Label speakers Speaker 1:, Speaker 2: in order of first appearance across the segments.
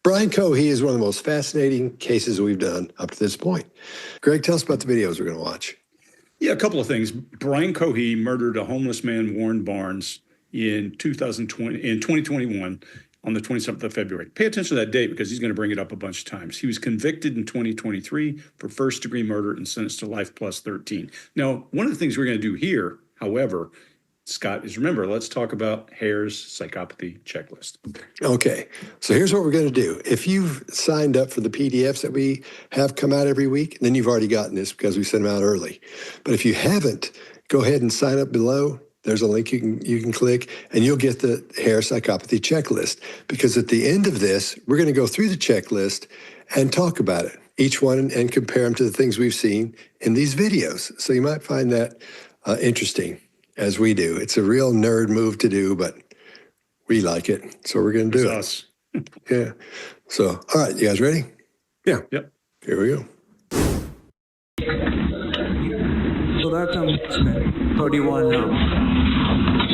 Speaker 1: Brian Cohee is one of the most fascinating cases we've done up to this point. Greg, tell us about the videos we're going to watch.
Speaker 2: Yeah, a couple of things. Brian Cohee murdered a homeless man, Warren Barnes, in 2021 on the 27th of February. Pay attention to that date because he's going to bring it up a bunch of times. He was convicted in 2023 for first-degree murder and sentenced to life plus 13. Now, one of the things we're going to do here, however, Scott, is remember, let's talk about Hare's psychopathy checklist.
Speaker 1: Okay, so here's what we're going to do. If you've signed up for the PDFs that we have come out every week, then you've already gotten this because we send them out early. But if you haven't, go ahead and sign up below. There's a link you can click, and you'll get the Hare psychopathy checklist. Because at the end of this, we're going to go through the checklist and talk about it, each one, and compare them to the things we've seen in these videos. So you might find that interesting, as we do. It's a real nerd move to do, but we like it, so we're going to do it.
Speaker 2: Us.
Speaker 1: Yeah. So, all right, you guys ready?
Speaker 2: Yeah. Yep.
Speaker 1: Here we go.
Speaker 3: So that's how do you want to know?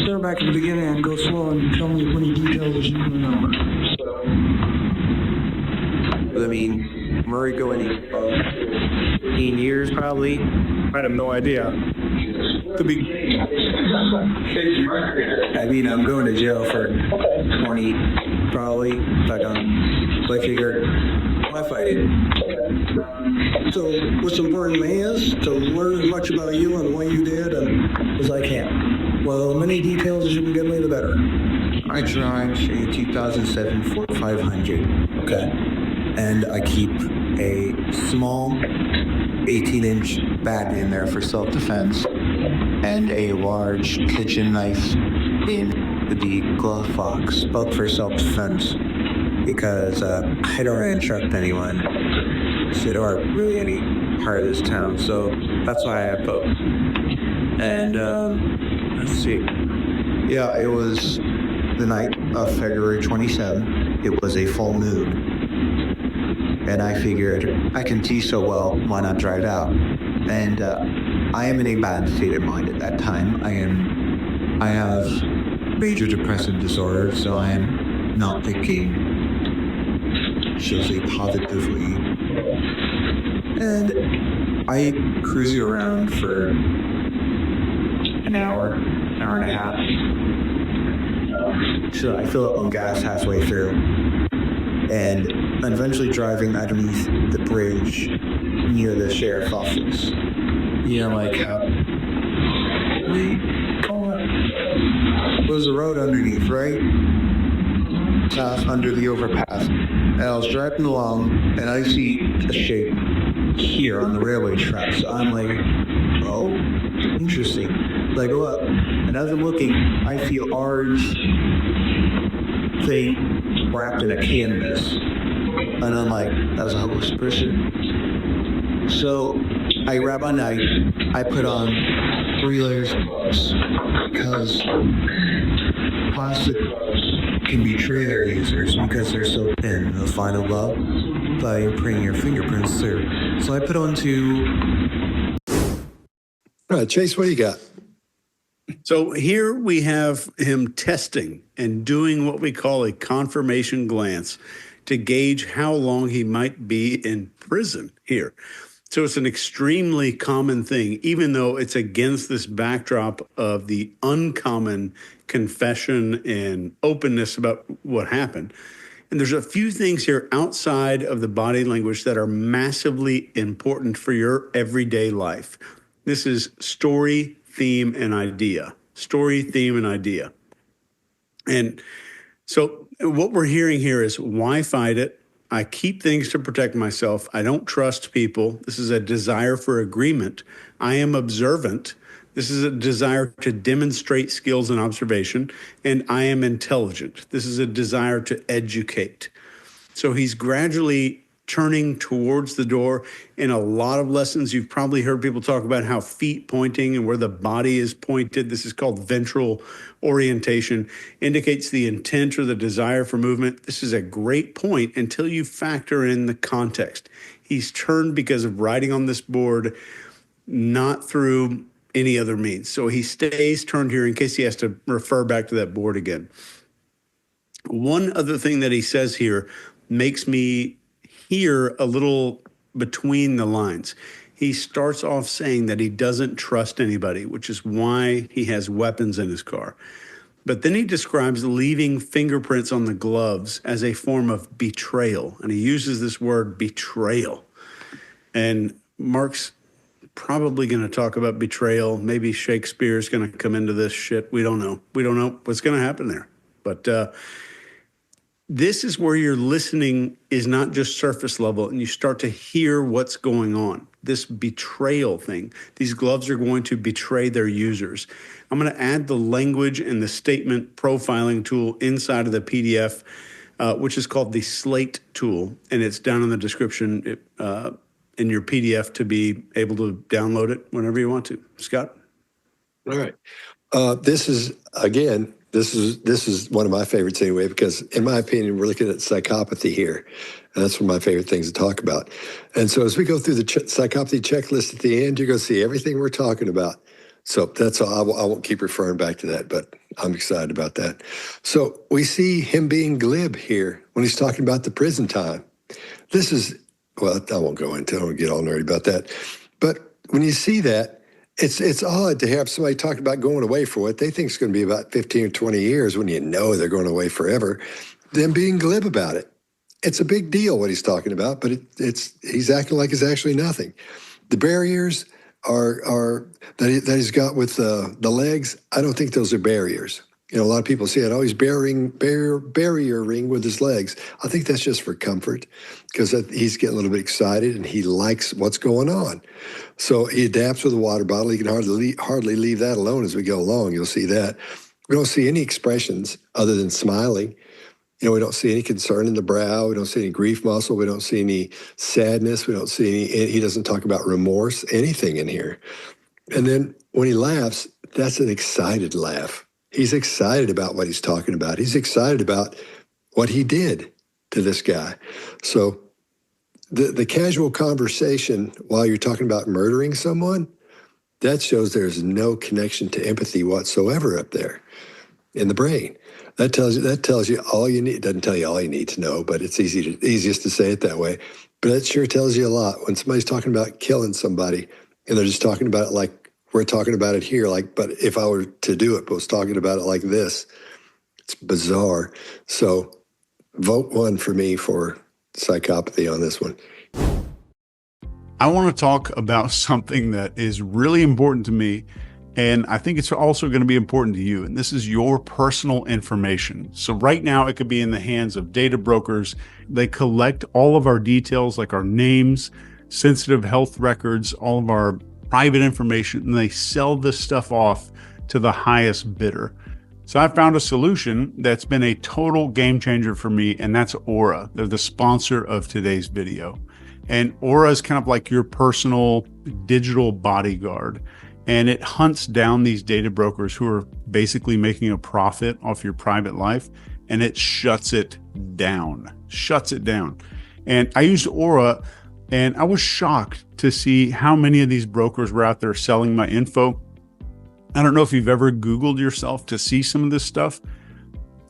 Speaker 3: Start back at the beginning and go slow and tell me as many details as you can remember.
Speaker 4: I mean, Murray going 18 years probably.
Speaker 5: I have no idea.
Speaker 4: Could be. I mean, I'm going to jail for 20 probably. If I don't, I figure I fight it.
Speaker 3: So what's important to me is to learn as much about you and what you did as I can. Well, the many details as you can give me, the better.
Speaker 4: I drive a 2007 Ford 500.
Speaker 3: Okay.
Speaker 4: And I keep a small 18-inch bag in there for self-defense and a large kitchen knife in the glove box, both for self-defense, because I don't instruct anyone or really any part of this town, so that's why I have both. And let's see. Yeah, it was the night of February 27th. It was a full moon. And I figured I can see so well, why not try it out? And I am in a bad state of mind at that time. I have major depressive disorder, so I am not thinking, shall say, positively. And I cruised around for an hour and a half. So I fill up on gas halfway through. And I'm eventually driving underneath the bridge near the sheriff's office. Yeah, like,
Speaker 3: There's a road underneath, right?
Speaker 4: path under the overpass. And I was driving along, and I see a shape here on the railway tracks. So I'm like, oh, interesting. So I go up, and as I'm looking, I see a large thing wrapped in a canvas. And I'm like, that's a homeless person. So I grab my knife, I put on 3 layers of gloves, because plastic can betray their users because they're so thin. They'll find a glove by putting your fingerprints through. So I put on 2.
Speaker 1: All right, Chase, what do you got?
Speaker 6: So here we have him testing and doing what we call a confirmation glance to gauge how long he might be in prison here. So it's an extremely common thing, even though it's against this backdrop of the uncommon confession and openness about what happened. And there's a few things here outside of the body language that are massively important for your everyday life. This is story, theme, and idea. Story, theme, and idea. And so what we're hearing here is, why fight it? I keep things to protect myself. I don't trust people. This is a desire for agreement. I am observant. This is a desire to demonstrate skills and observation. And I am intelligent. This is a desire to educate. So he's gradually turning towards the door. In a lot of lessons, you've probably heard people talk about how feet pointing and where the body is pointed. This is called ventral orientation, indicates the intent or the desire for movement. This is a great point until you factor in the context. He's turned because of writing on this board, not through any other means. So he stays turned here in case he has to refer back to that board again. One other thing that he says here, makes me hear a little between the lines. He starts off saying that he doesn't trust anybody, which is why he has weapons in his car. But then he describes leaving fingerprints on the gloves as a form of betrayal. And he uses this word betrayal. And Mark's probably going to talk about betrayal. Maybe Shakespeare's going to come into this shit. We don't know. We don't know what's going to happen there. But this is where your listening is not just surface level and you start to hear what's going on. This betrayal thing. These gloves are going to betray their users. I'm going to add the language and the statement profiling tool inside of the PDF, which is called the Slate tool. And it's down in the description in your PDF to be able to download it whenever you want to. Scott?
Speaker 1: All right. This is one of my favorites anyway, because in my opinion, we're looking at psychopathy here. And that's one of my favorite things to talk about. And so as we go through the psychopathy checklist at the end, you're going to see everything we're talking about. So that's all. I won't keep referring back to that, but I'm excited about that. So we see him being glib here when he's talking about the prison time. This is, well, I won't go into it. I don't get all nerdy about that. But when you see that, it's odd to have somebody talking about going away for what they think is going to be about 15 or 20 years when you know they're going away forever, then being glib about it. It's a big deal what he's talking about, but he's acting like it's actually nothing. The barriers are that he's got with the legs. I don't think those are barriers. You know, a lot of people say it, oh, he's barriering with his legs. I think that's just for comfort because he's getting a little bit excited and he likes what's going on. So he adapts with a water bottle. He can hardly leave that alone as we go along. You'll see that. We don't see any expressions other than smiling. You know, we don't see any concern in the brow. We don't see any grief muscle. We don't see any sadness. We don't see any, he doesn't talk about remorse, anything in here. And then when he laughs, that's an excited laugh. He's excited about what he's talking about. He's excited about what he did to this guy. So the casual conversation while you're talking about murdering someone, that shows there's no connection to empathy whatsoever up there in the brain. That tells you all you need. It doesn't tell you all you need to know, but it's easiest to say it that way. But it sure tells you a lot. When somebody's talking about killing somebody and they're just talking about it like we're talking about it here, like, but if I were to do it, but was talking about it like this, it's bizarre. So vote 1 for me for psychopathy on this one.
Speaker 5: I want to talk about something that is really important to me, and I think it's also going to be important to you, and this is your personal information. So right now it could be in the hands of data brokers. They collect all of our details, like our names, sensitive health records, all of our private information, and they sell this stuff off to the highest bidder. So I found a solution that's been a total game changer for me, and that's Aura. They're the sponsor of today's video. And Aura is kind of like your personal digital bodyguard. And it hunts down these data brokers who are basically making a profit off your private life, and it shuts it down. And I used Aura, and I was shocked to see how many of these brokers were out there selling my info. I don't know if you've ever Googled yourself to see some of this stuff.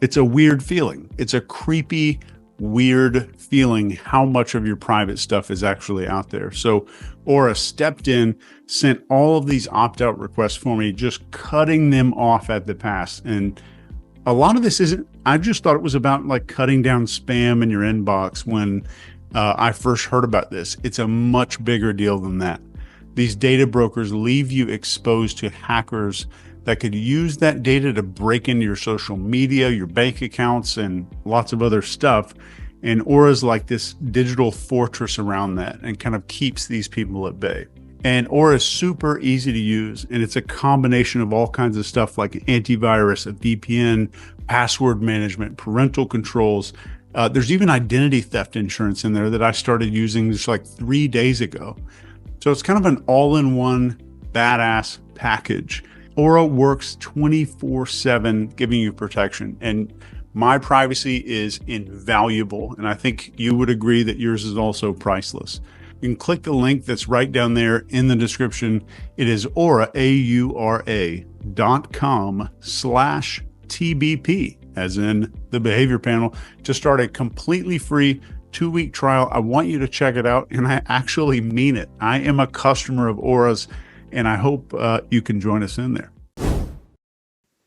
Speaker 5: It's a weird feeling. It's a creepy, weird feeling how much of your private stuff is actually out there. So Aura stepped in, sent all of these opt-out requests for me, just cutting them off at the pass. And a lot of this isn't, I just thought it was about like cutting down spam in your inbox when I first heard about this. It's a much bigger deal than that. These data brokers leave you exposed to hackers that could use that data to break into your social media, your bank accounts, and lots of other stuff. And Aura's like this digital fortress around that and kind of keeps these people at bay. And Aura is super easy to use, and it's a combination of all kinds of stuff like antivirus, a VPN, password management, parental controls. There's even identity theft insurance in there that I started using just like 3 days ago. So it's kind of an all-in-one badass package. Aura works 24/7, giving you protection, and my privacy is invaluable, and I think you would agree that yours is also priceless. You can click the link that's right down there in the description. It is Aura, AURA.com/TBP, as in the behavior panel, to start a completely free 2-week trial. I want you to check it out, and I actually mean it. I am a customer of Aura's, and I hope you can join us in there.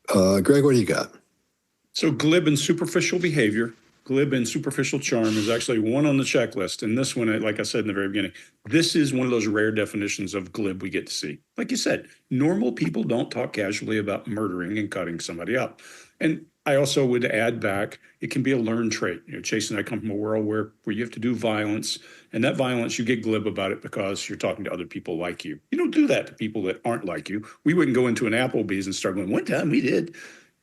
Speaker 1: Greg, what do you got?
Speaker 2: So glib and superficial behavior, glib and superficial charm is actually one on the checklist. And this one, like I said in the very beginning, this is one of those rare definitions of glib we get to see. Like you said, normal people don't talk casually about murdering and cutting somebody up. And I also would add back, it can be a learned trait. Chase and I come from a world where you have to do violence, and that violence, you get glib about it because you're talking to other people like you. You don't do that to people that aren't like you. We wouldn't go into an Applebee's and start going, one time we did,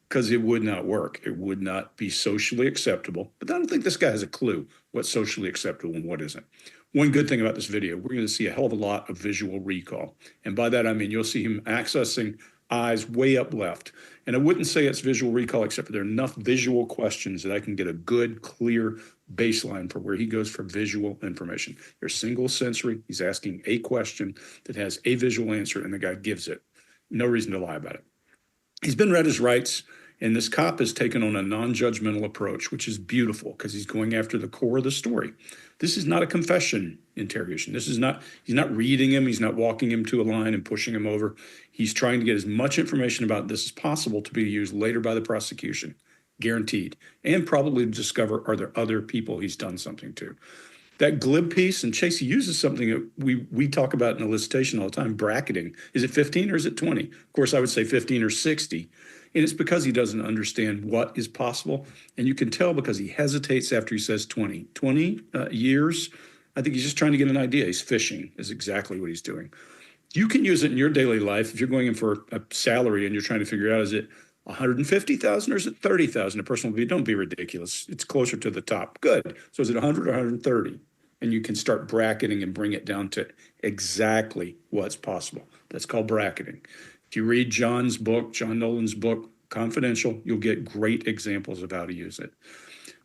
Speaker 2: because it would not work. It would not be socially acceptable. But I don't think this guy has a clue what's socially acceptable and what isn't. One good thing about this video, we're going to see a hell of a lot of visual recall. And by that, I mean, you'll see him accessing eyes way up left. And I wouldn't say it's visual recall, except for there are enough visual questions that I can get a good, clear baseline for where he goes for visual information. They're single sensory. He's asking a question that has a visual answer, and the guy gives it. No reason to lie about it. He's been read his rights, and this cop has taken on a non-judgmental approach, which is beautiful because he's going after the core of the story. This is not a confession interrogation. He's not reading him. He's not walking him to a line and pushing him over. He's trying to get as much information about this as possible to be used later by the prosecution, guaranteed, and probably to discover, are there other people he's done something to. That glib piece, and Chase uses something that we talk about in elicitation all the time, bracketing. Is it 15 or is it 20? Of course, I would say 15 or 60. And it's because he doesn't understand what is possible. And you can tell because he hesitates after he says 20. 20 years, I think he's just trying to get an idea. He's fishing is exactly what he's doing. You can use it in your daily life. If you're going in for a salary and you're trying to figure out, is it 150,000 or is it 30,000? A person will be, don't be ridiculous. It's closer to the top. Good. So is it 100 or 130? And you can start bracketing and bring it down to exactly what's possible. That's called bracketing. If you read John Nolan's book, Confidential, you'll get great examples of how to use it.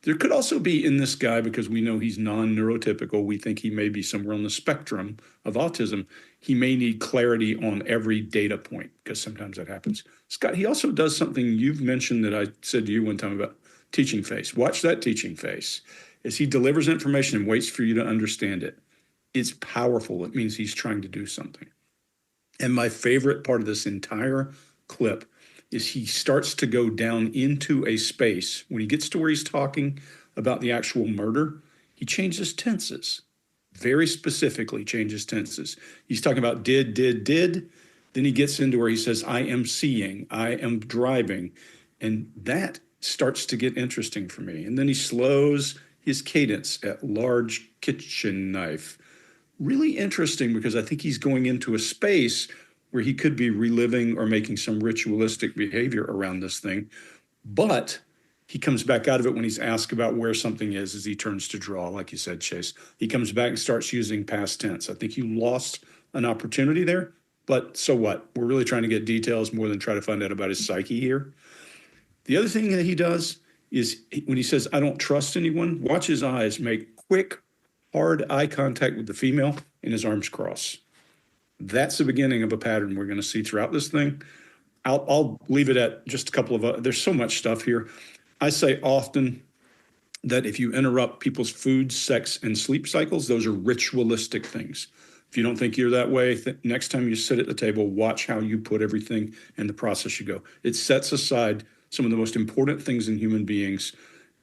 Speaker 2: There could also be in this guy, because we know he's non-neurotypical, we think he may be somewhere on the spectrum of autism. He may need clarity on every data point, because sometimes that happens. Scott, he also does something you've mentioned that I said to you one time about teaching face. Watch that teaching face. As he delivers information and waits for you to understand it, it's powerful. It means he's trying to do something. And my favorite part of this entire clip is he starts to go down into a space. When he gets to where he's talking about the actual murder, he changes tenses, very specifically changes tenses. He's talking about did. Then he gets into where he says, I am seeing, I am driving. And that starts to get interesting for me. And then he slows his cadence at large kitchen knife. Really interesting, because I think he's going into a space where he could be reliving or making some ritualistic behavior around this thing. But he comes back out of it when he's asked about where something is as he turns to draw, like you said, Chase. He comes back and starts using past tense. I think you lost an opportunity there, but so what? We're really trying to get details more than try to find out about his psyche here. The other thing that he does is when he says, I don't trust anyone, watch his eyes make quick, hard eye contact with the female and his arms cross. That's the beginning of a pattern we're going to see throughout this thing. I'll leave it at just a couple of, there's so much stuff here. I say often that if you interrupt people's food, sex, and sleep cycles, those are ritualistic things. If you don't think you're that way, next time you sit at the table, watch how you put everything in the process you go. It sets aside some of the most important things in human beings.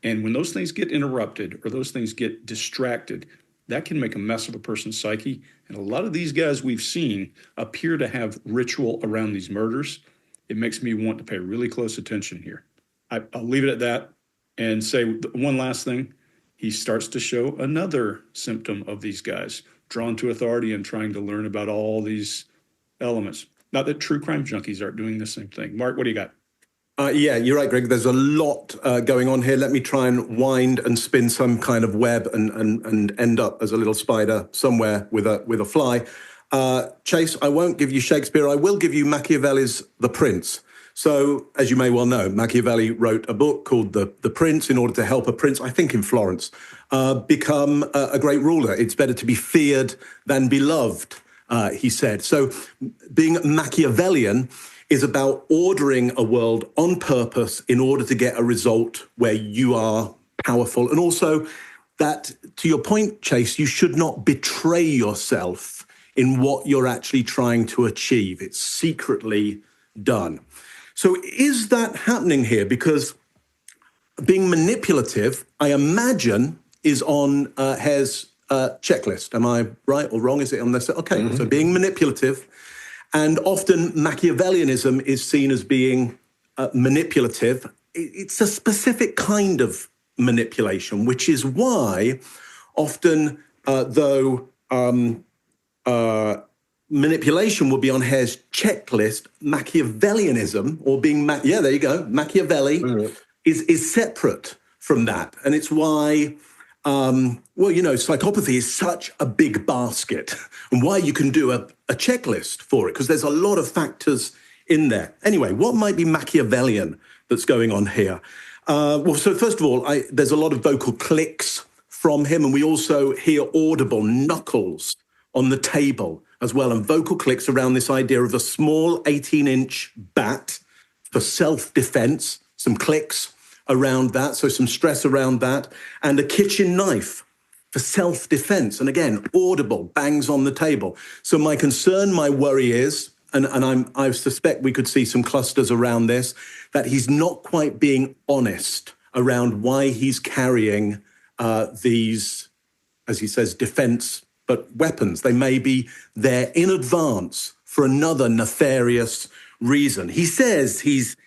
Speaker 2: And when those things get interrupted or those things get distracted, that can make a mess of a person's psyche. And a lot of these guys we've seen appear to have ritual around these murders. It makes me want to pay really close attention here. I'll leave it at that and say one last thing. He starts to show another symptom of these guys, drawn to authority and trying to learn about all these elements. Not that true crime junkies aren't doing the same thing. Mark, what do you got?
Speaker 7: Yeah, you're right, Greg. There's a lot going on here. Let me try and wind and spin some kind of web and end up as a little spider somewhere with a fly. Chase, I won't give you Shakespeare. I will give you Machiavelli's The Prince. So, as you may well know, Machiavelli wrote a book called The Prince in order to help a prince, I think in Florence, become a great ruler. It's better to be feared than beloved, he said. So, being Machiavellian, is about ordering a world on purpose in order to get a result where you are powerful. And also that, to your point, Chase, you should not betray yourself in what you're actually trying to achieve. It's secretly done. So is that happening here? Because being manipulative, I imagine, is on Hare's checklist. Am I right or wrong? Is it on this? Okay, so being manipulative, and often Machiavellianism is seen as being manipulative. It's a specific kind of manipulation, which is why often, though manipulation will be on Hare's checklist, Machiavellianism, or being, there you go, Machiavelli, is separate from that. And it's why, psychopathy is such a big basket, and why you can do a checklist for it, because there's a lot of factors in there. Anyway, what might be Machiavellian that's going on here? So first of all, there's a lot of vocal clicks from him, and we also hear audible knuckles on the table as well, and vocal clicks around this idea of a small 18-inch bat for self-defense, some clicks around that, so some stress around that, and a kitchen knife for self-defense. And again, audible bangs on the table. So my concern, my worry is, and I suspect we could see some clusters around this, that he's not quite being honest around why he's carrying these, as he says, defense, but weapons. They may be there in advance for another nefarious reason. He says he's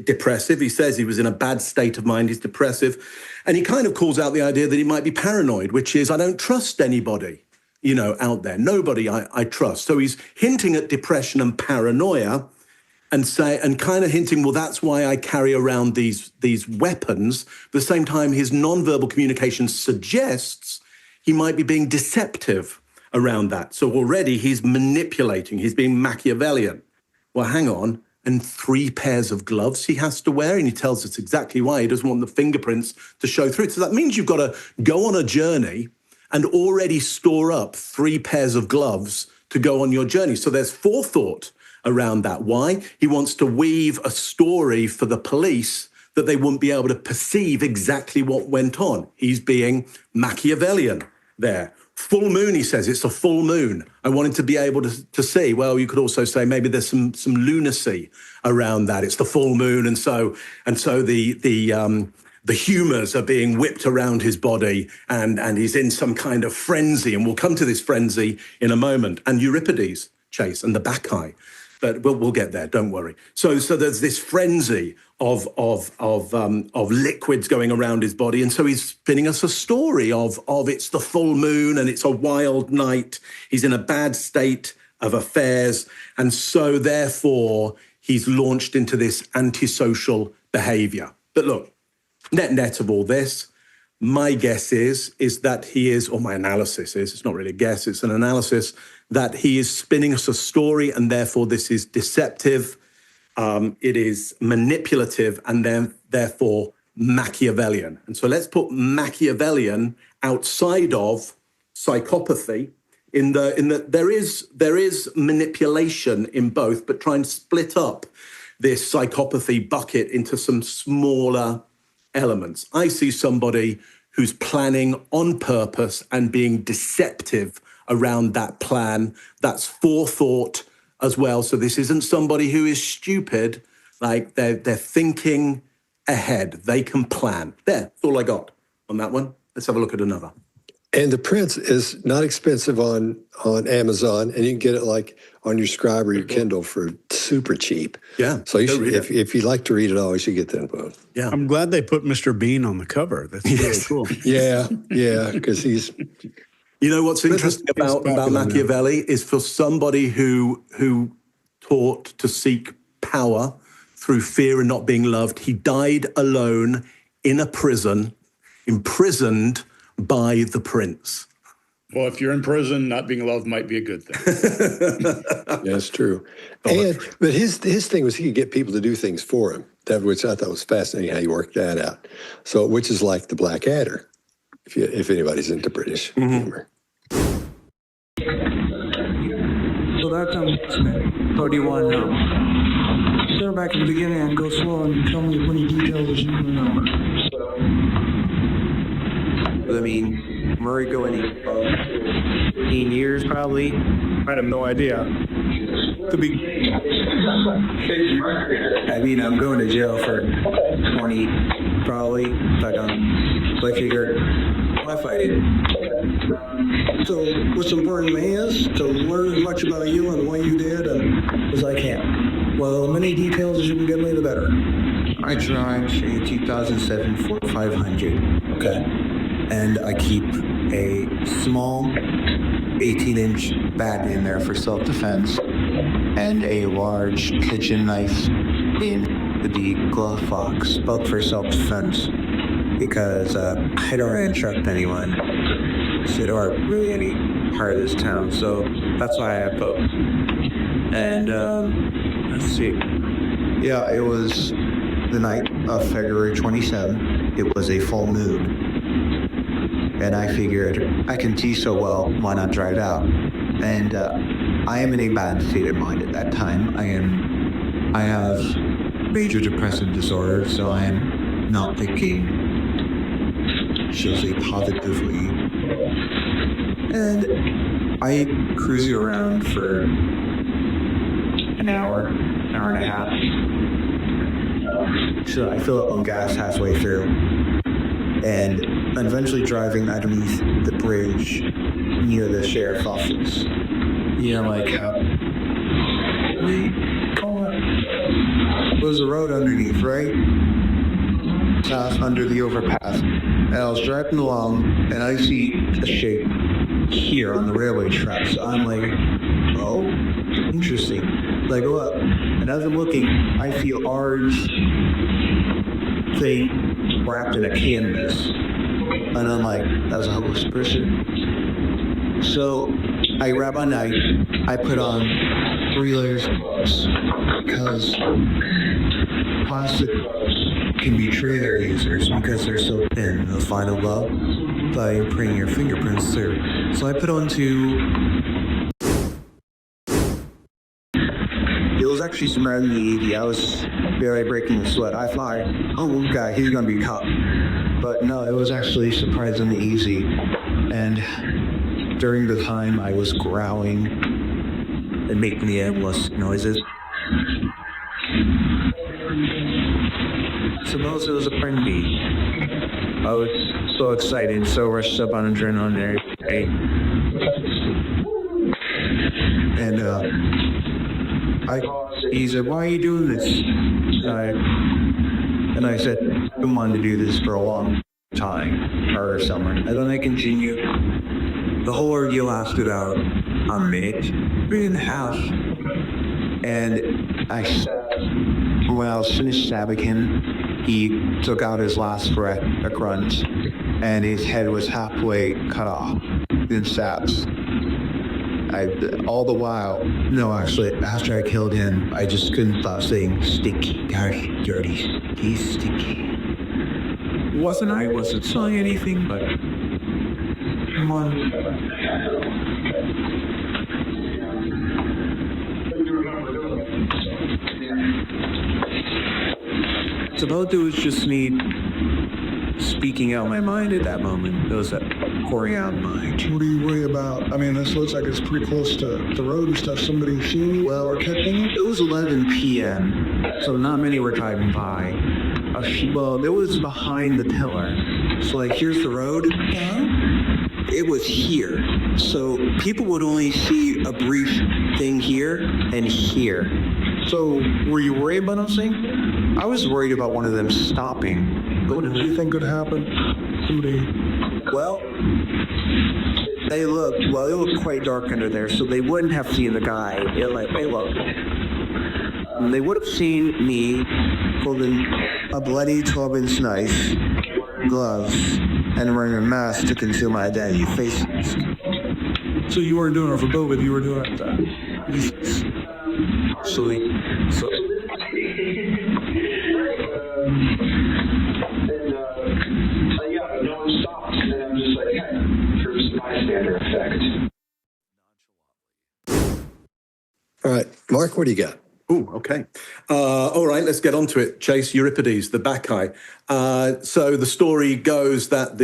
Speaker 7: depressive. He says he was in a bad state of mind. He's depressive. And he kind of calls out the idea that he might be paranoid, which is, I don't trust anybody, out there. Nobody I trust. So he's hinting at depression and paranoia, and kind of hinting, well, that's why I carry around these weapons. At the same time, his nonverbal communication suggests he might be being deceptive around that. So already he's manipulating. He's being Machiavellian. Well, hang on. And 3 pairs of gloves he has to wear, and he tells us exactly why. He doesn't want the fingerprints to show through. So that means you've got to go on a journey and already store up 3 pairs of gloves to go on your journey. So there's forethought around that. Why? He wants to weave a story for the police that they wouldn't be able to perceive exactly what went on. He's being Machiavellian there. Full moon, he says, it's a full moon. I wanted to be able to see. Well, you could also say maybe there's some lunacy around that. It's the full moon, and so the humors are being whipped around his body, and he's in some kind of frenzy. And we'll come to this frenzy in a moment. And Euripides, Chase, and the Bacchae. But we'll get there. Don't worry. So there's this frenzy of liquids going around his body, and so he's spinning us a story of it's the full moon and it's a wild night. He's in a bad state of affairs, and so therefore he's launched into this antisocial behavior. But look, net of all this, my guess is that he is, or my analysis is, it's not really a guess, it's an analysis, that he is spinning us a story, and therefore this is deceptive, it is manipulative, and then therefore Machiavellian. And so let's put Machiavellian outside of psychopathy, in that there is manipulation in both, but try and split up this psychopathy bucket into some smaller elements. I see somebody who's planning on purpose and being deceptive around that plan. That's forethought as well. So this isn't somebody who is stupid. Like they're thinking ahead. They can plan. That's all I got on that one. Let's have a look at another.
Speaker 1: And the prints is not expensive on Amazon, and you can get it like on your Scribe or your Kindle for super cheap.
Speaker 7: Yeah.
Speaker 1: So you should, if you like to read it all, you should get that book.
Speaker 7: Yeah.
Speaker 6: I'm glad they put Mr. Bean on the cover. That's really cool.
Speaker 1: Yeah, because he's...
Speaker 7: You know what's interesting about Machiavelli is for somebody who taught to seek power through fear and not being loved, he died alone in a prison, imprisoned by the prince.
Speaker 2: Well, if you're in prison, not being loved might be a good thing.
Speaker 1: That's true. But his thing was he could get people to do things for him, which I thought was fascinating how he worked that out. So, which is like the Black Adder, if anybody's into British humor.
Speaker 3: So that's 31 now. Start back at the beginning and go slow and tell me as many details as you remember.
Speaker 4: I mean, Murray going 18 years probably.
Speaker 3: I have no idea. Could be.
Speaker 4: I mean, I'm going to jail for 20 probably, but I figured why fight it?
Speaker 3: So what's important to me is to learn as much about you and what you did as I can. Well, the many details as you can give me, the better.
Speaker 4: I drive a 2007 Ford 500.
Speaker 3: Okay.
Speaker 4: And I keep a small 18-inch bat in there for self-defense and a large kitchen knife in the glove box, both for self-defense, because I don't instruct anyone or really any part of this town, so that's why I have both. And let's see. Yeah, it was the night of February 27th. It was a full moon. And I figured I can see so well, why not try it out? And I am in a bad state of mind at that time. I have major depressive disorder, so I am not thinking, shall say, positively. And I cruise around for an hour and a half. So I fill up on gas halfway through. And I'm eventually driving underneath the bridge near the sheriff's office. You know, like how there's a road underneath, right? Under the overpass. And I was driving along, and I see a shape here on the railway tracks. So I'm like, oh, interesting. So I go up, and as I'm looking, I see a large thing wrapped in a canvas. And I'm like, that's a homeless person. So I grab a knife, I put on 3 layers of gloves, because plastic can betray their users because they're so thin. They'll find a glove by putting your fingerprints through. So I put on 2. It was actually surprisingly easy. I was barely breaking a sweat. I thought, oh, God, he's going to be a cop. But no, it was actually surprisingly easy. And during the time, I was growling and making the endless noises. Suppose it was a friend bee. I was so excited, so rushed up on adrenaline there. And he said, why are you doing this? And I said, I've been wanting to do this for a long time, or summer. And then I continued. The whole ordeal lasted out a minute, 3.5. And when I was finished stabbing him, he took out his last breath, a grunt, and his head was halfway cut off in stabs. All the while, no, actually, after I killed him, I just couldn't stop saying, sticky, dirty, sticky. I wasn't saying anything, but come on. Suppose it was just me speaking out my mind at that moment. It was pouring out mind.
Speaker 3: What do you worry about? I mean, this looks like it's pretty close to the road and stuff. Somebody seen you or catching you?
Speaker 4: It was 11 p.m., so not many were driving by. Well, it was behind the pillar. So, like, here's the road. It was here. So people would only see a brief thing here and here.
Speaker 3: So, were you worried about them saying?
Speaker 4: I was worried about one of them stopping.
Speaker 3: What did you think could happen? Somebody.
Speaker 4: Well, it looked quite dark under there, so they wouldn't have seen the guy. They would have seen me holding a bloody 12-inch knife, gloves, and wearing a mask to conceal my identity, face mask.
Speaker 3: So you weren't doing it for Bowden, you were doing it for that.
Speaker 4: So
Speaker 8: no one stops, and I'm just like, hey, for bystander effect.
Speaker 1: All right, Mark, what do you got?
Speaker 7: Ooh, okay. All right, let's get on to it. Chase, Euripides, the Bacchae. So the story goes that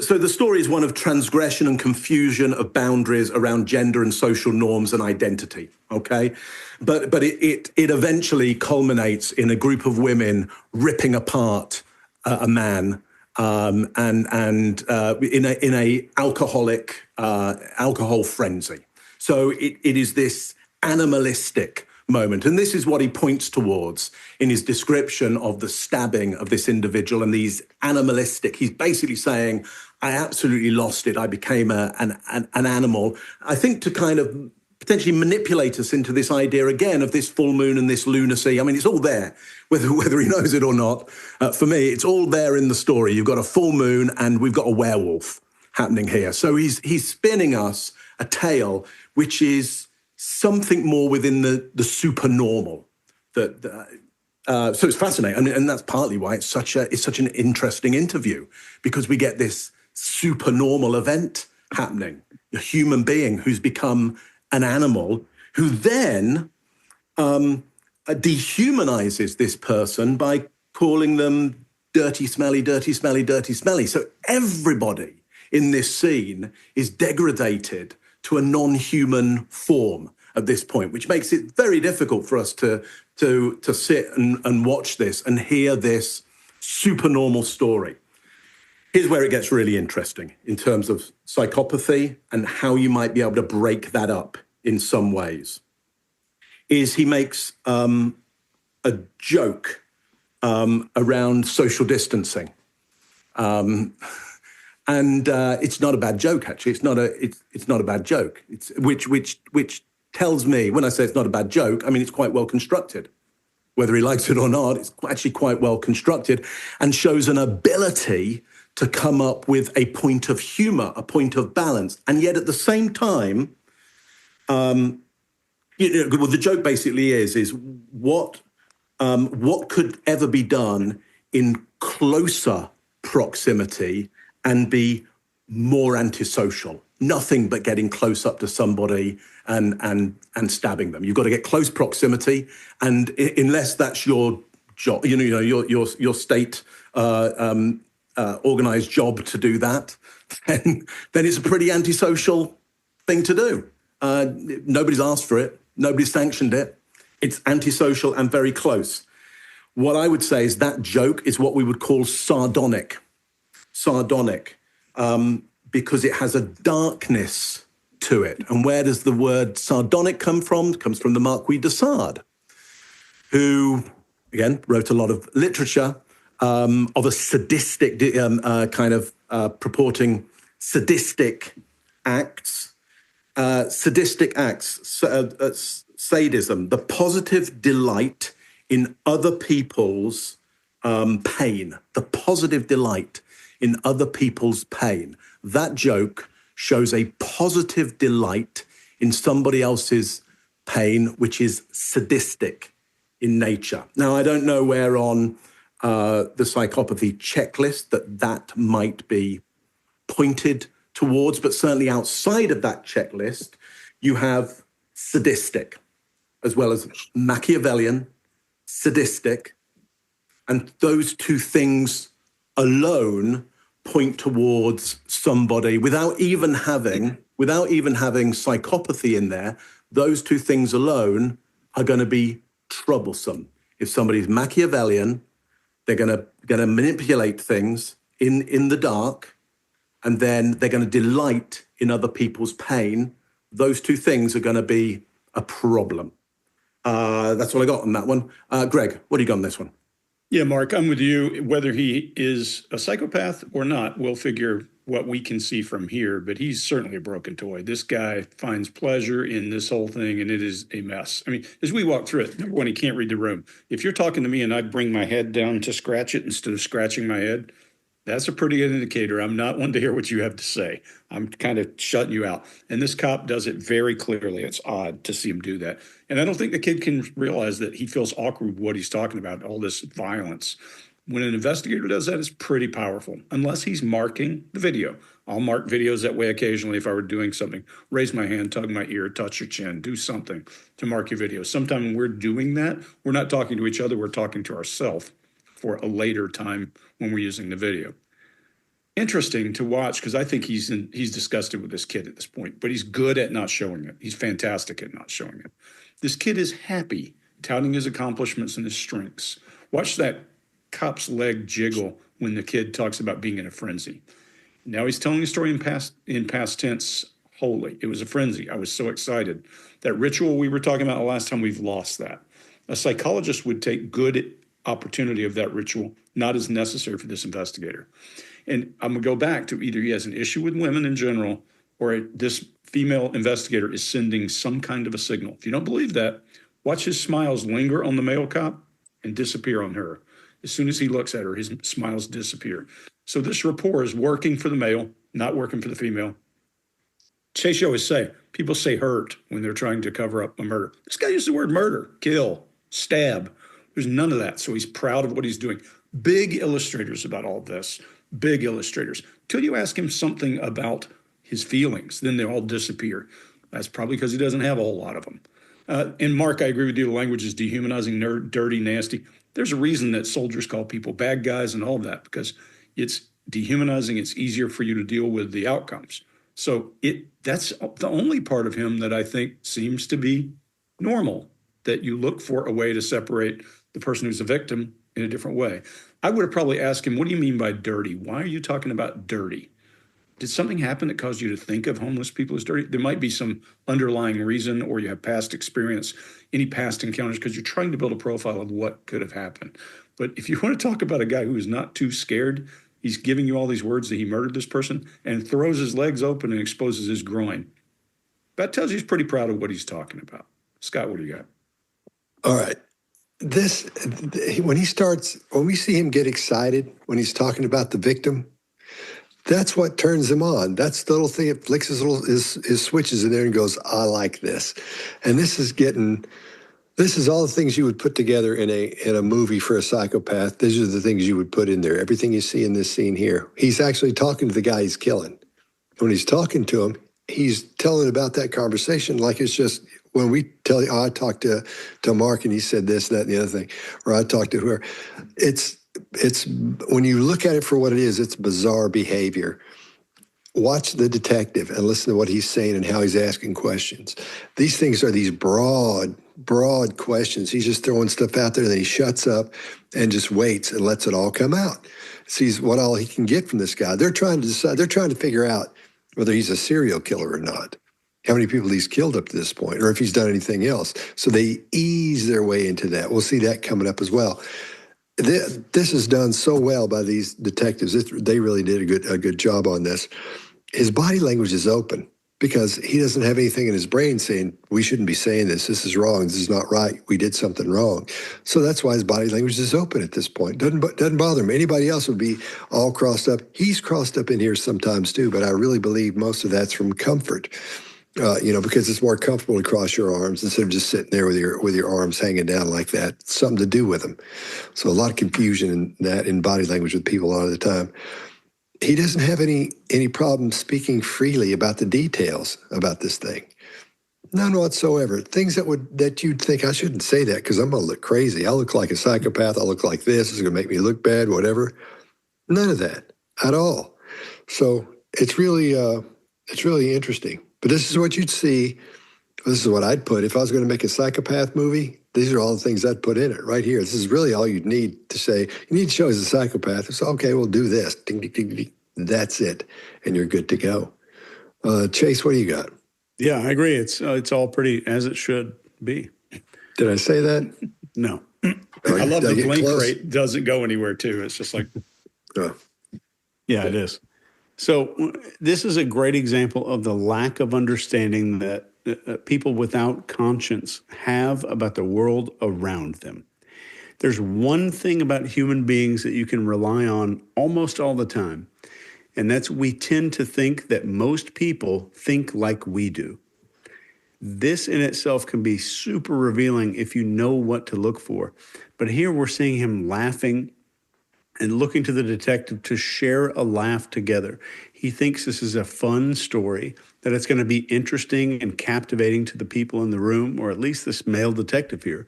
Speaker 7: so the story is one of transgression and confusion of boundaries around gender and social norms and identity, okay? But it eventually culminates in a group of women ripping apart a man and in a alcohol frenzy. So it is this animalistic moment. And this is what he points towards in his description of the stabbing of this individual and these animalistic. He's basically saying, I absolutely lost it. I became an animal. I think to kind of potentially manipulate us into this idea again of this full moon and this lunacy. I mean, it's all there, whether he knows it or not. For me, it's all there in the story. You've got a full moon and we've got a werewolf happening here. So he's spinning us a tale which is something more within the supernormal. So it's fascinating, and that's partly why it's such an interesting interview, because we get this supernormal event happening, a human being who's become an animal, who then dehumanizes this person by calling them dirty, smelly, dirty, smelly, dirty, smelly. So everybody in this scene is degraded to a non-human form at this point, which makes it very difficult for us to sit and watch this and hear this supernormal story. Here's where it gets really interesting in terms of psychopathy and how you might be able to break that up in some ways. Is he makes a joke around social distancing. And it's not a bad joke, actually. It's not a bad joke. It's which tells me, when I say it's not a bad joke, I mean it's quite well constructed. Whether he likes it or not, it's actually quite well constructed and shows an ability to come up with a point of humor, a point of balance, and yet at the same time, well, the joke basically is what could ever be done in closer proximity and be more antisocial. Nothing but getting close up to somebody and stabbing them. You've got to get close proximity, and unless that's your job, your state organized job to do that, then it's a pretty antisocial thing to do. Nobody's asked for it. Nobody's sanctioned it. It's antisocial and very close. What I would say is that joke is what we would call sardonic. Because it has a darkness to it. And where does the word sardonic come from? It comes from the Marquis de Sade, who, again, wrote a lot of literature of a sadistic purporting sadistic acts. Sadism, the positive delight in other people's pain, the positive delight in other people's pain. That joke shows a positive delight in somebody else's pain, which is sadistic in nature. Now, I don't know where on the psychopathy checklist that might be pointed towards, but certainly outside of that checklist, you have sadistic, as well as Machiavellian, sadistic, and those two things alone point towards somebody without even having psychopathy in there. Those two things alone are going to be troublesome. If somebody's Machiavellian, they're going to manipulate things in the dark, and then they're going to delight in other people's pain. Those two things are going to be a problem. That's all I got on that one. Greg, what do you got on this one?
Speaker 2: Yeah, Mark, I'm with you. Whether he is a psychopath or not, we'll figure what we can see from here, but he's certainly a broken toy. This guy finds pleasure in this whole thing, and it is a mess. I mean, as we walk through it, number one, he can't read the room. If you're talking to me and I bring my head down to scratch it instead of scratching my head, that's a pretty good indicator. I'm not one to hear what you have to say. I'm kind of shutting you out. And this cop does it very clearly. It's odd to see him do that. And I don't think the kid can realize that he feels awkward with what he's talking about, all this violence. When an investigator does that, it's pretty powerful, unless he's marking the video. I'll mark videos that way occasionally if I were doing something. Raise my hand, tug my ear, touch your chin, do something to mark your video. Sometimes when we're doing that, we're not talking to each other, we're talking to ourselves for a later time when we're using the video. Interesting to watch, because I think he's disgusted with this kid at this point, but he's good at not showing it. He's fantastic at not showing it. This kid is happy, touting his accomplishments and his strengths. Watch that cop's leg jiggle when the kid talks about being in a frenzy. Now he's telling a story in past tense. Holy, it was a frenzy. I was so excited. That ritual we were talking about the last time, we've lost that. A psychologist would take good opportunity of that ritual, not as necessary for this investigator. And I'm going to go back to either he has an issue with women in general, or this female investigator is sending some kind of a signal. If you don't believe that, watch his smiles linger on the male cop and disappear on her. As soon as he looks at her, his smiles disappear. So this rapport is working for the male, not working for the female. Chase, you always say, people say hurt when they're trying to cover up a murder. This guy used the word murder, kill, stab. There's none of that. So he's proud of what he's doing. Big illustrators about all this, big illustrators. Till you ask him something about his feelings, then they all disappear. That's probably because he doesn't have a whole lot of them. And Mark, I agree with you. The language is dehumanizing, dirty, nasty. There's a reason that soldiers call people bad guys and all of that, because it's dehumanizing. It's easier for you to deal with the outcomes. So that's the only part of him that I think seems to be normal, that you look for a way to separate the person who's a victim in a different way. I would have probably asked him, what do you mean by dirty? Why are you talking about dirty? Did something happen that caused you to think of homeless people as dirty? There might be some underlying reason, or you have past experience, any past encounters, because you're trying to build a profile of what could have happened. But if you want to talk about a guy who is not too scared, he's giving you all these words that he murdered this person and throws his legs open and exposes his groin. That tells you he's pretty proud of what he's talking about. Scott, what do you got?
Speaker 1: All right. When we see him get excited, when he's talking about the victim, that's what turns him on. That's the little thing that flicks his switches in there and goes, I like this. And this is all the things you would put together in a movie for a psychopath. These are the things you would put in there. Everything you see in this scene here. He's actually talking to the guy he's killing. When he's talking to him, he's telling about that conversation like it's just when we tell you, I talked to Mark and he said this, that, and the other thing, or I talked to whoever. It's when you look at it for what it is, it's bizarre behavior. Watch the detective and listen to what he's saying and how he's asking questions. These things are these broad questions. He's just throwing stuff out there, and then he shuts up and just waits and lets it all come out. Sees what all he can get from this guy. They're trying to decide. They're trying to figure out whether he's a serial killer or not. How many people he's killed up to this point, or if he's done anything else. So they ease their way into that. We'll see that coming up as well. This is done so well by these detectives. They really did a good job on this. His body language is open because he doesn't have anything in his brain saying, we shouldn't be saying this. This is wrong. This is not right. We did something wrong. So that's why his body language is open at this point. Doesn't bother him. Anybody else would be all crossed up. He's crossed up in here sometimes too, but I really believe most of that's from comfort. Because it's more comfortable to cross your arms instead of just sitting there with your arms hanging down like that. It's something to do with them. So a lot of confusion in body language with people a lot of the time. He doesn't have any problem speaking freely about the details about this thing. None whatsoever. Things that you'd think, I shouldn't say that because I'm going to look crazy. I'll look like a psychopath. I'll look like this. It's going to make me look bad, whatever. None of that at all. So it's really interesting. But this is what you'd see. This is what I'd put. If I was going to make a psychopath movie, these are all the things I'd put in it right here. This is really all you'd need to say. You need to show he's a psychopath. So, okay, we'll do this. Ding, ding, ding, ding. That's it. And you're good to go. Chase, what do you got?
Speaker 6: Yeah, I agree. It's all pretty as it should be.
Speaker 1: Did I say that?
Speaker 6: No.
Speaker 2: I love the blink rate doesn't go anywhere too. It's just like.
Speaker 6: Yeah, it is. So this is a great example of the lack of understanding that people without conscience have about the world around them. There's one thing about human beings that you can rely on almost all the time, and that's we tend to think that most people think like we do. This in itself can be super revealing if you know what to look for. But here we're seeing him laughing and looking to the detective to share a laugh together. He thinks this is a fun story, that it's going to be interesting and captivating to the people in the room, or at least this male detective here.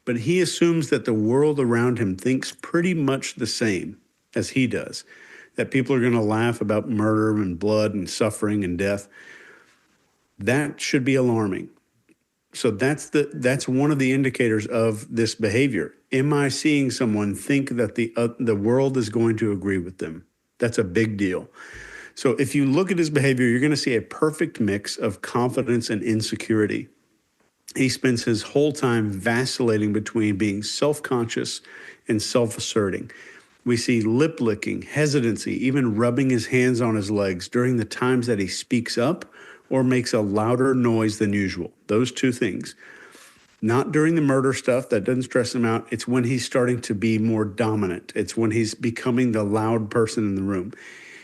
Speaker 6: But he assumes that the world around him thinks pretty much the same as he does, that people are going to laugh about murder and blood and suffering and death. That should be alarming. So that's one of the indicators of this behavior. Am I seeing someone think that the world is going to agree with them? That's a big deal. So if you look at his behavior, you're going to see a perfect mix of confidence and insecurity. He spends his whole time vacillating between being self-conscious and self-asserting. We see lip licking, hesitancy, even rubbing his hands on his legs during the times that he speaks up or makes a louder noise than usual. Those two things. Not during the murder stuff, that doesn't stress him out. It's when he's starting to be more dominant. It's when he's becoming the loud person in the room.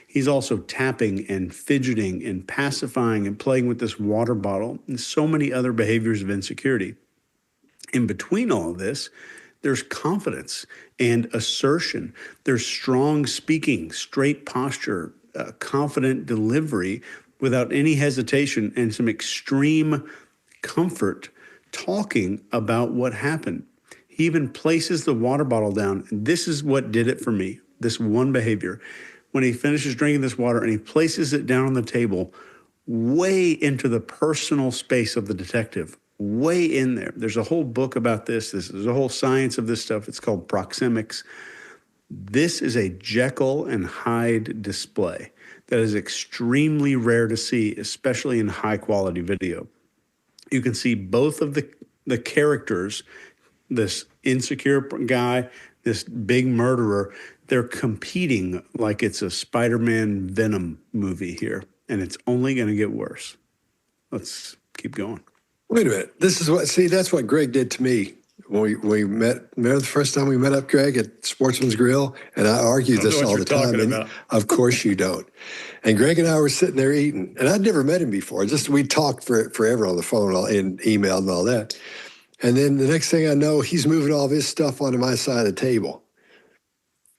Speaker 6: He's also tapping and fidgeting and pacifying and playing with this water bottle and so many other behaviors of insecurity. In between all of this, there's confidence and assertion. There's strong speaking, straight posture, confident delivery without any hesitation, and some extreme comfort talking about what happened. He even places the water bottle down. And this is what did it for me, this one behavior. When he finishes drinking this water and he places it down on the table, way into the personal space of the detective, way in there. There's a whole book about this. There's a whole science of this stuff. It's called proxemics. This is a Jekyll and Hyde display that is extremely rare to see, especially in high quality video. You can see both of the characters, this insecure guy, this big murderer, they're competing like it's a Spider-Man Venom movie here, and it's only going to get worse. Let's keep going.
Speaker 1: Wait a minute. That's what Greg did to me when we met. Remember the first time we met up, Greg, at Sportsman's Grill? And I argued this all the time. And of course you don't. And Greg and I were sitting there eating, and I'd never met him before. Just we talked forever on the phone and email and all that. And then the next thing I know, he's moving all of his stuff onto my side of the table.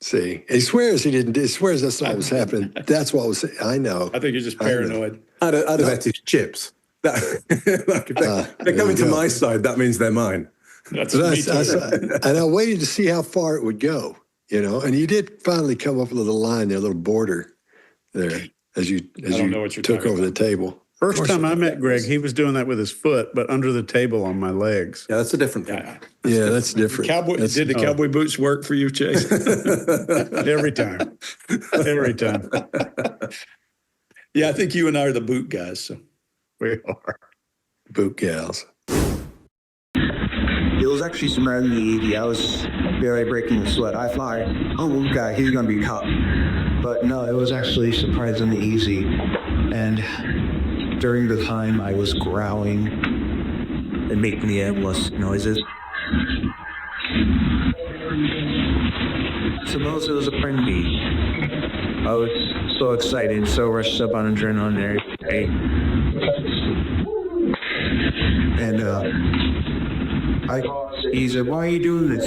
Speaker 1: See, and he swears he didn't. He swears that's not what was happening. That's what was. I know.
Speaker 2: I think you're just paranoid.
Speaker 7: I'd have bet his chips. If they're coming to my side, that means they're mine.
Speaker 2: That's me too.
Speaker 1: And I waited to see how far it would go, And you did finally come up with a little line there, a little border there, as you took over the table.
Speaker 6: First time I met Greg, he was doing that with his foot, but under the table on my legs.
Speaker 7: Yeah, that's a different thing.
Speaker 1: Yeah, that's different.
Speaker 2: Did the cowboy boots work for you, Chase?
Speaker 6: Every time. Every time.
Speaker 2: Yeah, I think you and I are the boot guys. So.
Speaker 6: We are.
Speaker 1: Boot gals.
Speaker 4: It was actually surprisingly easy. I was barely breaking a sweat. I thought, oh, God, he's going to be caught. But no, it was actually surprisingly easy. And during the time I was growling and making endless noises. Suppose it was a friend bee. I was so excited, so rushed up on adrenaline and everything. And he said, why are you doing this?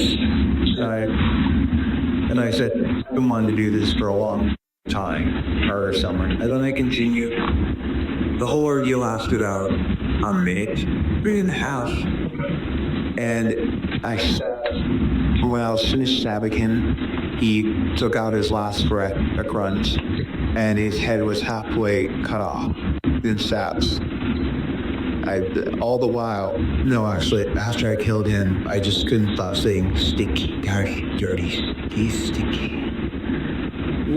Speaker 4: And I said, I've been wanting to do this for a long time, or summer. And then I continued. The whole ordeal lasted out a minute, 3.5. And when I was finished stabbing him, he took out his last breath, a grunt, and his head was halfway cut off in stabs. All the while, no, actually, after I killed him, I just couldn't stop saying, sticky, dirty, sticky. I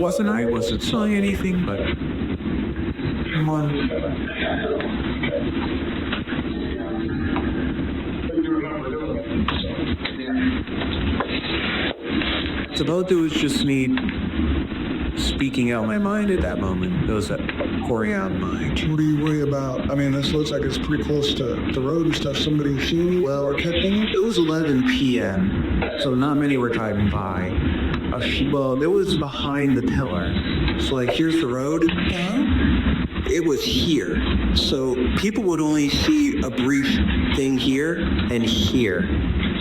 Speaker 4: wasn't saying anything, but come on. Suppose it was just me speaking out my mind at that moment. It was pouring out mind.
Speaker 3: What do you worry about? I mean, this looks like it's pretty close to the road and stuff. Somebody seen you or catching it?
Speaker 4: It was 11 p.m., so not many were driving by. Well, it was behind the pillar. So, here's the road. It was here. So people would only see a brief thing here and here.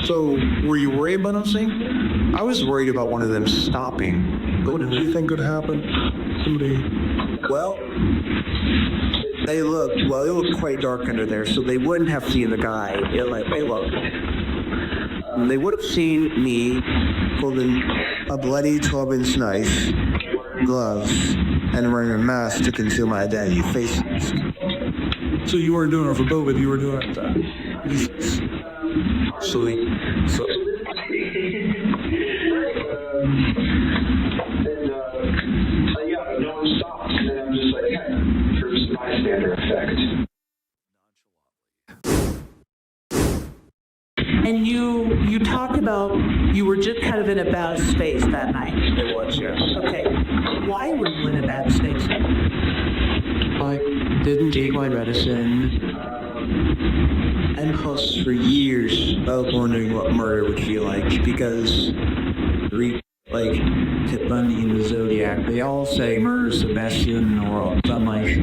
Speaker 3: So, were you worried about him saying?
Speaker 4: I was worried about one of them stopping.
Speaker 3: What did you think would happen?
Speaker 4: Well, it looked quite dark under there, so they wouldn't have seen the guy. They would have seen me holding a bloody 12-inch knife, gloves, and wearing a mask to conceal my identity, face mask.
Speaker 3: So you weren't doing it for Bowden, you were doing it
Speaker 4: So
Speaker 8: yeah, no one stops, and I'm just like, hey, for some bystander effect.
Speaker 9: And you talked about you were just kind of in a bad space that night.
Speaker 4: it was, yes.
Speaker 9: Okay. Why were you in a bad space?
Speaker 4: I didn't take my medicine. And plus, for years, I was wondering what murder would feel like, because, like, Ted Bundy and the Zodiac, they all say murder's the best feeling in the world. So I'm like,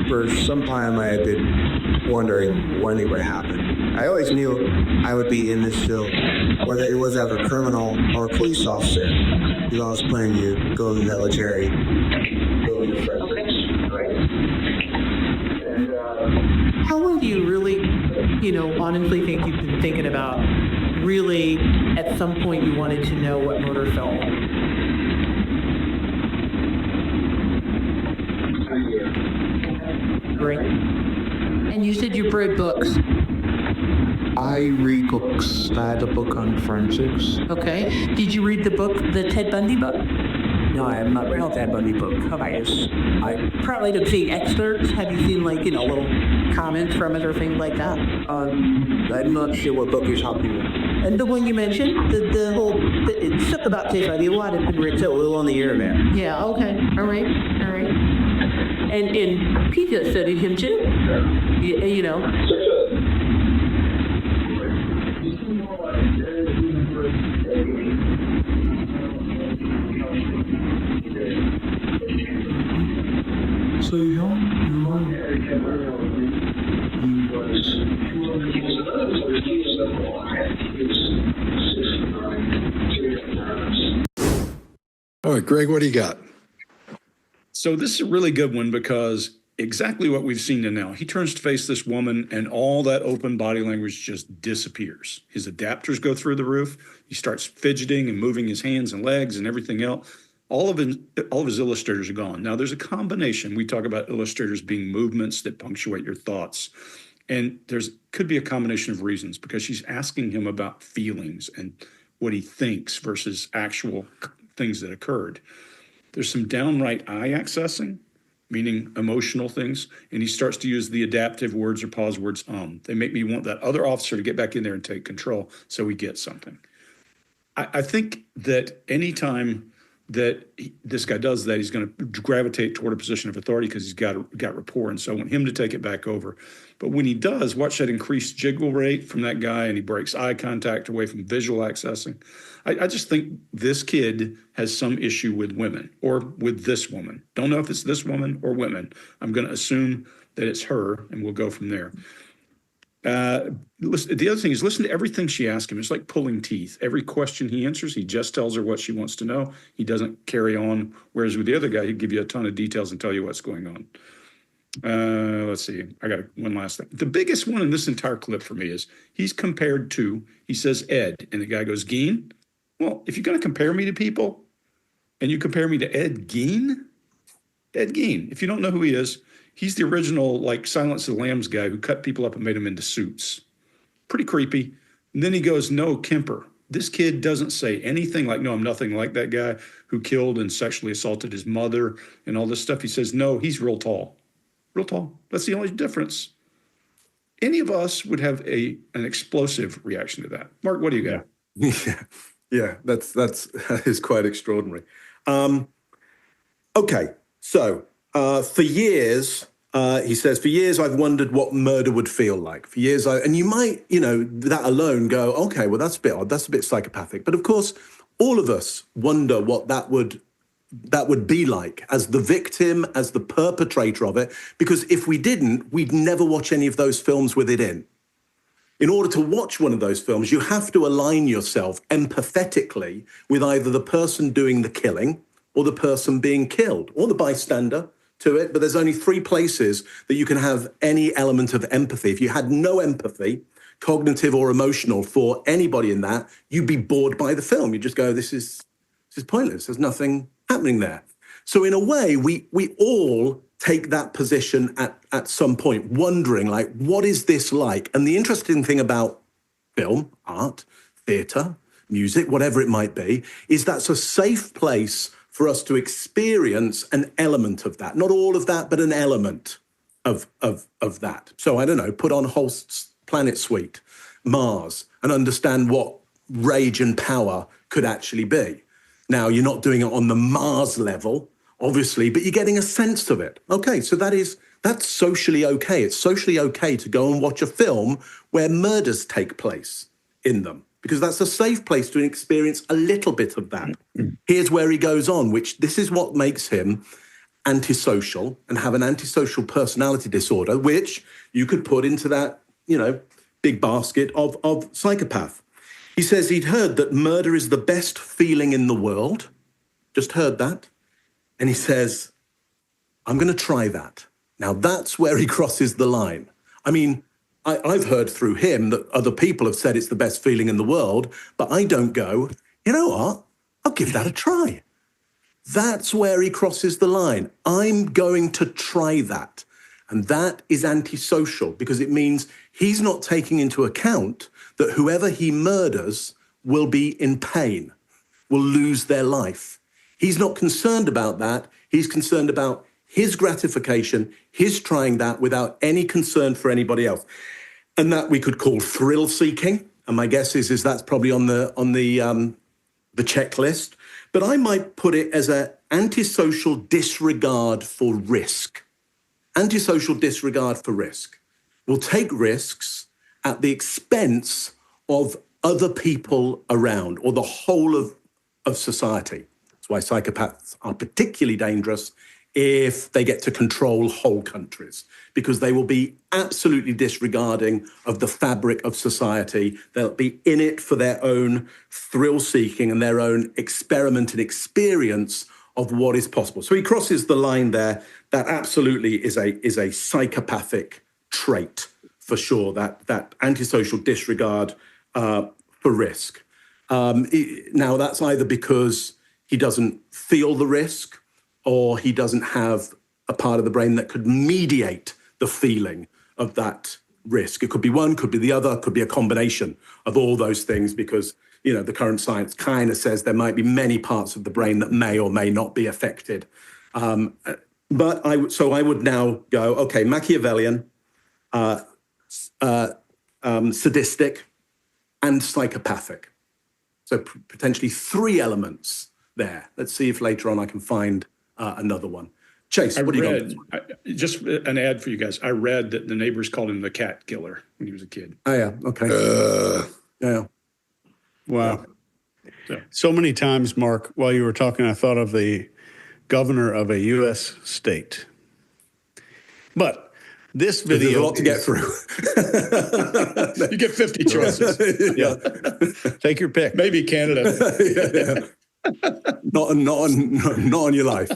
Speaker 4: for some time I had been wondering when it would happen. I always knew I would be in this field, whether it was as a criminal or a police officer, because I was planning to go to the military.
Speaker 9: How long do you really, honestly think you've been thinking about really at some point you wanted to know what murder felt like? Great. And you said you read books.
Speaker 4: I read books. I had a book on forensics.
Speaker 9: Okay. Did you read the book, the Ted Bundy book?
Speaker 4: No, I have not read that Bundy book.
Speaker 9: I probably have seen excerpts. Have you seen little comments from it or things like that?
Speaker 4: I'm not sure what book you're talking about.
Speaker 9: And the one you mentioned, it's something about Ted Bundy. A lot of people
Speaker 4: It's a little on the internet.
Speaker 9: Yeah. Okay. All right. And Pete studied him too.
Speaker 3: So you don't
Speaker 1: All right, Greg, what do you got?
Speaker 2: So this is a really good one because exactly what we've seen to now. He turns to face this woman and all that open body language just disappears. His adapters go through the roof. He starts fidgeting and moving his hands and legs and everything else. All of his illustrators are gone. Now there's a combination. We talk about illustrators being movements that punctuate your thoughts. And could be a combination of reasons because she's asking him about feelings and what he thinks versus actual things that occurred. There's some downright eye accessing, meaning emotional things, and he starts to use the adaptive words or pause words. They make me want that other officer to get back in there and take control so we get something. I think that anytime that this guy does that, he's going to gravitate toward a position of authority because he's got rapport, and so I want him to take it back over. But when he does, watch that increased jiggle rate from that guy, and he breaks eye contact away from visual accessing. I just think this kid has some issue with women or with this woman. Don't know if it's this woman or women. I'm going to assume that it's her, and we'll go from there. The other thing is listen to everything she asks him. It's like pulling teeth. Every question he answers, he just tells her what she wants to know. He doesn't carry on. Whereas with the other guy, he'd give you a ton of details and tell you what's going on. Let's see. I got one last thing. The biggest one in this entire clip for me is he's compared to, he says Ed, and the guy goes, Gein? Well, if you're going to compare me to people and you compare me to Ed Gein, if you don't know who he is, he's the original, Silence of the Lambs guy who cut people up and made them into suits. Pretty creepy. And then he goes, no, Kemper. This kid doesn't say anything like, no, I'm nothing like that guy who killed and sexually assaulted his mother and all this stuff. He says, no, he's real tall. Real tall. That's the only difference. Any of us would have an explosive reaction to that. Mark, what do you got?
Speaker 7: Yeah, that is quite extraordinary. Okay, so for years, he says, for years I've wondered what murder would feel like. For years, and you might, that alone go, okay, well, that's a bit odd. That's a bit psychopathic. But of course, all of us wonder what that would be like as the victim, as the perpetrator of it. Because if we didn't, we'd never watch any of those films with it in. In order to watch one of those films, you have to align yourself empathetically with either the person doing the killing or the person being killed or the bystander to it. But there's only 3 places that you can have any element of empathy. If you had no empathy, cognitive or emotional, for anybody in that, you'd be bored by the film. You just go, this is pointless. There's nothing happening there. So in a way, we all take that position at some point, wondering, like, what is this like? And the interesting thing about film, art, theatre, music, whatever it might be, is that's a safe place for us to experience an element of that. Not all of that, but an element of that. So I don't know, put on Holst's Planet Suite, Mars, and understand what rage and power could actually be. Now, you're not doing it on the Mars level, obviously, but you're getting a sense of it. Okay, so that's socially okay. It's socially okay to go and watch a film where murders take place in them, because that's a safe place to experience a little bit of that. Here's where he goes on, which this is what makes him antisocial and have an antisocial personality disorder, which you could put into that, big basket of psychopath. He says he'd heard that murder is the best feeling in the world. Just heard that. And he says, I'm going to try that. Now, that's where he crosses the line. I mean, I've heard through him that other people have said it's the best feeling in the world, but I don't go, you know what? I'll give that a try. That's where he crosses the line. I'm going to try that. And that is antisocial, because it means he's not taking into account that whoever he murders will be in pain, will lose their life. He's not concerned about that. He's concerned about his gratification, his trying that without any concern for anybody else. And that we could call thrill seeking. And my guess is that's probably on the checklist. But I might put it as an antisocial disregard for risk. Antisocial disregard for risk. We'll take risks at the expense of other people around or the whole of society. That's why psychopaths are particularly dangerous if they get to control whole countries, because they will be absolutely disregarding of the fabric of society. They'll be in it for their own thrill-seeking and their own experiment and experience of what is possible. So he crosses the line there. That absolutely is a psychopathic trait, for sure, that antisocial disregard for risk. Now, that's either because he doesn't feel the risk, or he doesn't have a part of the brain that could mediate the feeling of that risk. It could be one, could be the other, could be a combination of all those things, because, the current science kind of says there might be many parts of the brain that may or may not be affected. But I would now go, okay, Machiavellian, sadistic, and psychopathic. So potentially 3 elements there. Let's see if later on I can find another one. Chase, what do you got?
Speaker 2: Just an ad for you guys. I read that the neighbors called him the cat killer when he was a kid.
Speaker 7: Oh, yeah. Okay. Yeah.
Speaker 6: Wow. So many times, Mark, while you were talking, I thought of the governor of a U.S. state. But this video...
Speaker 7: There's a lot to get through.
Speaker 2: You get 50 choices.
Speaker 6: Yeah. Take your pick.
Speaker 2: Maybe Canada.
Speaker 7: Yeah. Not on your life.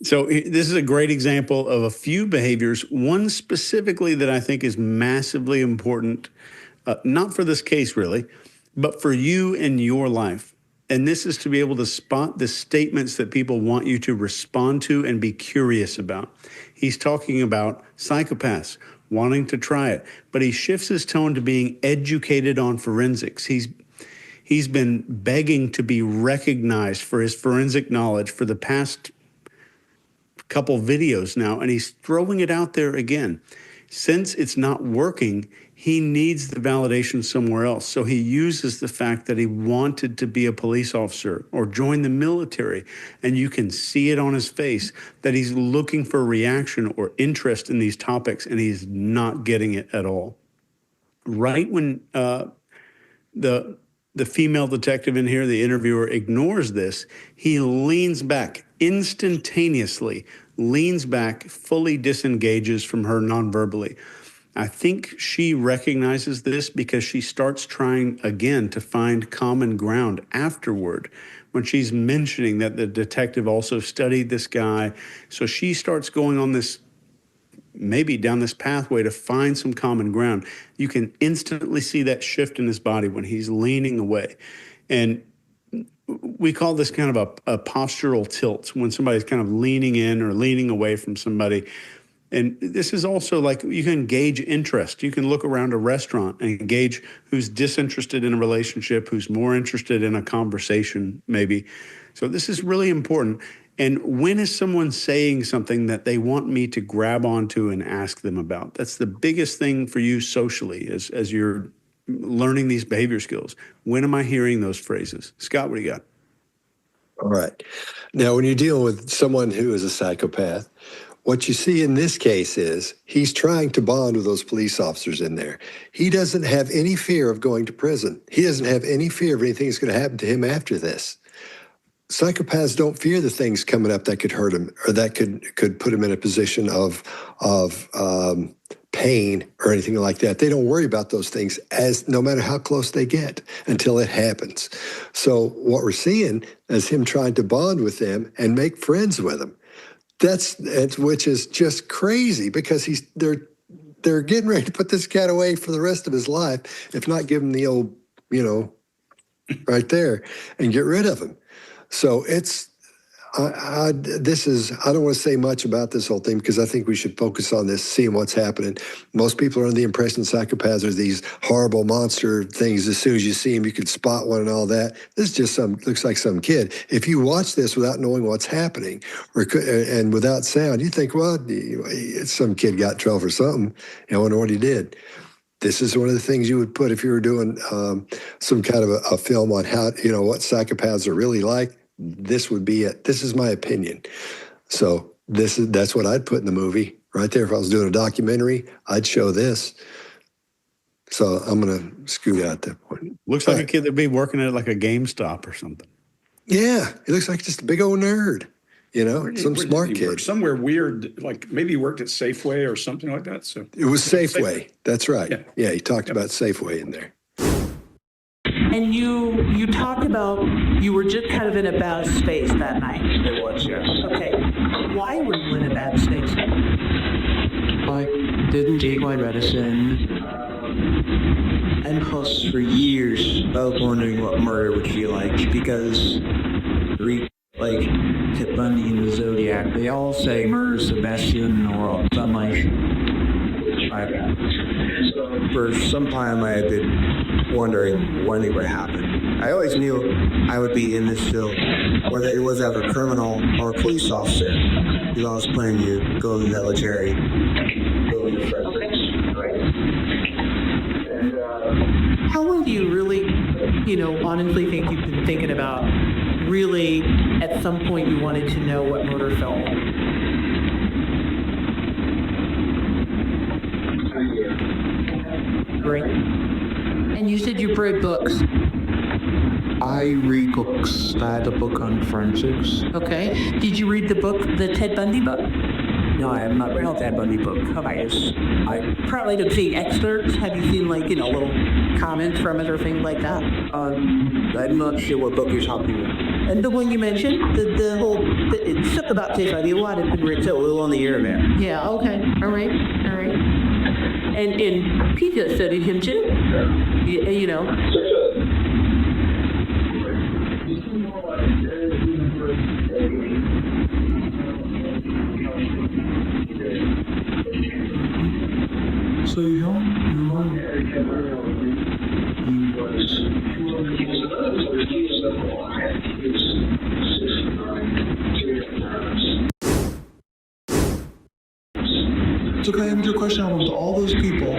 Speaker 6: So this is a great example of a few behaviors, one specifically that I think is massively important, not for this case really, but for you and your life. And this is to be able to spot the statements that people want you to respond to and be curious about. He's talking about psychopaths wanting to try it, but he shifts his tone to being educated on forensics. He's been begging to be recognized for his forensic knowledge for the past couple videos now, and he's throwing it out there again. Since it's not working, he needs the validation somewhere else. So he uses the fact that he wanted to be a police officer or join the military, and you can see it on his face that he's looking for reaction or interest in these topics, and he's not getting it at all. Right when the female detective in here, the interviewer, ignores this, he leans back instantaneously, fully disengages from her non-verbally. I think she recognizes this because she starts trying again to find common ground afterward when she's mentioning that the detective also studied this guy. So she starts going on this, maybe down this pathway to find some common ground. You can instantly see that shift in his body when he's leaning away. And we call this kind of a postural tilt, when somebody's kind of leaning in or leaning away from somebody. And this is also like, you can gauge interest. You can look around a restaurant and gauge who's disinterested in a relationship, who's more interested in a conversation, maybe. So this is really important. And when is someone saying something that they want me to grab onto and ask them about? That's the biggest thing for you socially as you're learning these behavior skills. When am I hearing those phrases? Scott, what do you got?
Speaker 1: All right. Now, when you're dealing with someone who is a psychopath, what you see in this case is he's trying to bond with those police officers in there. He doesn't have any fear of going to prison. He doesn't have any fear of anything that's going to happen to him after this. Psychopaths don't fear the things coming up that could hurt him or that could put him in a position of pain or anything like that. They don't worry about those things as no matter how close they get until it happens. So what we're seeing is him trying to bond with them and make friends with them. Which is just crazy because they're getting ready to put this cat away for the rest of his life, if not give him the old, right there and get rid of him. So I don't want to say much about this whole thing because I think we should focus on this, seeing what's happening. Most people are under the impression psychopaths are these horrible monster things. As soon as you see them, you can spot one and all that. This is just looks like some kid. If you watch this without knowing what's happening and without sound, you think, well, some kid got in trouble for something. I wonder what he did. This is one of the things you would put if you were doing some kind of a film on how, what psychopaths are really like. This would be it. This is my opinion. So that's what I'd put in the movie right there. If I was doing a documentary, I'd show this. So I'm going to scoot out at that point.
Speaker 6: Looks like a kid that'd be working at like a GameStop or something.
Speaker 1: Yeah, he looks like just a big old nerd. Some smart kid.
Speaker 2: Somewhere weird, like maybe he worked at Safeway or something like that. So
Speaker 1: it was Safeway. That's right. Yeah, he talked about Safeway in there.
Speaker 9: And you talked about you were just kind of in a bad space that night.
Speaker 3: It was, yes.
Speaker 9: Okay. Why were you in a bad space?
Speaker 4: I didn't take my medicine. And plus, for years, I was wondering what murder would feel like because, like Ted Bundy and the Zodiac, they all say murder's the best feeling in the world. So I'm like, for some time I had been wondering when it would happen. I always knew I would be in this field, whether it was as a criminal or a police officer, because I was planning to go to the military.
Speaker 9: How long do you really, honestly think you've been thinking about really at some point you wanted to know what murder felt like? Great. And you said you read books.
Speaker 4: I read books. I had a book on forensics.
Speaker 9: Okay. Did you read the book, the Ted Bundy book?
Speaker 4: No, I have not read the Ted Bundy book.
Speaker 9: Okay. I probably didn't see excerpts. Have you seen little comments from it or things like that?
Speaker 4: I'm not sure what book you're talking about.
Speaker 9: And the one you mentioned, the whole, it's something about Ted Bundy, a lot has been written.
Speaker 4: So a little on the internet.
Speaker 9: Yeah, okay. All right. And Peter studied him too.
Speaker 3: So you don't So can I answer your question? Almost all those people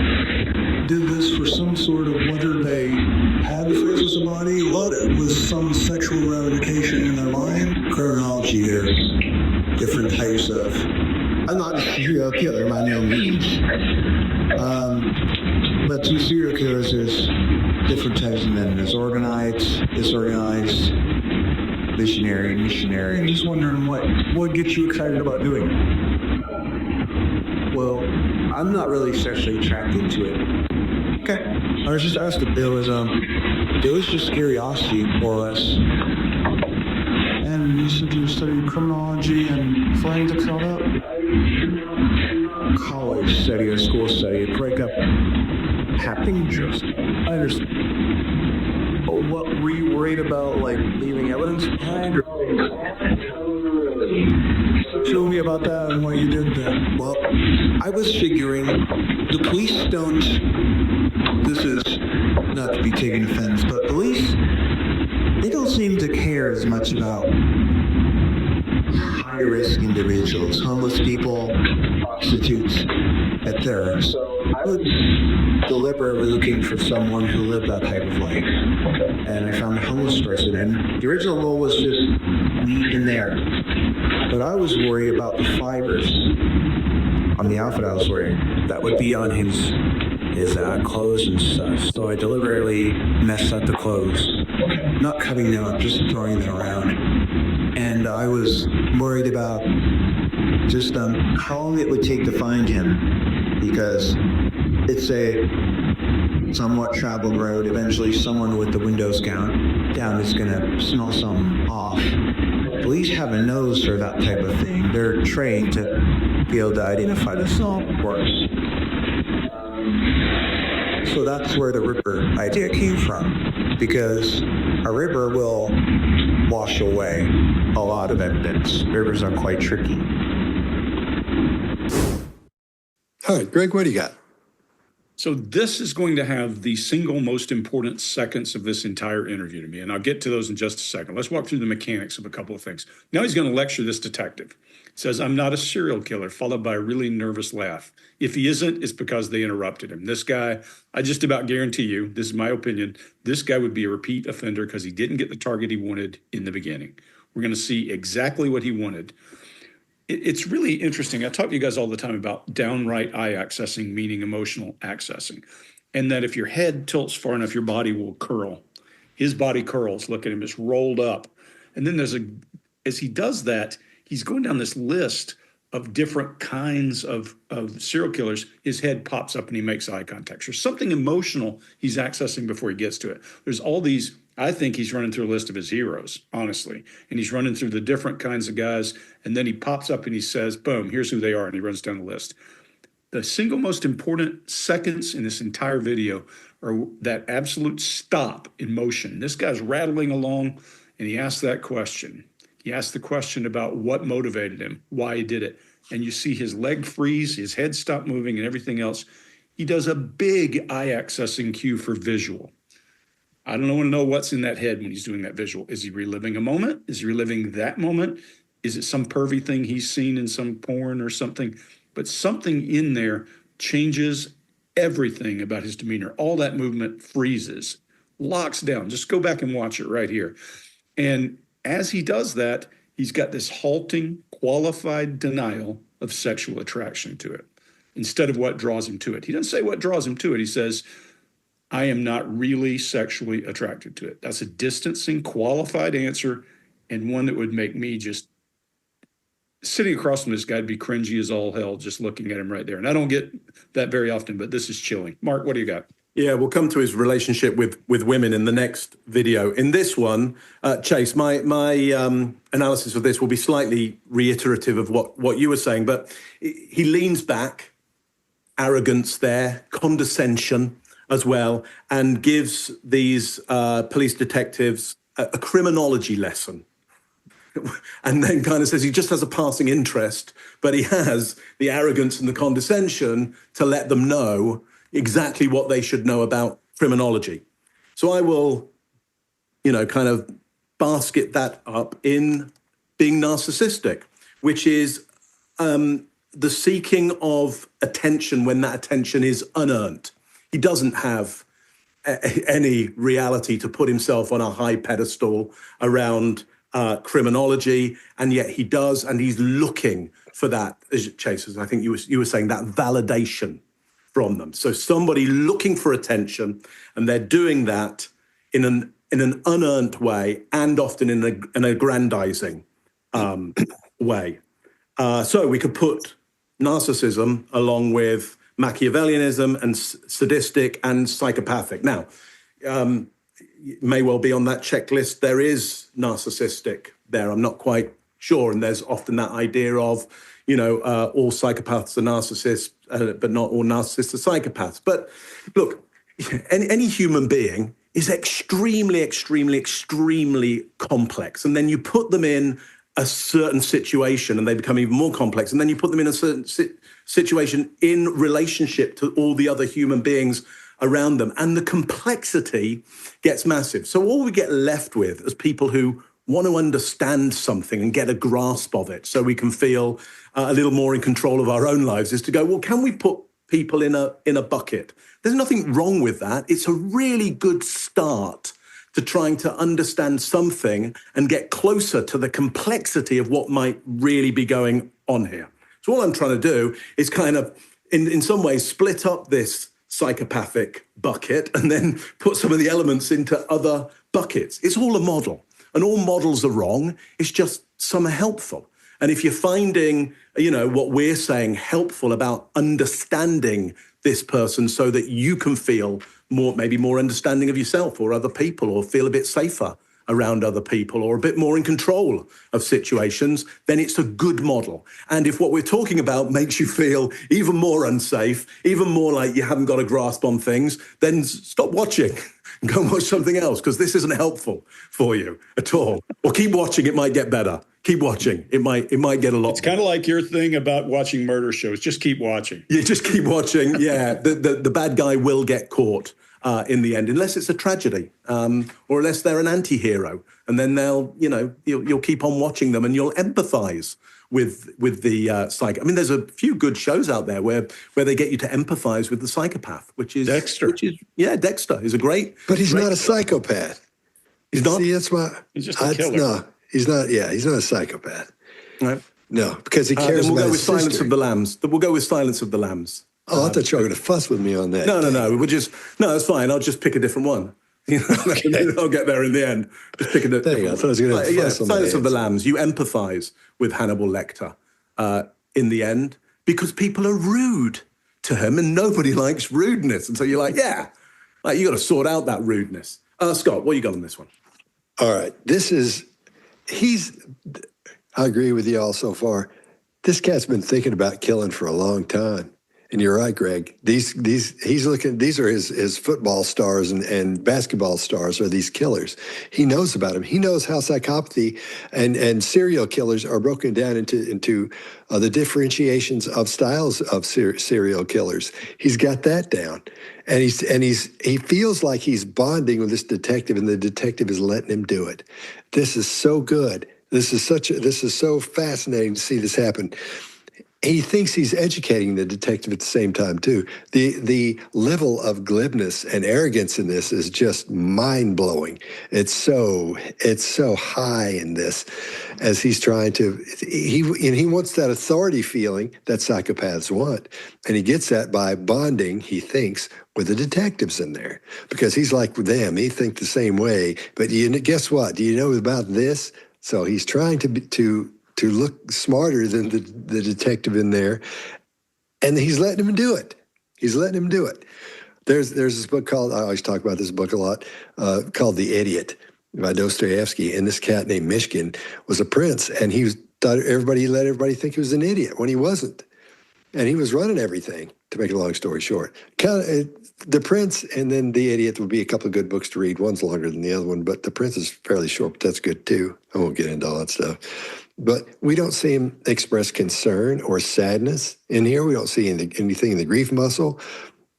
Speaker 3: did this for some sort of, whether they had the phrase with somebody, what it was some sexual ramification in their mind.
Speaker 4: Criminology here, different types of. I'm not a serial killer by no means. But some serial killers, there's different types of men. There's organized, disorganized, missionary.
Speaker 3: I'm just wondering what gets you excited about doing it?
Speaker 4: Well, I'm not really sexually attracted to it.
Speaker 3: Okay. I was just asked if it was just curiosity, more or less. And you said you studied criminology and forensics and all that?
Speaker 4: College study or school study, break up happening.
Speaker 3: I understand. What were you worried about, like leaving evidence behind? Or... Show me about that and what you did then.
Speaker 4: Well, I was figuring the police don't, this is not to be taken offense, but police, they don't seem to care as much about high-risk individuals, homeless people, prostitutes, etc. So I was deliberately looking for someone who lived that type of life. And I found a homeless person, and the original role was just me in there. But I was worried about the fibers on the outfit I was wearing that would be on his clothes and stuff. So I deliberately messed up the clothes, not cutting them up, just throwing them around. And I was worried about just how long it would take to find him, because it's a somewhat traveled road. Eventually someone with the windows down is going to smell something off. Police have a nose for that type of thing. They're trained to be able to identify the smell, of course. So that's where the Ripper idea came from, because a river will wash away a lot of evidence. Rivers are quite tricky.
Speaker 1: All right, Greg, what do you got?
Speaker 2: So this is going to have the single most important seconds of this entire interview to me, and I'll get to those in just a second. Let's walk through the mechanics of a couple of things. Now he's going to lecture this detective. He says, "I'm not a serial killer," followed by a really nervous laugh. If he isn't, it's because they interrupted him. This guy, I just about guarantee you, this is my opinion, this guy would be a repeat offender because he didn't get the target he wanted in the beginning. We're going to see exactly what he wanted. It's really interesting. I talk to you guys all the time about downright eye accessing, meaning emotional accessing. And that if your head tilts far enough, your body will curl. His body curls. Look at him, it's rolled up. And then as he does that, he's going down this list of different kinds of serial killers. His head pops up and he makes eye contact. There's something emotional he's accessing before he gets to it. There's all these, I think he's running through a list of his heroes, honestly. And he's running through the different kinds of guys. And then he pops up and he says, boom, here's who they are. And he runs down the list. The single most important seconds in this entire video are that absolute stop in motion. This guy's rattling along and he asks that question. He asked the question about what motivated him, why he did it. And you see his leg freeze, his head stop moving and everything else. He does a big eye accessing cue for visual. I don't want to know what's in that head when he's doing that visual. Is he reliving a moment? Is he reliving that moment? Is it some pervy thing he's seen in some porn or something? But something in there changes everything about his demeanor. All that movement freezes, locks down. Just go back and watch it right here. And as he does that, he's got this halting, qualified denial of sexual attraction to it instead of what draws him to it. He doesn't say what draws him to it. He says, I am not really sexually attracted to it. That's a distancing, qualified answer, and one that would make me just sitting across from this guy, be cringy as all hell just looking at him right there. And I don't get that very often, but this is chilling. Mark, what do you got?
Speaker 7: Yeah, we'll come to his relationship with women in the next video. In this one, Chase, my analysis of this will be slightly reiterative of what you were saying, but he leans back, arrogance there, condescension as well, and gives these police detectives a criminology lesson. And then kind of says he just has a passing interest, but he has the arrogance and the condescension to let them know exactly what they should know about criminology. So I will, kind of basket that up in being narcissistic, which is the seeking of attention when that attention is unearned. He doesn't have any reality to put himself on a high pedestal around criminology, and yet he does, and he's looking for that, Chase, I think you were saying, that validation from them. So somebody looking for attention, and they're doing that in an unearned way, and often in an aggrandizing way. So we could put narcissism along with Machiavellianism and sadistic and psychopathic. Now, may well be on that checklist. There is narcissistic there. I'm not quite sure. And there's often that idea of, all psychopaths are narcissists, but not all narcissists are psychopaths. But look, any human being is extremely, extremely, extremely complex. And then you put them in a certain situation and they become even more complex. And then you put them in a certain situation in relationship to all the other human beings around them. And the complexity gets massive. So all we get left with as people who want to understand something and get a grasp of it so we can feel a little more in control of our own lives is to go, well, can we put people in a bucket? There's nothing wrong with that. It's a really good start to trying to understand something and get closer to the complexity of what might really be going on here. So all I'm trying to do is kind of, in some ways, split up this psychopathic bucket and then put some of the elements into other buckets. It's all a model, and all models are wrong. It's just some are helpful. And if you're finding, what we're saying helpful about understanding this person so that you can feel maybe more understanding of yourself or other people, or feel a bit safer around other people, or a bit more in control of situations, then it's a good model. And if what we're talking about makes you feel even more unsafe, even more like you haven't got a grasp on things, then stop watching and go and watch something else, because this isn't helpful for you at all. Or keep watching, it might get better. Keep watching. It might get a lot.
Speaker 2: It's kind of like your thing about watching murder shows. Just keep watching.
Speaker 7: Yeah, just keep watching. Yeah, the bad guy will get caught in the end, unless it's a tragedy, or unless they're an anti-hero, and then you'll keep on watching them and you'll empathize with the psych. I mean, there's a few good shows out there where they get you to empathize with the psychopath, which is
Speaker 2: Dexter.
Speaker 7: Dexter is a great.
Speaker 1: But he's
Speaker 7: great
Speaker 1: not a psychopath.
Speaker 7: He's not.
Speaker 1: See, that's why.
Speaker 2: He's just a killer.
Speaker 1: No, he's not. Yeah, he's not a psychopath.
Speaker 7: Right.
Speaker 1: No, because he cares
Speaker 7: then we'll
Speaker 1: about
Speaker 7: go with
Speaker 1: his
Speaker 7: Silence
Speaker 1: sister.
Speaker 7: of the Lambs. We'll go with Silence of the Lambs.
Speaker 1: Oh, I thought you were going to fuss with me on that.
Speaker 7: No. That's fine. I'll just pick a different one. I'll get there in the end. Just pick a different one.
Speaker 1: I thought I was going to fuss on
Speaker 7: Silence
Speaker 1: my
Speaker 7: of the
Speaker 1: answer.
Speaker 7: Lambs. You empathize with Hannibal Lecter in the end because people are rude to him, and nobody likes rudeness. And so you're like, you got to sort out that rudeness. Scott, what you got on this one?
Speaker 1: All right. I agree with you all so far. This cat's been thinking about killing for a long time. And you're right, Greg. These are his football stars and basketball stars are these killers. He knows about them. He knows how psychopathy and serial killers are broken down into the differentiations of styles of serial killers. He's got that down. And he feels like he's bonding with this detective, and the detective is letting him do it. This is so good. This is so fascinating to see this happen. He thinks he's educating the detective at the same time too. The level of glibness and arrogance in this is just mind-blowing. It's so high in this, as he's trying to. He wants that authority feeling that psychopaths want, and he gets that by bonding. He thinks with the detectives in there because he's like them. He thinks the same way. But guess what? Do you know about this? So he's trying to look smarter than the detective in there, and he's letting him do it. He's letting him do it. There's this book called, I always talk about this book a lot, called The Idiot by Dostoevsky, and this cat named Mishkin was a prince, and he let everybody think he was an idiot when he wasn't. And he was running everything, to make a long story short. The Prince and then The Idiot would be a couple of good books to read. One's longer than the other one, but The Prince is fairly short, but that's good too. I won't get into all that stuff. But we don't see him express concern or sadness in here. We don't see anything in the grief muscle.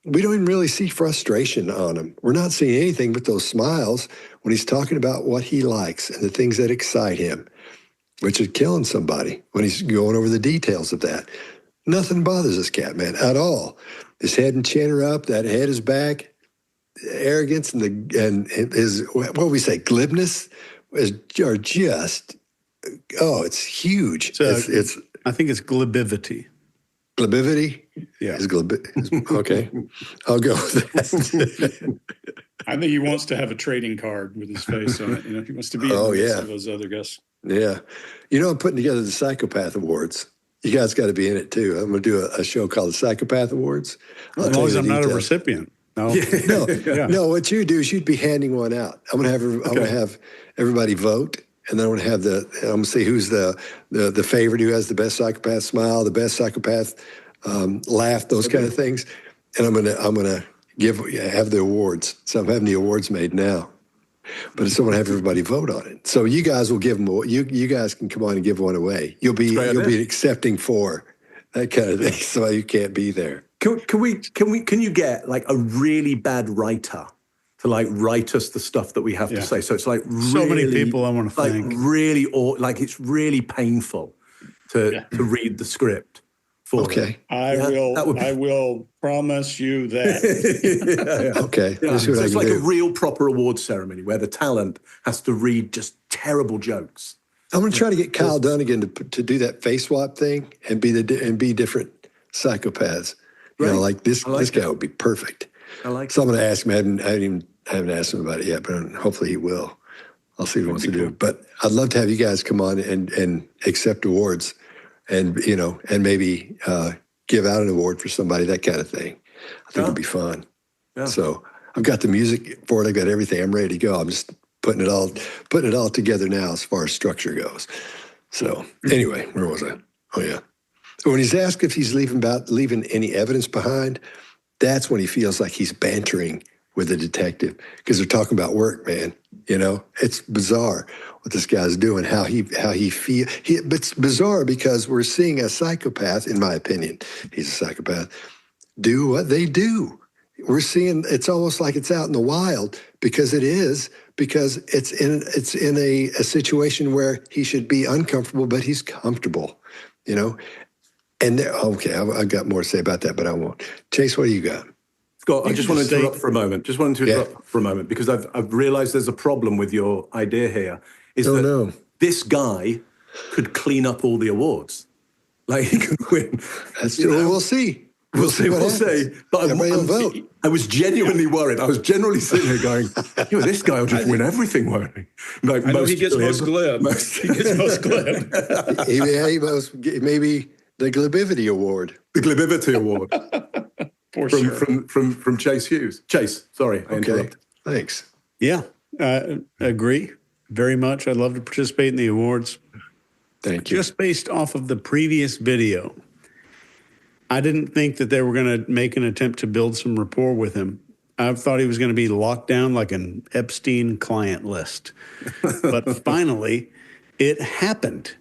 Speaker 1: We don't even really see frustration on him. We're not seeing anything but those smiles when he's talking about what he likes and the things that excite him, which is killing somebody, when he's going over the details of that. Nothing bothers this cat, man, at all. His head and chin are up. That head is back. Arrogance and his, what do we say, glibness are just, it's huge. It's
Speaker 6: I think it's glibivity.
Speaker 1: Glibivity?
Speaker 6: Yeah.
Speaker 1: Okay. I'll go with that.
Speaker 2: I think he wants to have a trading card with his face on it. He wants to be in the midst of those other guys.
Speaker 1: Yeah. I'm putting together the Psychopath Awards. You guys got to be in it too. I'm going to do a show called the Psychopath Awards.
Speaker 6: As long as I'm not a recipient. No.
Speaker 1: No. What you do is you'd be handing one out. I'm going to have everybody vote, and then I'm going to see who's the favorite, who has the best psychopath smile, the best psychopath laugh, those kind of things. And I'm going to have the awards. So I'm having the awards made now. But it's someone have everybody vote on it. So you guys will give them. You guys can come on and give one away. You'll be accepting for that kind of thing. So you can't be there.
Speaker 7: Can you get like a really bad writer to like write us the stuff that we have to say? So it's like really,
Speaker 6: so many people I want to thank.
Speaker 7: Really, like it's really painful to read the script.
Speaker 1: Okay.
Speaker 2: I will promise you that.
Speaker 1: Okay.
Speaker 7: So it's like a real proper award ceremony where the talent has to read just terrible jokes.
Speaker 1: I'm going to try to get Kyle Dunnigan to do that face swap thing and be different psychopaths. You know, like this guy would be perfect.
Speaker 7: I like.
Speaker 1: So I'm going to ask him. I haven't asked him about it yet, but hopefully he will. I'll see what he wants to do. But I'd love to have you guys come on and accept awards. And, and maybe give out an award for somebody, that kind of thing. I think it'd be fun. Yeah. So I've got the music for it. I've got everything. I'm ready to go. I'm just putting it all together now as far as structure goes. So anyway, where was I? Oh, yeah. When he's asked if he's leaving any evidence behind, that's when he feels like he's bantering with the detective because they're talking about work, man. It's bizarre what this guy's doing, how he feels. But it's bizarre because we're seeing a psychopath, in my opinion, he's a psychopath, do what they do. We're seeing it's almost like it's out in the wild because it's in a situation where he should be uncomfortable, but he's comfortable, And I've got more to say about that, but I won't. Chase, what do you got?
Speaker 7: Scott, I just want to interrupt for a moment. Because I've realized there's a problem with your idea here. This guy could clean up all the awards. Like he could win.
Speaker 1: We'll see. We'll see.
Speaker 7: But I was genuinely worried. I was generally sitting here going, this guy will just win everything, won't he? Like,
Speaker 2: I know he gets most glib. He gets most glib.
Speaker 1: Maybe the Glibivity Award.
Speaker 7: The Glibivity Award. From Chase Hughes. Chase, sorry, I interrupted.
Speaker 1: Thanks.
Speaker 6: Yeah, agree very much. I'd love to participate in the awards.
Speaker 1: Thank you.
Speaker 6: Just based off of the previous video, I didn't think that they were going to make an attempt to build some rapport with him. I thought he was going to be locked down like an Epstein client list. But finally, it happened.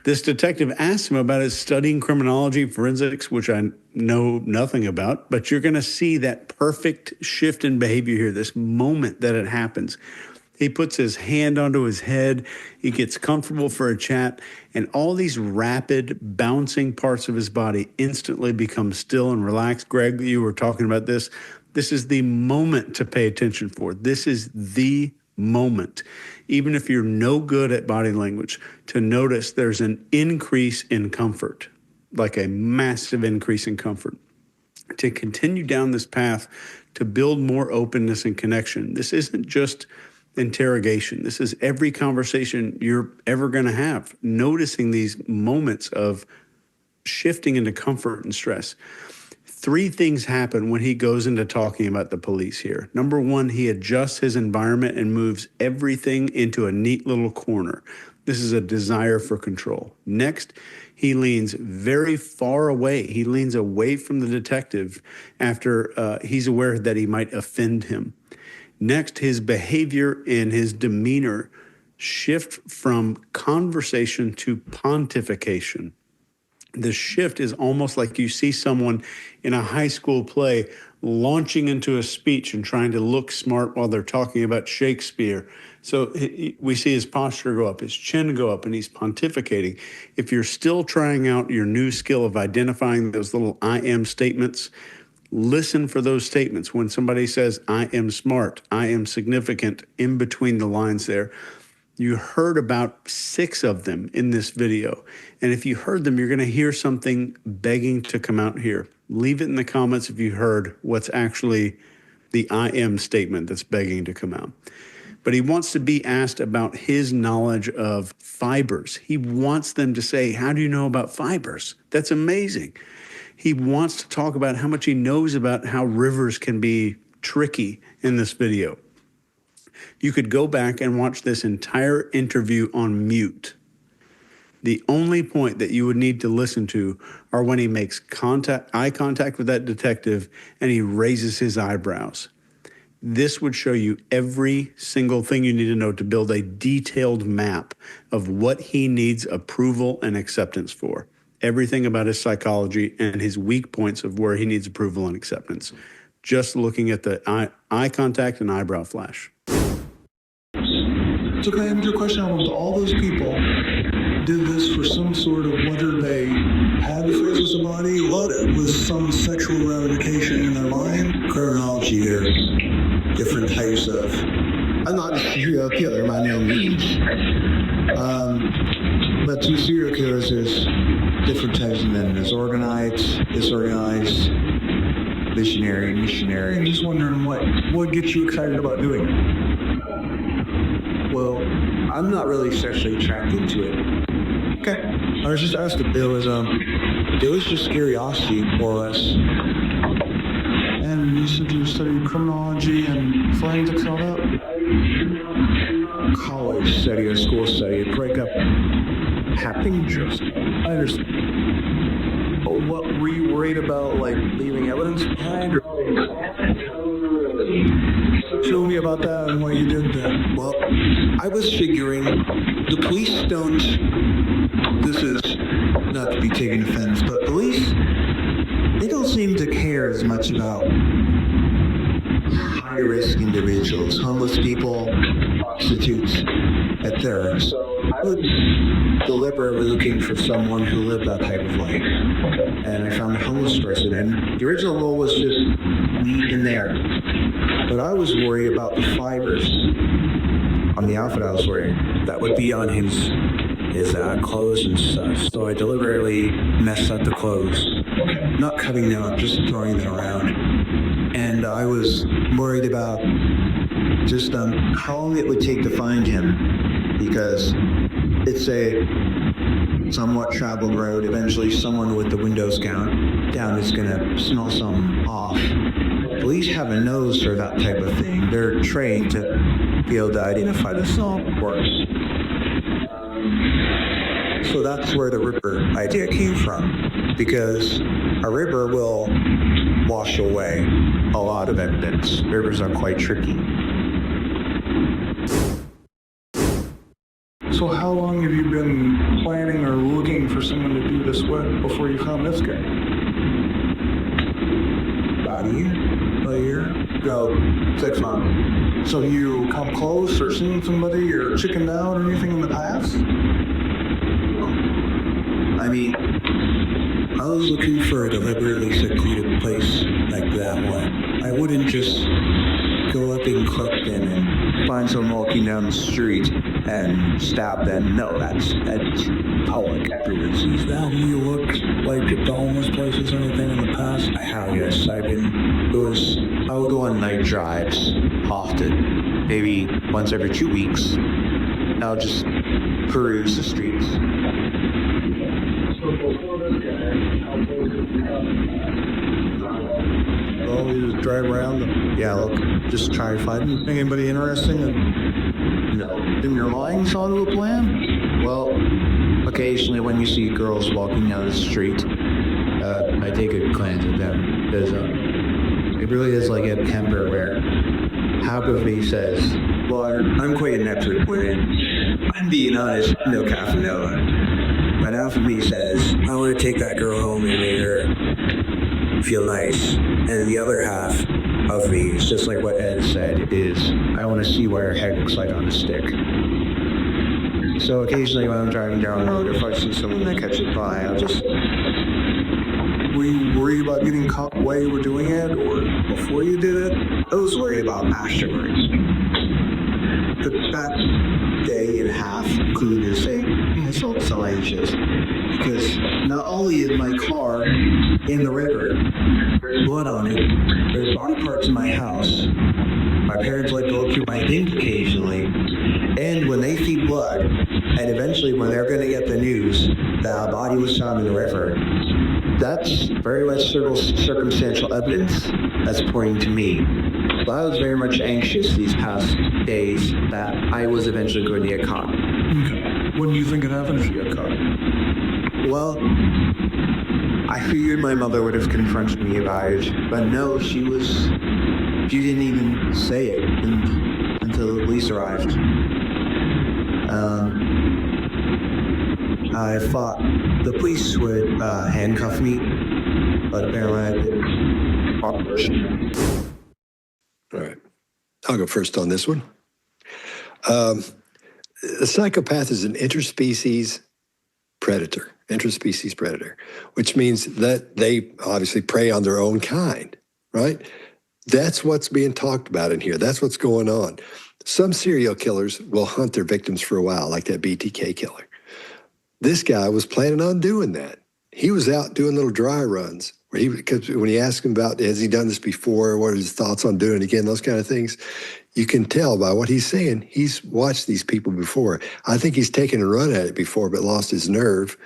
Speaker 6: This detective asked him about his studying criminology, forensics, which I know nothing about, but you're going to see that perfect shift in behavior here, this moment that it happens. He puts his hand onto his head, he gets comfortable for a chat, and all these rapid bouncing parts of his body instantly become still and relaxed. Greg, you were talking about this. This is the moment to pay attention for. This is the moment, even if you're no good at body language, to notice there's an increase in comfort, like a massive increase in comfort. To continue down this path, to build more openness and connection. This isn't just interrogation. This is every conversation you're ever going to have, noticing these moments of shifting into comfort and stress. 3 things happen when he goes into talking about the police here. Number 1, he adjusts his environment and moves everything into a neat little corner. This is a desire for control. Next, he leans very far away. He leans away from the detective after he's aware that he might offend him. Next, his behavior and his demeanor shift from conversation to pontification. The shift is almost like you see someone in a high school play launching into a speech and trying to look smart while they're talking about Shakespeare. So we see his posture go up, his chin go up, and he's pontificating. If you're still trying out your new skill of identifying those little I am statements, listen for those statements. When somebody says, I am smart, I am significant, in between the lines there, you heard about 6 of them in this video. And if you heard them, you're going to hear something begging to come out here. Leave it in the comments if you heard what's actually the I am statement that's begging to come out. but he wants to be asked about his knowledge of fibers. He wants them to say, how do you know about fibers? That's amazing. He wants to talk about how much he knows about how rivers can be tricky in this video. You could go back and watch this entire interview on mute. The only point that you would need to listen to are when he makes eye contact with that detective and he raises his eyebrows. This would show you every single thing you need to know to build a detailed map of what he needs approval and acceptance for. Everything about his psychology and his weak points of where he needs approval and acceptance. Just looking at the eye contact and eyebrow flash.
Speaker 3: So can I answer your question? Almost all those people did this for some sort of, whether they had the phrases of body, what it was, some sexual ramification in their mind.
Speaker 10: Chronology, there's different types of, I'm not a serial killer by no means, but through serial killers there's different types of men. There's organized, disorganized, missionary.
Speaker 3: I'm just wondering what gets you excited about doing it?
Speaker 10: Well, I'm not really sexually attracted to it.
Speaker 3: Okay.
Speaker 10: I was just asked if it was just curiosity, more or less.
Speaker 3: And you said you studied criminology and forensics and all that?
Speaker 10: College study or school study, break up happened.
Speaker 3: I understand. But what were you worried about, like leaving evidence behind? Or show me about that and what you did then.
Speaker 10: Well, I was figuring the police don't, this is not to be taken offense, but police, they don't seem to care as much about high-risk individuals, homeless people, prostitutes, etc. So I was deliberately looking for someone who lived that type of life. And I found a homeless person, and the original role was just me in there. But I was worried about the fibers on the outfit I was wearing. That would be on his clothes and stuff. So I deliberately messed up the clothes. Not cutting them up, just throwing them around. And I was worried about just how long it would take to find him. Because it's a somewhat traveled road. Eventually someone with the windows down is going to smell something off. Police have a nose for that type of thing. They're trained to be able to identify the smell, of course. So that's where the Ripper idea came from, because a Ripper will wash away a lot of evidence. Rippers are quite tricky.
Speaker 3: So how long have you been planning or looking for someone to do this with before you found this guy?
Speaker 10: About a year.
Speaker 3: No, 6 months. So you come close or seen somebody or chickened out or anything in the past?
Speaker 10: I mean, I was looking for a deliberately secluded place like that one. I wouldn't just go up in Clifton and find someone walking down the street and stab them. No, that's public. Everyone sees that.
Speaker 3: Have you looked like at the homeless places or anything in the past?
Speaker 10: I have, yes. I would go on night drives often, maybe once every 2 weeks. I'll just peruse the streets.
Speaker 3: So before this guy, how close did you come?
Speaker 10: Well, we just drive around. Just try to find anybody interesting. No.
Speaker 3: Then you're lying onto a plan?
Speaker 10: Well, occasionally when you see girls walking down the street, I take a glance at them. Because it really is like a temper where half of me says, well, I'm quite inept with women. I'm being honest, no caffeine. But half of me says, I want to take that girl home and make her feel nice. And the other half of me, is just like what Ed said, is I want to see what her head looks like on a stick. So occasionally when I'm driving down the road, if I see someone that catches by, I'll just...
Speaker 3: Were you worried about getting caught while you were doing it or before you did it?
Speaker 10: I was worried about afterwards. That day and a half included, say, I felt so anxious. Because not only is my car in the river, there's blood on it, there's body parts in my house, My parents like go through my things occasionally, and when they see blood, and eventually when they're going to get the news that a body was found in the river, that's very much circumstantial evidence that's pointing to me. So I was very much anxious these past days that I was eventually going to get caught.
Speaker 3: Okay. When do you think it happened if you got caught?
Speaker 10: Well, I figured my mother would have confronted me about it, but no, she didn't even say it until the police arrived. I thought the police would handcuff me, but apparently I didn't.
Speaker 1: All right. I'll go first on this one. A psychopath is an interspecies predator, which means that they obviously prey on their own kind, right? That's what's being talked about in here. That's what's going on. Some serial killers will hunt their victims for a while, like that BTK killer. This guy was planning on doing that. He was out doing little dry runs where because when he asked him about, has he done this before? What are his thoughts on doing it again? Those kind of things. You can tell by what he's saying. He's watched these people before. I think he's taken a run at it before, but lost his nerve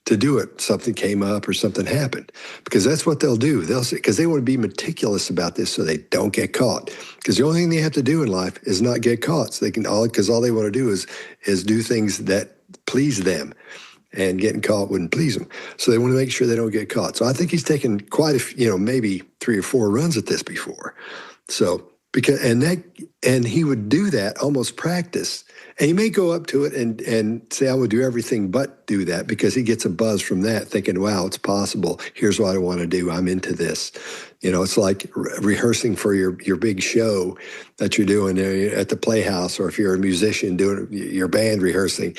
Speaker 1: to do it. Something came up or something happened, because that's what they'll do. They'll say, because they want to be meticulous about this so they don't get caught. Because the only thing they have to do in life is not get caught. So they can because all they want to do is do things that please them, and getting caught wouldn't please them. So they want to make sure they don't get caught. So I think he's taken quite maybe 3 or 4 runs at this before. So and he would do that, almost practice. And he may go up to it and say, I would do everything but do that, because he gets a buzz from that, thinking, wow, it's possible. Here's what I want to do. I'm into this. It's like rehearsing for your big show that you're doing at the Playhouse, or if you're a musician doing your band rehearsing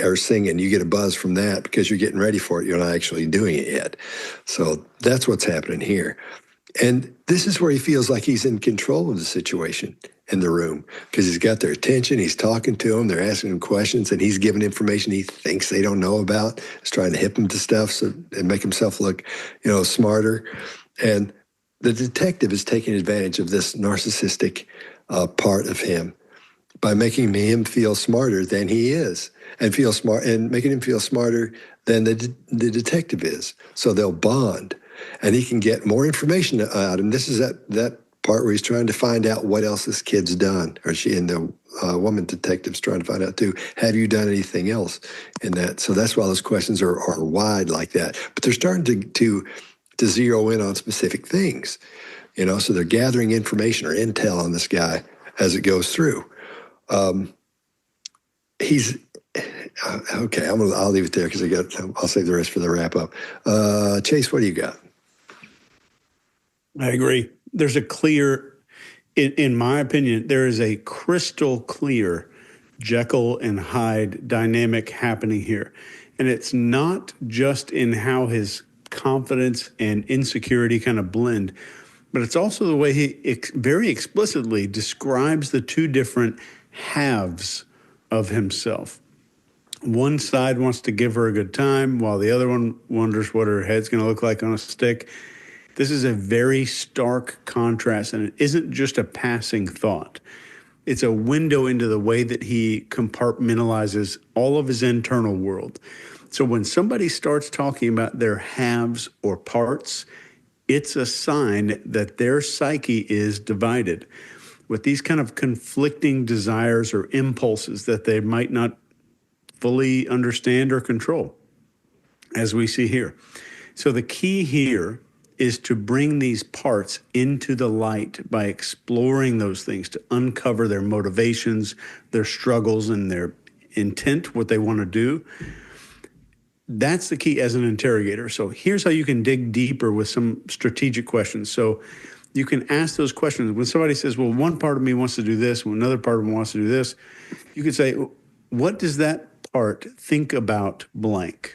Speaker 1: or singing, you get a buzz from that because you're getting ready for it. You're not actually doing it yet. So that's what's happening here. And this is where he feels like he's in control of the situation in the room, because he's got their attention. He's talking to them. They're asking him questions, and he's giving information he thinks they don't know about. He's trying to hip them to stuff and make himself look, smarter. And the detective is taking advantage of this narcissistic part of him by making him feel smarter than he is, and making him feel smarter than the detective is. So they'll bond. And he can get more information out of him. This is that part where he's trying to find out what else this kid's done, or she, and the woman detective's trying to find out too, have you done anything else in that? So that's why those questions are wide like that. But they're starting to zero in on specific things, so they're gathering information or intel on this guy as it goes through. He's okay. I'll leave it there because I'll save the rest for the wrap up. Chase, what do you got?
Speaker 6: I agree. There's a clear, in my opinion, there is a crystal clear Jekyll and Hyde dynamic happening here. And it's not just in how his confidence and insecurity kind of blend, but it's also the way he very explicitly describes the two different halves of himself. One side wants to give her a good time, while the other one wonders what her head's going to look like on a stick. This is a very stark contrast, and it isn't just a passing thought. It's a window into the way that he compartmentalizes all of his internal world. So when somebody starts talking about their halves or parts, it's a sign that their psyche is divided with these kind of conflicting desires or impulses that they might not fully understand or control, as we see here. So the key here is to bring these parts into the light by exploring those things, to uncover their motivations, their struggles, and their intent, what they want to do. That's the key as an interrogator. So here's how you can dig deeper with some strategic questions. So you can ask those questions. When somebody says, well, one part of me wants to do this, when another part of me wants to do this, you could say, what does that part think about blank?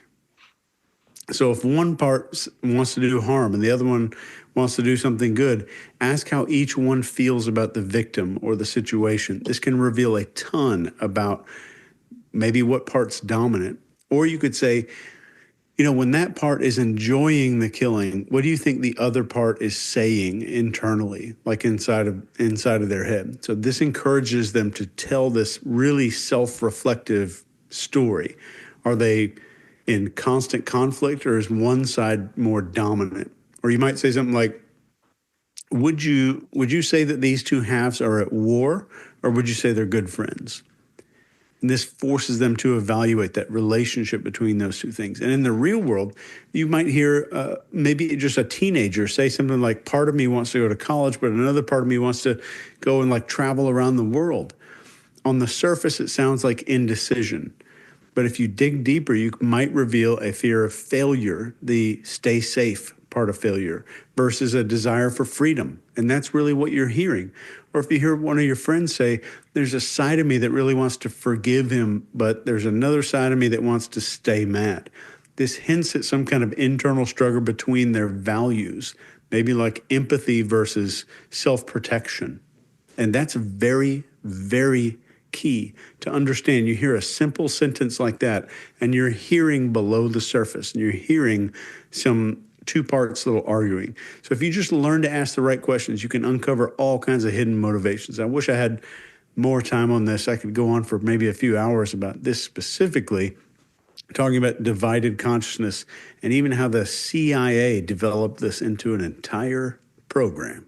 Speaker 6: So if one part wants to do harm and the other one wants to do something good, ask how each one feels about the victim or the situation. This can reveal a ton about maybe what part's dominant. Or you could say, when that part is enjoying the killing, what do you think the other part is saying internally, like inside of their head? So this encourages them to tell this really self-reflective story. Are they in constant conflict, or is one side more dominant? Or you might say something like, would you say that these two halves are at war, or would you say they're good friends? And this forces them to evaluate that relationship between those two things. And in the real world, you might hear maybe just a teenager say something like, part of me wants to go to college, but another part of me wants to go and like travel around the world. On the surface, it sounds like indecision. But if you dig deeper, you might reveal a fear of failure, the stay safe part of failure, versus a desire for freedom. And that's really what you're hearing. Or if you hear one of your friends say, there's a side of me that really wants to forgive him, but there's another side of me that wants to stay mad. This hints at some kind of internal struggle between their values, maybe like empathy versus self-protection. And that's very, very key to understand. You hear a simple sentence like that, and you're hearing below the surface, and you're hearing some two parts little arguing. So if you just learn to ask the right questions, you can uncover all kinds of hidden motivations. I wish I had more time on this. I could go on for maybe a few hours about this specifically, talking about divided consciousness and even how the CIA developed this into an entire program.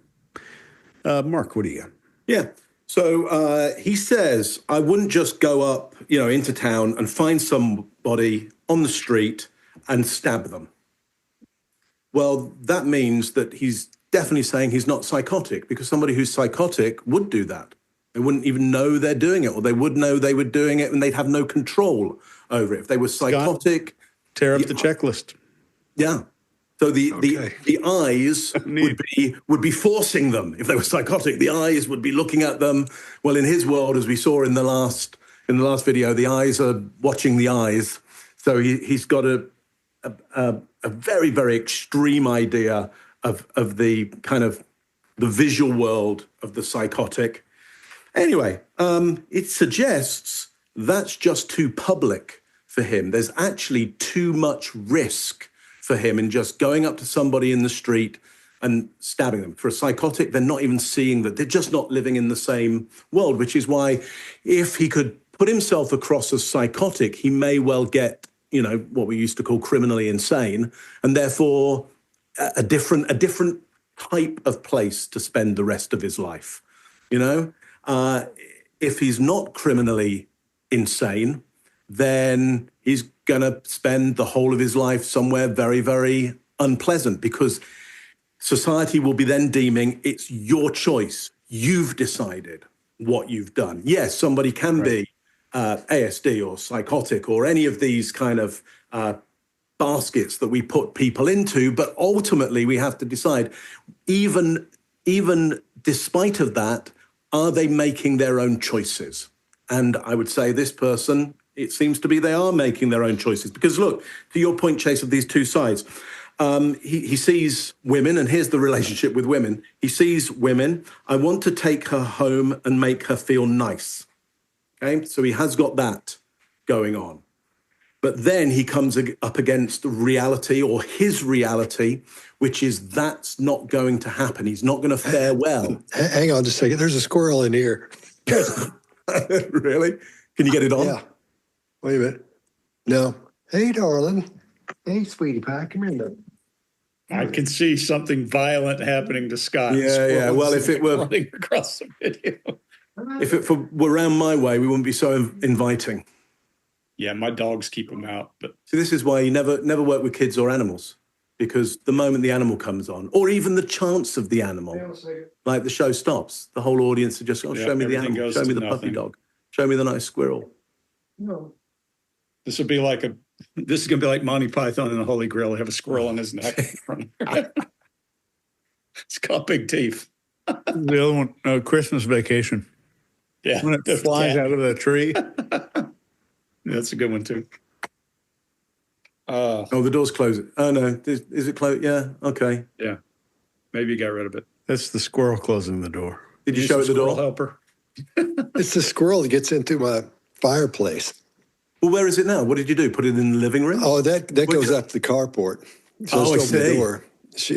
Speaker 6: Mark, what do you got?
Speaker 7: Yeah. So he says, I wouldn't just go up, into town and find somebody on the street and stab them. Well, that means that he's definitely saying he's not psychotic, because somebody who's psychotic would do that. They wouldn't even know they're doing it, or they would know they were doing it and they'd have no control over it. If they were psychotic...
Speaker 6: Scott, tear up the checklist.
Speaker 7: Yeah. So the eyes would be forcing them. If they were psychotic, the eyes would be looking at them. Well, in his world, as we saw in the last video, the eyes are watching the eyes. So he's got a very, very extreme idea of the kind of the visual world of the psychotic. Anyway, it suggests that's just too public for him. There's actually too much risk for him in just going up to somebody in the street and stabbing them. For a psychotic, they're not even seeing that. They're just not living in the same world, which is why if he could put himself across as psychotic, he may well get, what we used to call criminally insane, and therefore a different type of place to spend the rest of his life. If he's not criminally insane, then he's going to spend the whole of his life somewhere very, very unpleasant, because society will be then deeming it's your choice. You've decided what you've done. Yes, somebody can be ASD or psychotic or any of these kind of baskets that we put people into, but ultimately we have to decide, even despite of that, are they making their own choices? And I would say this person, it seems to be they are making their own choices. Because look, to your point, Chase, of these two sides, he sees women, and here's the relationship with women. He sees women, I want to take her home and make her feel nice. Okay, so he has got that going on. But then he comes up against reality, or his reality, which is that's not going to happen. He's not going to fare well.
Speaker 1: Hang on just a second. There's a squirrel in here.
Speaker 7: Really? Can you get it on?
Speaker 1: Yeah. Wait a minute. No. Hey, darling. Hey, sweetie pie. Come here.
Speaker 2: I can see something violent happening to Scott.
Speaker 7: Yeah. Well, if it were
Speaker 2: running across the video,
Speaker 7: if it were around my way, we wouldn't be so inviting.
Speaker 2: Yeah, my dogs keep them out. But
Speaker 7: so this is why you never work with kids or animals, because the moment the animal comes on, or even the chance of the animal, like the show stops, the whole audience are just, show me the animal, show me the puppy dog, show me the nice squirrel.
Speaker 1: No.
Speaker 2: This is going to be like Monty Python and the Holy Grail. They have a squirrel on his neck. It's got big teeth.
Speaker 6: The other one, Christmas Vacation.
Speaker 2: Yeah.
Speaker 6: When it flies out of the tree.
Speaker 2: That's a good one, too.
Speaker 7: The door's closed. Oh, no. Is it closed? Yeah. Okay.
Speaker 2: Yeah. Maybe you got rid of it.
Speaker 6: That's the squirrel closing the door.
Speaker 7: Did you show it the door?
Speaker 2: Helper.
Speaker 1: It's the squirrel that gets into my fireplace.
Speaker 7: Well, where is it now? What did you do? Put it in the living room?
Speaker 1: Oh, that goes up to the carport. So
Speaker 7: Oh, I
Speaker 1: just open the
Speaker 7: see.
Speaker 1: door.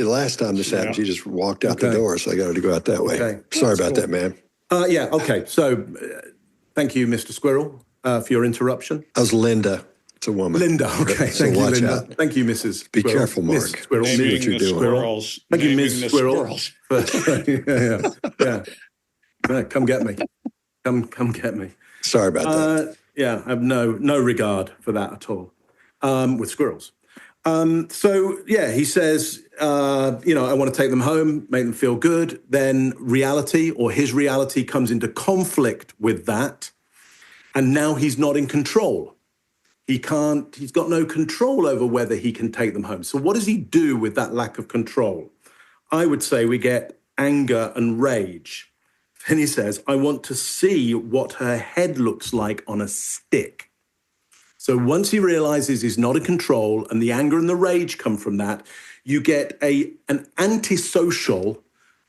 Speaker 1: Last time this happened, she just walked out the
Speaker 7: Okay.
Speaker 1: door, so I got her to go out that way.
Speaker 7: Okay.
Speaker 1: Sorry about that, man.
Speaker 7: Yeah, okay. So thank you, Mr. Squirrel, for your interruption.
Speaker 1: That was Linda. It's a woman.
Speaker 7: Linda, okay.
Speaker 1: So
Speaker 7: Thank you,
Speaker 1: watch
Speaker 7: Linda.
Speaker 1: out.
Speaker 7: Thank you, Mrs.
Speaker 1: Be
Speaker 7: Squirrel.
Speaker 1: careful,
Speaker 7: Miss
Speaker 1: Mark.
Speaker 7: Squirrel.
Speaker 1: See what you're doing.
Speaker 7: Thank you, Ms.
Speaker 2: Naming the
Speaker 7: Squirrel.
Speaker 2: squirrels.
Speaker 7: Yeah. Come get me. Come get me.
Speaker 1: Sorry about that.
Speaker 7: Yeah, I have no regard for that at all with squirrels. So, yeah, he says, I want to take them home, make them feel good. Then reality or his reality comes into conflict with that. And now he's not in control. He's got no control over whether he can take them home. So what does he do with that lack of control? I would say we get anger and rage. Then he says, I want to see what her head looks like on a stick. So once he realizes he's not in control and the anger and the rage come from that, you get an antisocial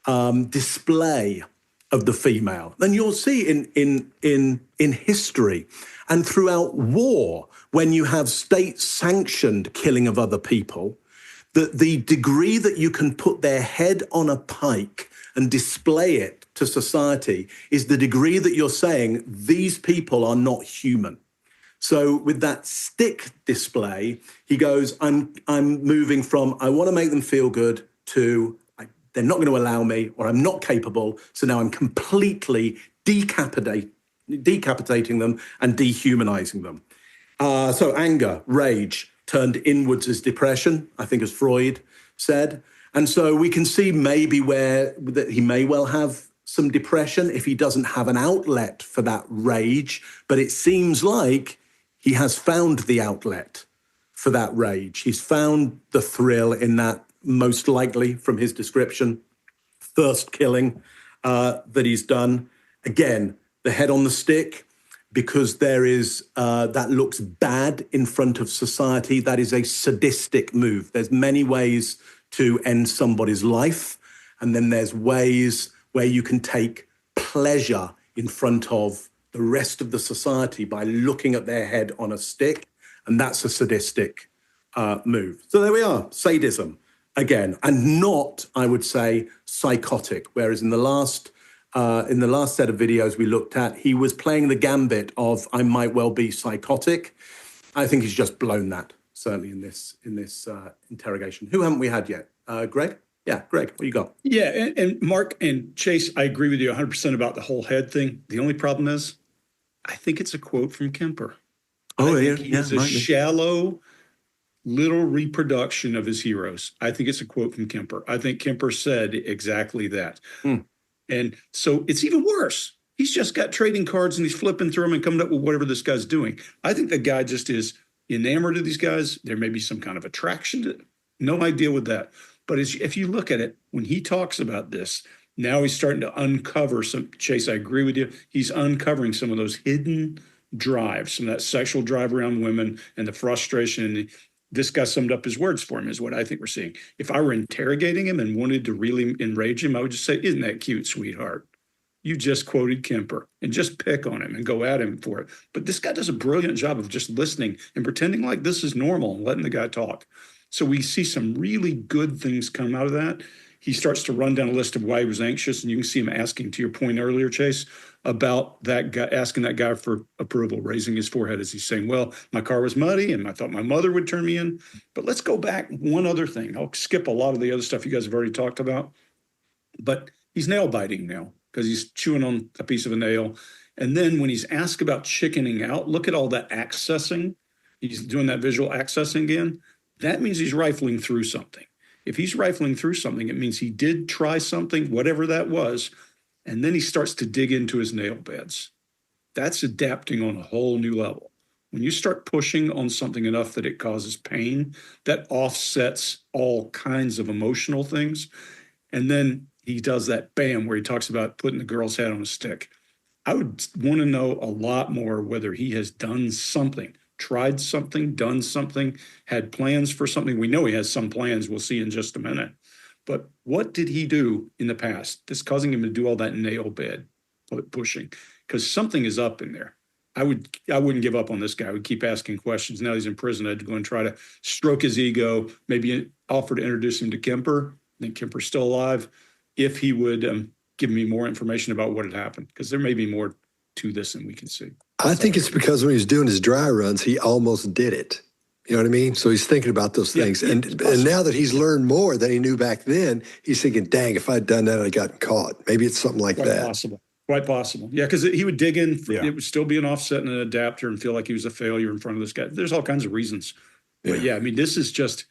Speaker 7: display of the female. And you'll see in history and throughout war, when you have state-sanctioned killing of other people, that the degree that you can put their head on a pike and display it to society is the degree that you're saying these people are not human. So with that stick display, he goes, I'm moving from I want to make them feel good to they're not going to allow me, or I'm not capable. So now I'm completely decapitating them and dehumanizing them. So anger, rage turned inwards as depression, I think as Freud said. And so we can see maybe that he may well have some depression if he doesn't have an outlet for that rage. But it seems like he has found the outlet for that rage. He's found the thrill in that, most likely from his description, first killing that he's done. Again, the head on the stick, because there is, that looks bad in front of society. That is a sadistic move. There's many ways to end somebody's life. And then there's ways where you can take pleasure in front of the rest of the society by looking at their head on a stick. And that's a sadistic move. So there we are, sadism again, and not, I would say, psychotic. Whereas in the last set of videos we looked at, he was playing the gambit of I might well be psychotic. I think he's just blown that, certainly in this interrogation. Who haven't we had yet? Greg? Yeah, Greg, what you got?
Speaker 2: Yeah, and Mark and Chase, I agree with you 100% about the whole head thing. The only problem is, I think it's a quote from Kemper. It's a shallow little reproduction of his heroes. I think it's a quote from Kemper. I think Kemper said exactly that. And so it's even worse. He's just got trading cards and he's flipping through them and coming up with whatever this guy's doing. I think the guy just is enamored of these guys. There may be some kind of attraction to it. No idea with that. But if you look at it, when he talks about this, now he's starting to uncover some, Chase, I agree with you. He's uncovering some of those hidden drives, some of that sexual drive around women and the frustration. And this guy summed up his words for him, is what I think we're seeing. If I were interrogating him and wanted to really enrage him, I would just say, isn't that cute, sweetheart? You just quoted Kemper, and just pick on him and go at him for it. But this guy does a brilliant job of just listening and pretending like this is normal and letting the guy talk. So we see some really good things come out of that. He starts to run down a list of why he was anxious, and you can see him asking, to your point earlier, Chase, about that guy, asking that guy for approval, raising his forehead as he's saying, well, my car was muddy and I thought my mother would turn me in. But let's go back one other thing. I'll skip a lot of the other stuff you guys have already talked about. But he's nail biting now because he's chewing on a piece of a nail. And then when he's asked about chickening out, look at all that accessing. He's doing that visual accessing again. That means he's rifling through something. If he's rifling through something, it means he did try something, whatever that was, and then he starts to dig into his nail beds. That's adapting on a whole new level. When you start pushing on something enough that it causes pain, that offsets all kinds of emotional things. And then he does that bam where he talks about putting the girl's head on a stick. I would want to know a lot more whether he has done something, tried something, done something, had plans for something. We know he has some plans, we'll see in just a minute. But what did he do in the past that's causing him to do all that nail bed pushing? Because something is up in there. I wouldn't give up on this guy. I would keep asking questions. Now he's in prison. I'd go and try to stroke his ego, maybe offer to introduce him to Kemper. I think Kemper's still alive. If he would give me more information about what had happened, because there may be more to this than we can see.
Speaker 1: I think it's because when he was doing his dry runs, he almost did it. You know what I mean? So he's thinking about those things. And now that he's learned more than he knew back then, he's thinking, dang, if I'd done that, I'd gotten caught. Maybe it's something like that.
Speaker 2: Possible. Quite possible. Yeah, because he would dig in. It would still be an offset and an adapter and feel like he was a failure in front of this guy. There's all kinds of reasons. But yeah, I mean, this is just,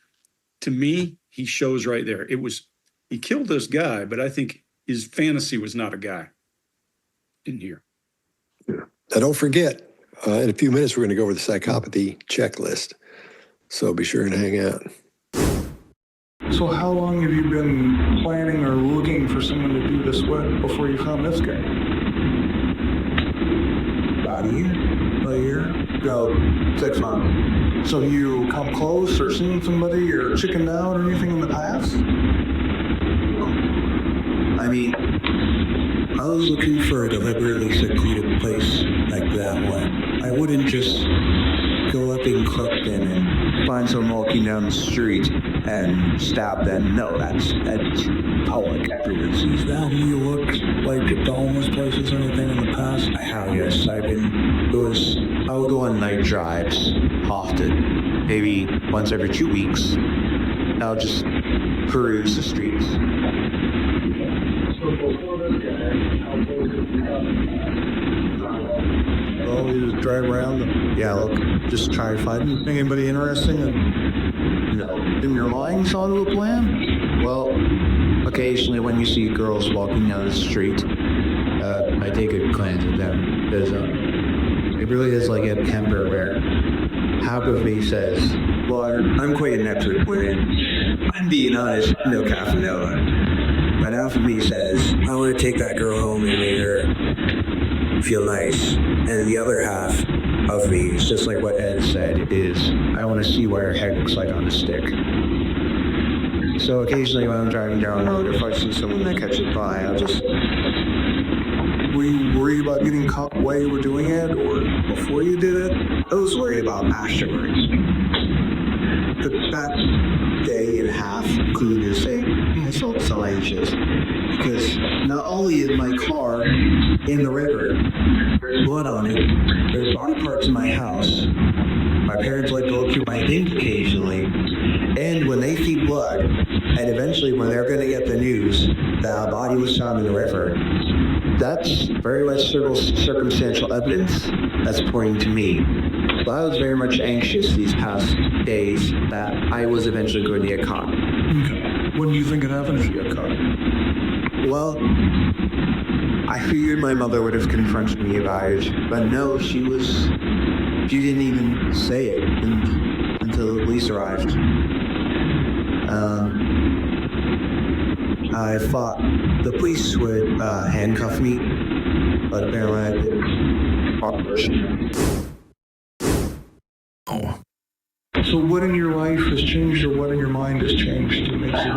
Speaker 2: to me, he shows right there. He killed this guy, but I think his fantasy was not a guy in here.
Speaker 1: Yeah. Now, don't forget, in a few minutes, we're going to go over the psychopathy checklist. So be sure and hang out.
Speaker 3: So how long have you been planning or looking for someone to do this with before you found this guy?
Speaker 10: About a year.
Speaker 3: Go 6 months. So you come close or seen somebody or chickened out or anything in the past?
Speaker 10: I mean, I was looking for a deliberately secluded place like that one. I wouldn't just go up in Clifton and find someone walking down the street and stab them. No, that's public. Everyone sees that.
Speaker 3: Have you looked like at the homeless places or anything in the past?
Speaker 10: I have, yes. I would go on night drives often, maybe once every 2 weeks. I'll just peruse the streets.
Speaker 3: So before this guy, how close did you come?
Speaker 10: Well, we just drive around. Yeah, look, just try to find
Speaker 3: Anybody interesting?
Speaker 10: No. In your lines onto a plan? Well, occasionally when you see girls walking down the street, I take a glance at them. Because it really is like a Kemper where half of me says, well, I'm quite inept with women. I'm being honest, no casanova. But half of me says, I want to take that girl home and make her feel nice. And the other half of me is just like what Ed said, is I want to see what her head looks like on a stick. So occasionally when I'm driving down the road, if I see someone that catches by, I'll just...
Speaker 3: Were you worried about getting caught while you were doing it or before you did it?
Speaker 10: I was worried about afterwards. But that day and a half included I felt so anxious because not only is my car in the river, there's blood on it, there's body parts in my house, my parents like go through my things occasionally, and when they see blood, and eventually when they're going to get the news that a body was found in the river, that's very much circumstantial evidence that's pointing to me. But I was very much anxious these past days that I was eventually going to get caught.
Speaker 3: Okay. When do you think it happened if you got caught?
Speaker 10: Well, I figured my mother would have confronted me about it, but no, she didn't even say it until the police arrived. I thought the police would handcuff me, but apparently I didn't.
Speaker 3: Oh. So what in your life has changed or what in your mind has changed to make you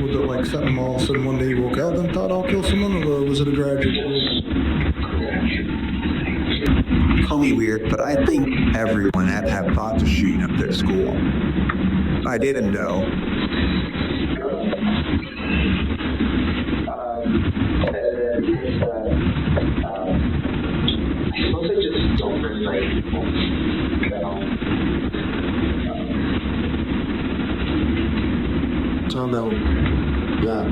Speaker 3: Was it like something all of a sudden one day you woke up and thought I'll kill someone, or was it a gradual?
Speaker 10: Call me weird, but I think everyone had thoughts of shooting up their school. I didn't know.
Speaker 8: I suppose I just don't really like people at all.
Speaker 10: So no, yeah.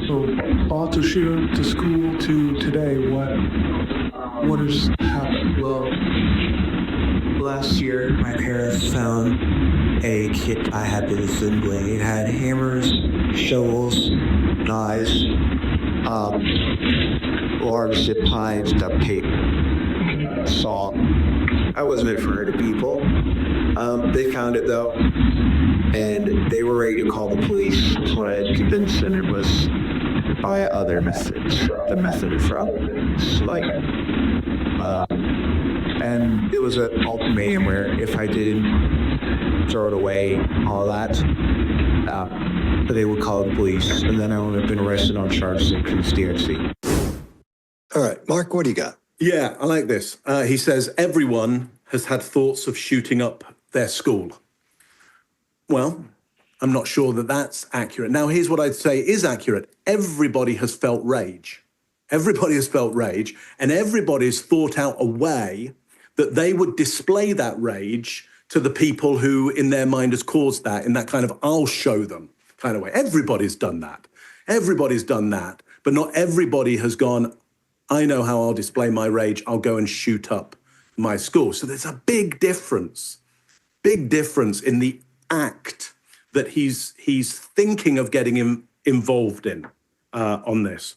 Speaker 3: So thoughts of shooting up to school to today, what has happened?
Speaker 10: Well, last year my parents found a kit I had been assembling. It had hammers, shovels, knives, large zip ties, duct tape, salt. I wasn't meant for hurting people. They found it though, and they were ready to call the police. What I had convinced them it was by other methods. The method from like, and it was an ultimatum where if I didn't throw it away, all that, they would call the police, and then I would have been arrested on charges of conspiracy.
Speaker 1: All right, Mark, what do you got?
Speaker 7: Yeah, I like this. He says, everyone has had thoughts of shooting up their school. Well, I'm not sure that that's accurate. Now, here's what I'd say is accurate. Everybody has felt rage. Everybody has felt rage, and everybody's thought out a way that they would display that rage to the people who in their mind has caused that, in that kind of I'll show them kind of way. Everybody's done that. Everybody's done that. But not everybody has gone, I know how I'll display my rage. I'll go and shoot up my school. So there's a big difference in the act that he's thinking of getting him involved in on this.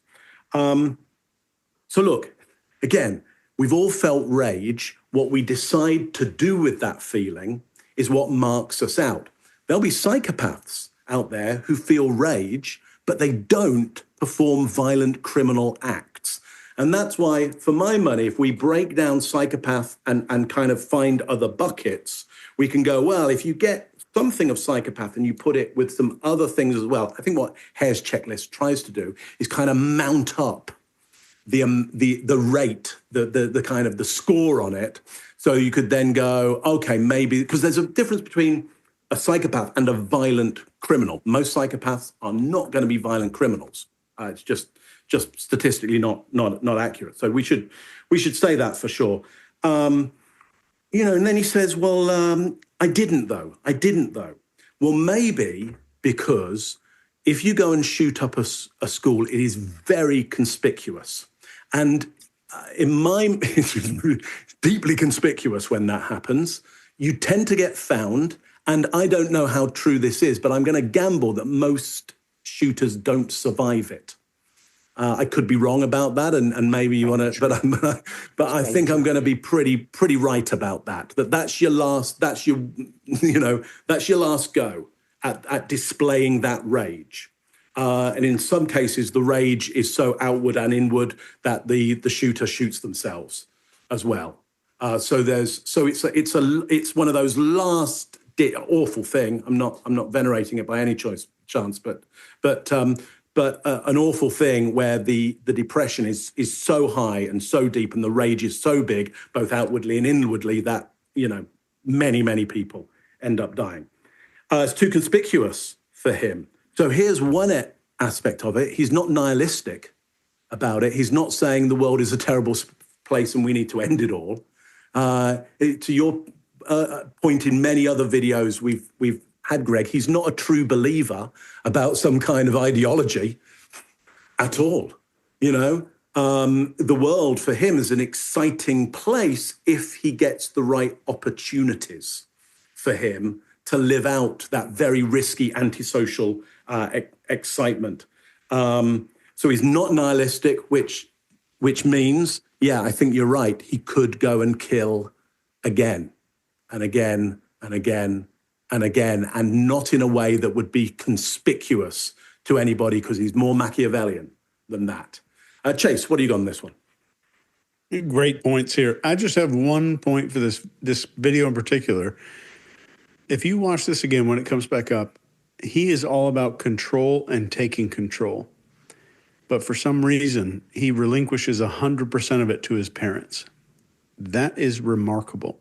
Speaker 7: So look, again, we've all felt rage. What we decide to do with that feeling is what marks us out. There'll be psychopaths out there who feel rage, but they don't perform violent criminal acts. And that's why, for my money, if we break down psychopath and kind of find other buckets, we can go, well, if you get something of psychopath and you put it with some other things as well, I think what Hare's checklist tries to do is kind of mount up the rate, the kind of the score on it. So you could then go, okay, maybe, because there's a difference between a psychopath and a violent criminal. Most psychopaths are not going to be violent criminals. It's just statistically not accurate. So we should say that for sure. And then he says, well, I didn't though. Well, maybe because if you go and shoot up a school, it is very conspicuous. And it's deeply conspicuous when that happens. You tend to get found. And I don't know how true this is, but I'm going to gamble that most shooters don't survive it. I could be wrong about that, and maybe you want to, but I think I'm going to be pretty right about that. That's your last go at displaying that rage. And in some cases, the rage is so outward and inward that the shooter shoots themselves as well. So it's one of those last awful thing. I'm not venerating it by any chance, but an awful thing where the depression is so high and so deep, and the rage is so big, both outwardly and inwardly, that many people end up dying. It's too conspicuous for him. So here's one aspect of it. He's not nihilistic about it. He's not saying the world is a terrible place and we need to end it all. To your point in many other videos we've had, Greg, he's not a true believer about some kind of ideology at all. The world for him is an exciting place if he gets the right opportunities for him to live out that very risky antisocial excitement. So he's not nihilistic, which means, yeah, I think you're right. He could go and kill again and again and again and again, and not in a way that would be conspicuous to anybody, because he's more Machiavellian than that. Chase, what do you got on this one?
Speaker 6: Great points here. I just have one point for this video in particular. If you watch this again when it comes back up, he is all about control and taking control. But for some reason, he relinquishes 100% of it to his parents. That is remarkable.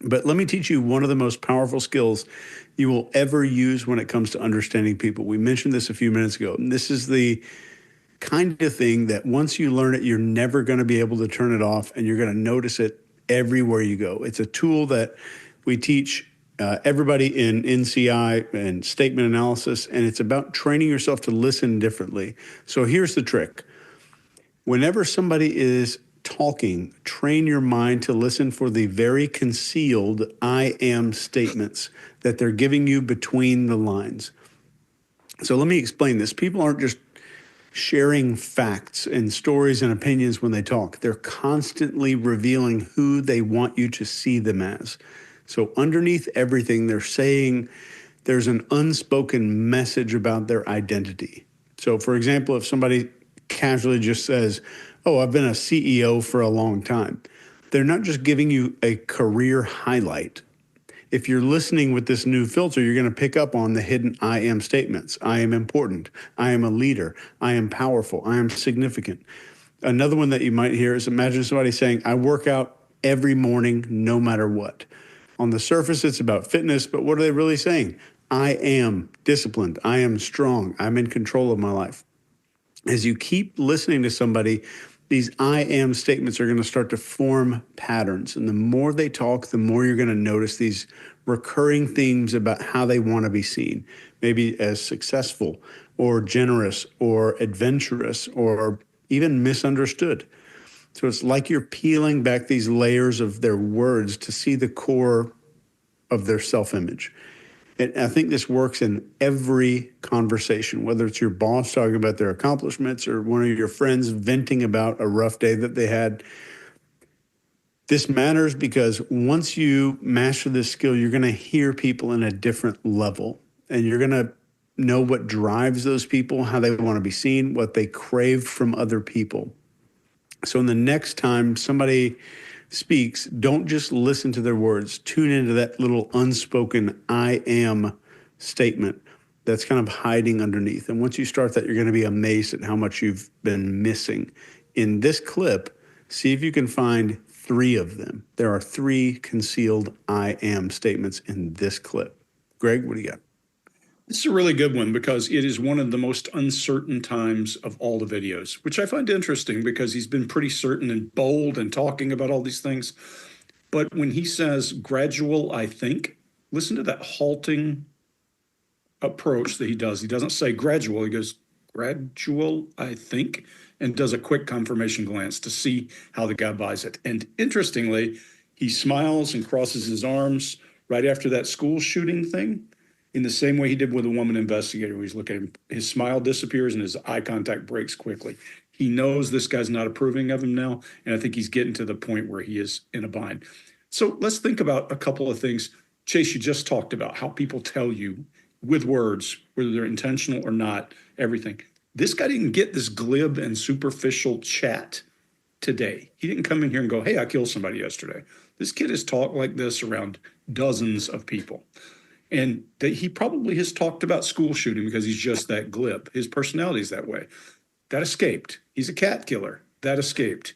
Speaker 6: But let me teach you one of the most powerful skills you will ever use when it comes to understanding people. We mentioned this a few minutes ago. And this is the kind of thing that once you learn it, you're never going to be able to turn it off, and you're going to notice it everywhere you go. It's a tool that we teach everybody in NCI and statement analysis, and it's about training yourself to listen differently. So here's the trick. Whenever somebody is talking, train your mind to listen for the very concealed I am statements that they're giving you between the lines. So let me explain this. People aren't just sharing facts and stories and opinions when they talk. They're constantly revealing who they want you to see them as. So underneath everything they're saying, there's an unspoken message about their identity. So for example, if somebody casually just says, oh, I've been a CEO for a long time, they're not just giving you a career highlight. If you're listening with this new filter, you're going to pick up on the hidden I am statements. I am important. I am a leader. I am powerful. I am significant. Another one that you might hear is imagine somebody saying, I work out every morning, no matter what. On the surface, it's about fitness, but what are they really saying? I am disciplined. I am strong. I'm in control of my life. As you keep listening to somebody, these I am statements are going to start to form patterns. And the more they talk, the more you're going to notice these recurring themes about how they want to be seen, maybe as successful or generous or adventurous or even misunderstood. So it's like you're peeling back these layers of their words to see the core of their self-image. And I think this works in every conversation, whether it's your boss talking about their accomplishments or one of your friends venting about a rough day that they had. This matters because once you master this skill, you're going to hear people in a different level, and you're going to know what drives those people, how they want to be seen, what they crave from other people. So in the next time somebody speaks, don't just listen to their words. Tune into that little unspoken I am statement that's kind of hiding underneath. And once you start that, you're going to be amazed at how much you've been missing. In this clip, see if you can find 3 of them. There are 3 concealed I am statements in this clip. Greg, what do you got?
Speaker 2: This is a really good one because it is one of the most uncertain times of all the videos, which I find interesting because he's been pretty certain and bold and talking about all these things. But when he says gradual, I think, listen to that halting approach that he does. He doesn't say gradual. He goes gradual, I think, and does a quick confirmation glance to see how the guy buys it. And interestingly, he smiles and crosses his arms right after that school shooting thing, in the same way he did with a woman investigator who he's looking at him. His smile disappears and his eye contact breaks quickly. He knows this guy's not approving of him now, and I think he's getting to the point where he is in a bind. So let's think about a couple of things. Chase, you just talked about how people tell you with words, whether they're intentional or not, everything. This guy didn't get this glib and superficial chat today. He didn't come in here and go, hey, I killed somebody yesterday. This kid has talked like this around dozens of people. And that he probably has talked about school shooting because he's just that glib. His personality is that way. That escaped. He's a cat killer. That escaped.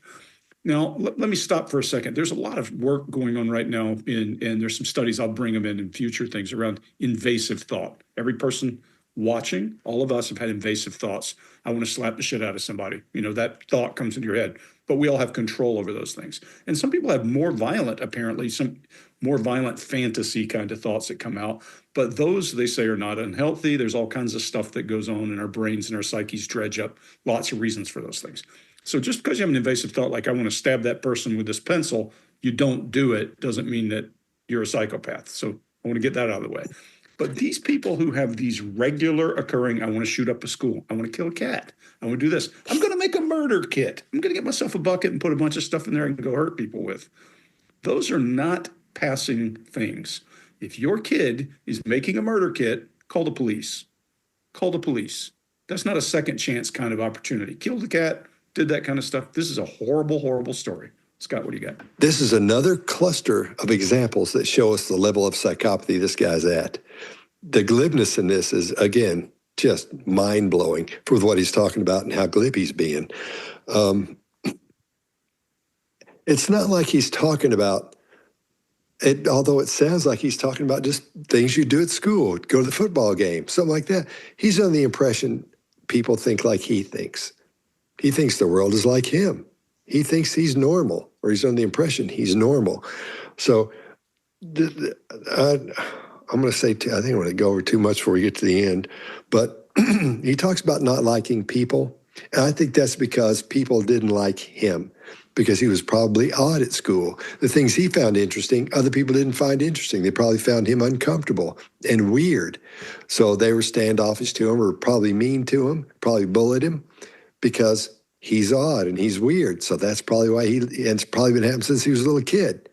Speaker 2: Now, let me stop for a second. There's a lot of work going on right now, and there's some studies, I'll bring them in future things, around invasive thought. Every person watching, all of us have had invasive thoughts. I want to slap the shit out of somebody. You know, that thought comes into your head. But we all have control over those things. And some people have more violent, apparently, some more violent fantasy kind of thoughts that come out. But those, they say, are not unhealthy. There's all kinds of stuff that goes on in our brains and our psyches dredge up lots of reasons for those things. So just because you have an invasive thought, like I want to stab that person with this pencil, you don't do it, doesn't mean that you're a psychopath. So I want to get that out of the way. But these people who have these regular occurring, I want to shoot up a school, I want to kill a cat, I want to do this, I'm going to make a murder kit, I'm going to get myself a bucket and put a bunch of stuff in there and go hurt people with. Those are not passing things. If your kid is making a murder kit, call the police. Call the police. That's not a second chance kind of opportunity. Killed the cat, did that kind of stuff. This is a horrible, horrible story. Scott, what do you got?
Speaker 1: This is another cluster of examples that show us the level of psychopathy this guy's at. The glibness in this is, again, just mind-blowing for what he's talking about and how glib he's being. It's not like he's talking about it, although it sounds like he's talking about just things you do at school, go to the football game, something like that. He's under the impression people think like he thinks. He thinks the world is like him. He thinks he's normal, or he's under the impression he's normal. So I'm going to say, I think I'm going to go over too much before we get to the end, but he talks about not liking people. And I think that's because people didn't like him, because he was probably odd at school. The things he found interesting, other people didn't find interesting. They probably found him uncomfortable and weird. So they were standoffish to him, or probably mean to him, probably bullied him, because he's odd and he's weird. So that's probably why and it's probably been happening since he was a little kid.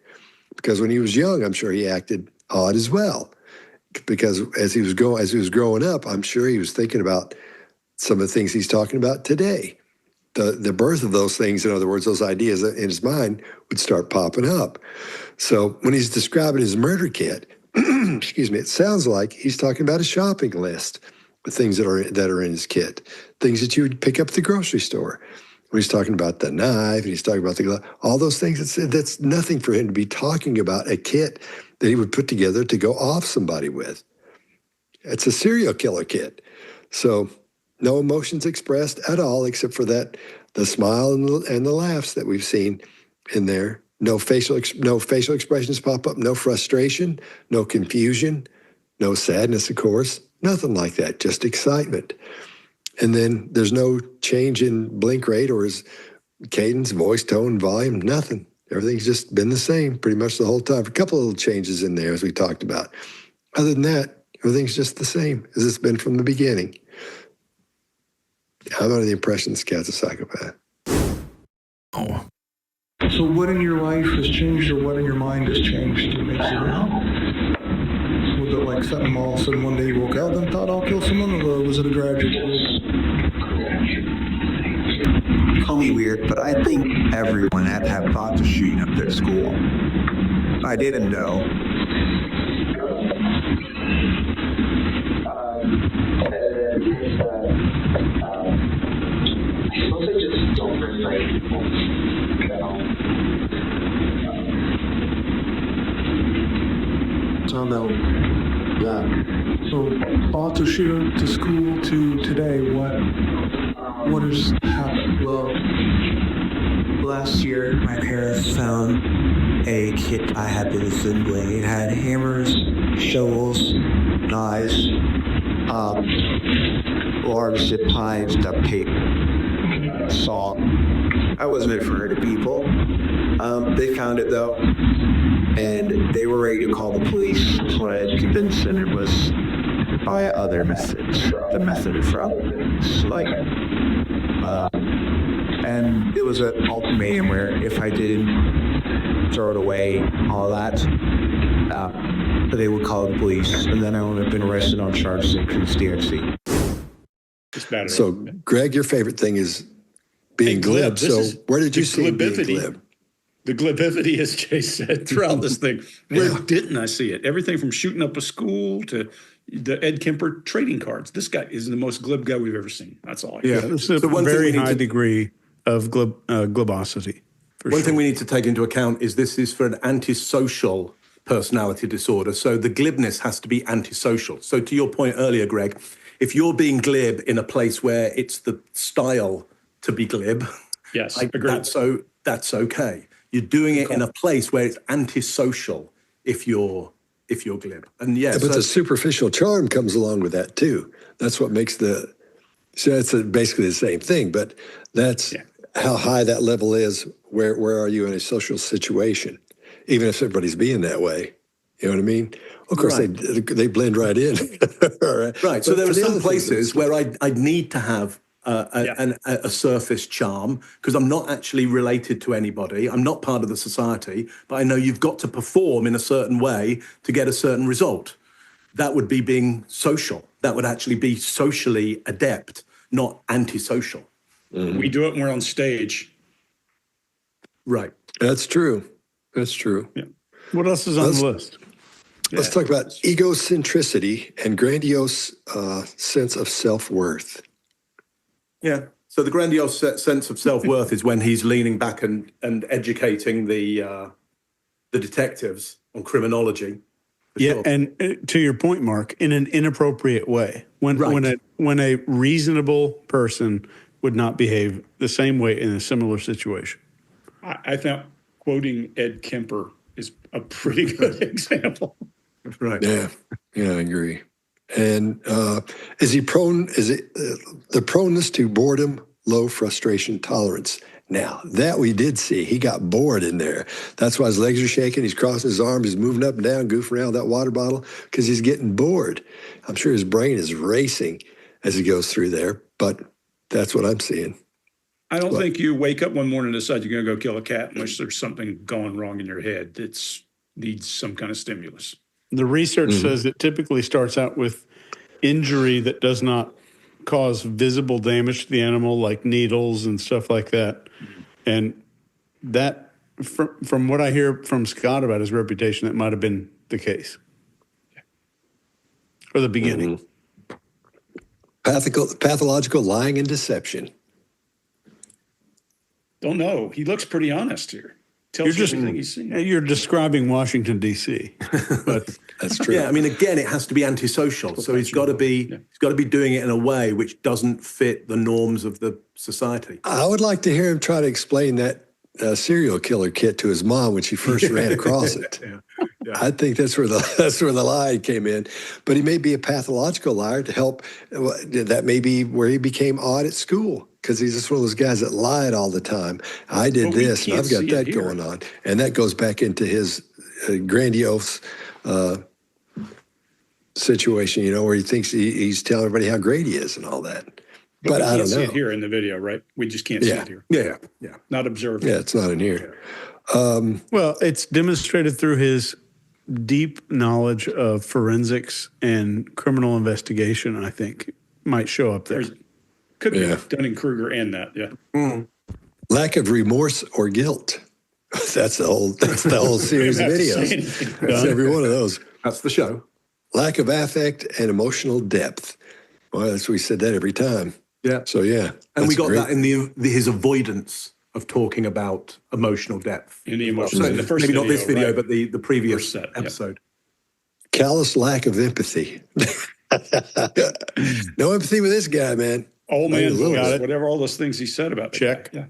Speaker 1: Because when he was young, I'm sure he acted odd as well. Because as he was growing up, I'm sure he was thinking about some of the things he's talking about today. The birth of those things, in other words, those ideas in his mind would start popping up. So when he's describing his murder kit, excuse me, it sounds like he's talking about a shopping list, the things that are in his kit, things that you would pick up at the grocery store, when he's talking about the knife and he's talking about the glove, all those things, that's nothing for him to be talking about a kit that he would put together to go off somebody with. It's a serial killer kit. So no emotions expressed at all, except for that, the smile and the laughs that we've seen in there. No facial expressions pop up, no frustration, no confusion, no sadness, of course, nothing like that, just excitement. And then there's no change in blink rate or his cadence, voice, tone, volume, nothing. Everything's just been the same pretty much the whole time. A couple of little changes in there, as we talked about. Other than that, everything's just the same as it's been from the beginning. I'm under the impression this cat's a psychopath.
Speaker 3: Oh. So what in your life has changed, or what in your mind has changed to make you Was it like something all of a sudden one day you woke up and thought, I'll kill someone, or was it a gradual?
Speaker 4: Call me weird, but I think everyone had to have thoughts of shooting up their school. I didn't know.
Speaker 8: I suppose I just don't really like people.
Speaker 3: So no. Yeah. So thoughts of shooting up to school to today, what has happened?
Speaker 4: Well, last year my parents found a kit I had been assembling. It had hammers, shovels, knives, large zip ties, duct tape, salt. I wasn't afraid of people. They found it though, and they were ready to call the police. What I had convinced them it was by other methods. The method from slight. And it was an ultimatum where if I didn't throw it away, all that, they would call the police, and then I would have been arrested on charges of conspiracy.
Speaker 1: So, Greg, your favorite thing is being glib. So, where did you see being glib?
Speaker 2: The glibivity, as Jay said, throughout this thing. Where didn't I see it? Everything from shooting up a school to the Ed Kemper trading cards. This guy is the most glib guy we've ever seen. That's all.
Speaker 6: It's a very high degree of glibosity.
Speaker 7: One thing we need to take into account is this is for an antisocial personality disorder. So the glibness has to be antisocial. So to your point earlier, Greg, if you're being glib in a place where it's the style to be glib,
Speaker 2: yes, agreed.
Speaker 7: That's okay. You're doing it in a place where it's antisocial if you're glib. And
Speaker 1: but the superficial charm comes along with that too. That's what makes so it's basically the same thing, but that's how high that level is. Where are you in a social situation? Even if everybody's being that way, you know what I mean? Of course, they blend right in.
Speaker 7: Right. So there are some places where I'd need to have a surface charm because I'm not actually related to anybody. I'm not part of the society, but I know you've got to perform in a certain way to get a certain result. That would be being social. That would actually be socially adept, not antisocial.
Speaker 2: Mm-hmm. We do it when we're on stage.
Speaker 7: Right.
Speaker 1: That's true. That's true.
Speaker 2: Yeah.
Speaker 6: What else is on the list?
Speaker 1: Let's talk about egocentricity and grandiose sense of self-worth.
Speaker 7: Yeah. So the grandiose sense of self-worth is when he's leaning back and educating the detectives on criminology.
Speaker 6: Sure. And to your point, Mark, in an inappropriate way, when a reasonable person would not behave the same way in a similar situation.
Speaker 2: I thought quoting Ed Kemper is a pretty good example.
Speaker 7: Right.
Speaker 1: Yeah, I agree. And is he prone? Is it the proneness to boredom, low frustration tolerance? Now that we did see, he got bored in there. That's why his legs are shaking. He's crossing his arms. He's moving up and down, goofing around with that water bottle because he's getting bored. I'm sure his brain is racing as he goes through there. But that's what I'm seeing.
Speaker 2: I don't think you wake up one morning and decide you're going to go kill a cat unless there's something going wrong in your head that needs some kind of stimulus.
Speaker 6: The research says it typically starts out with injury that does not cause visible damage to the animal, like needles and stuff like that. And that, from what I hear from Scott about his reputation, that might have been the case. Or the beginning.
Speaker 1: Pathological lying and deception.
Speaker 2: Don't know. He looks pretty honest here. Tells you everything he's seen.
Speaker 6: You're describing Washington, D.C., but
Speaker 1: That's true.
Speaker 7: Yeah, I mean, again, it has to be antisocial. So he's got to be doing it in a way which doesn't fit the norms of the society.
Speaker 1: I would like to hear him try to explain that serial killer kit to his mom when she first ran across it. I think that's where the lie came in. But he may be a pathological liar to help. That may be where he became odd at school, because he's just one of those guys that lied all the time. I did this, and I've got that going on. And that goes back into his grandiose situation, where he thinks he's telling everybody how great he is and all that. But I don't know.
Speaker 2: See it here in the video, right? We just can't see it here.
Speaker 7: Yeah.
Speaker 2: Not observed.
Speaker 1: Yeah, it's not in here.
Speaker 6: well, it's demonstrated through his deep knowledge of forensics and criminal investigation, I think, might show up there.
Speaker 2: Could be Dunning-Kruger and that,
Speaker 1: Lack of remorse or guilt. That's the whole series of videos. That's every one of those.
Speaker 7: That's the show.
Speaker 1: Lack of affect and emotional depth. Well, we said that every time.
Speaker 7: Yeah.
Speaker 1: So
Speaker 7: and we got that in his avoidance of talking about emotional depth.
Speaker 2: In the emotions.
Speaker 7: So
Speaker 2: in the first
Speaker 7: maybe
Speaker 2: video,
Speaker 7: not this video,
Speaker 2: right?
Speaker 7: but the previous
Speaker 2: First set,
Speaker 7: episode.
Speaker 1: Callous lack of empathy. No empathy with this guy, man.
Speaker 2: Old man
Speaker 1: Got
Speaker 2: voice,
Speaker 1: it.
Speaker 2: whatever all those things he said about
Speaker 6: Check.
Speaker 2: it.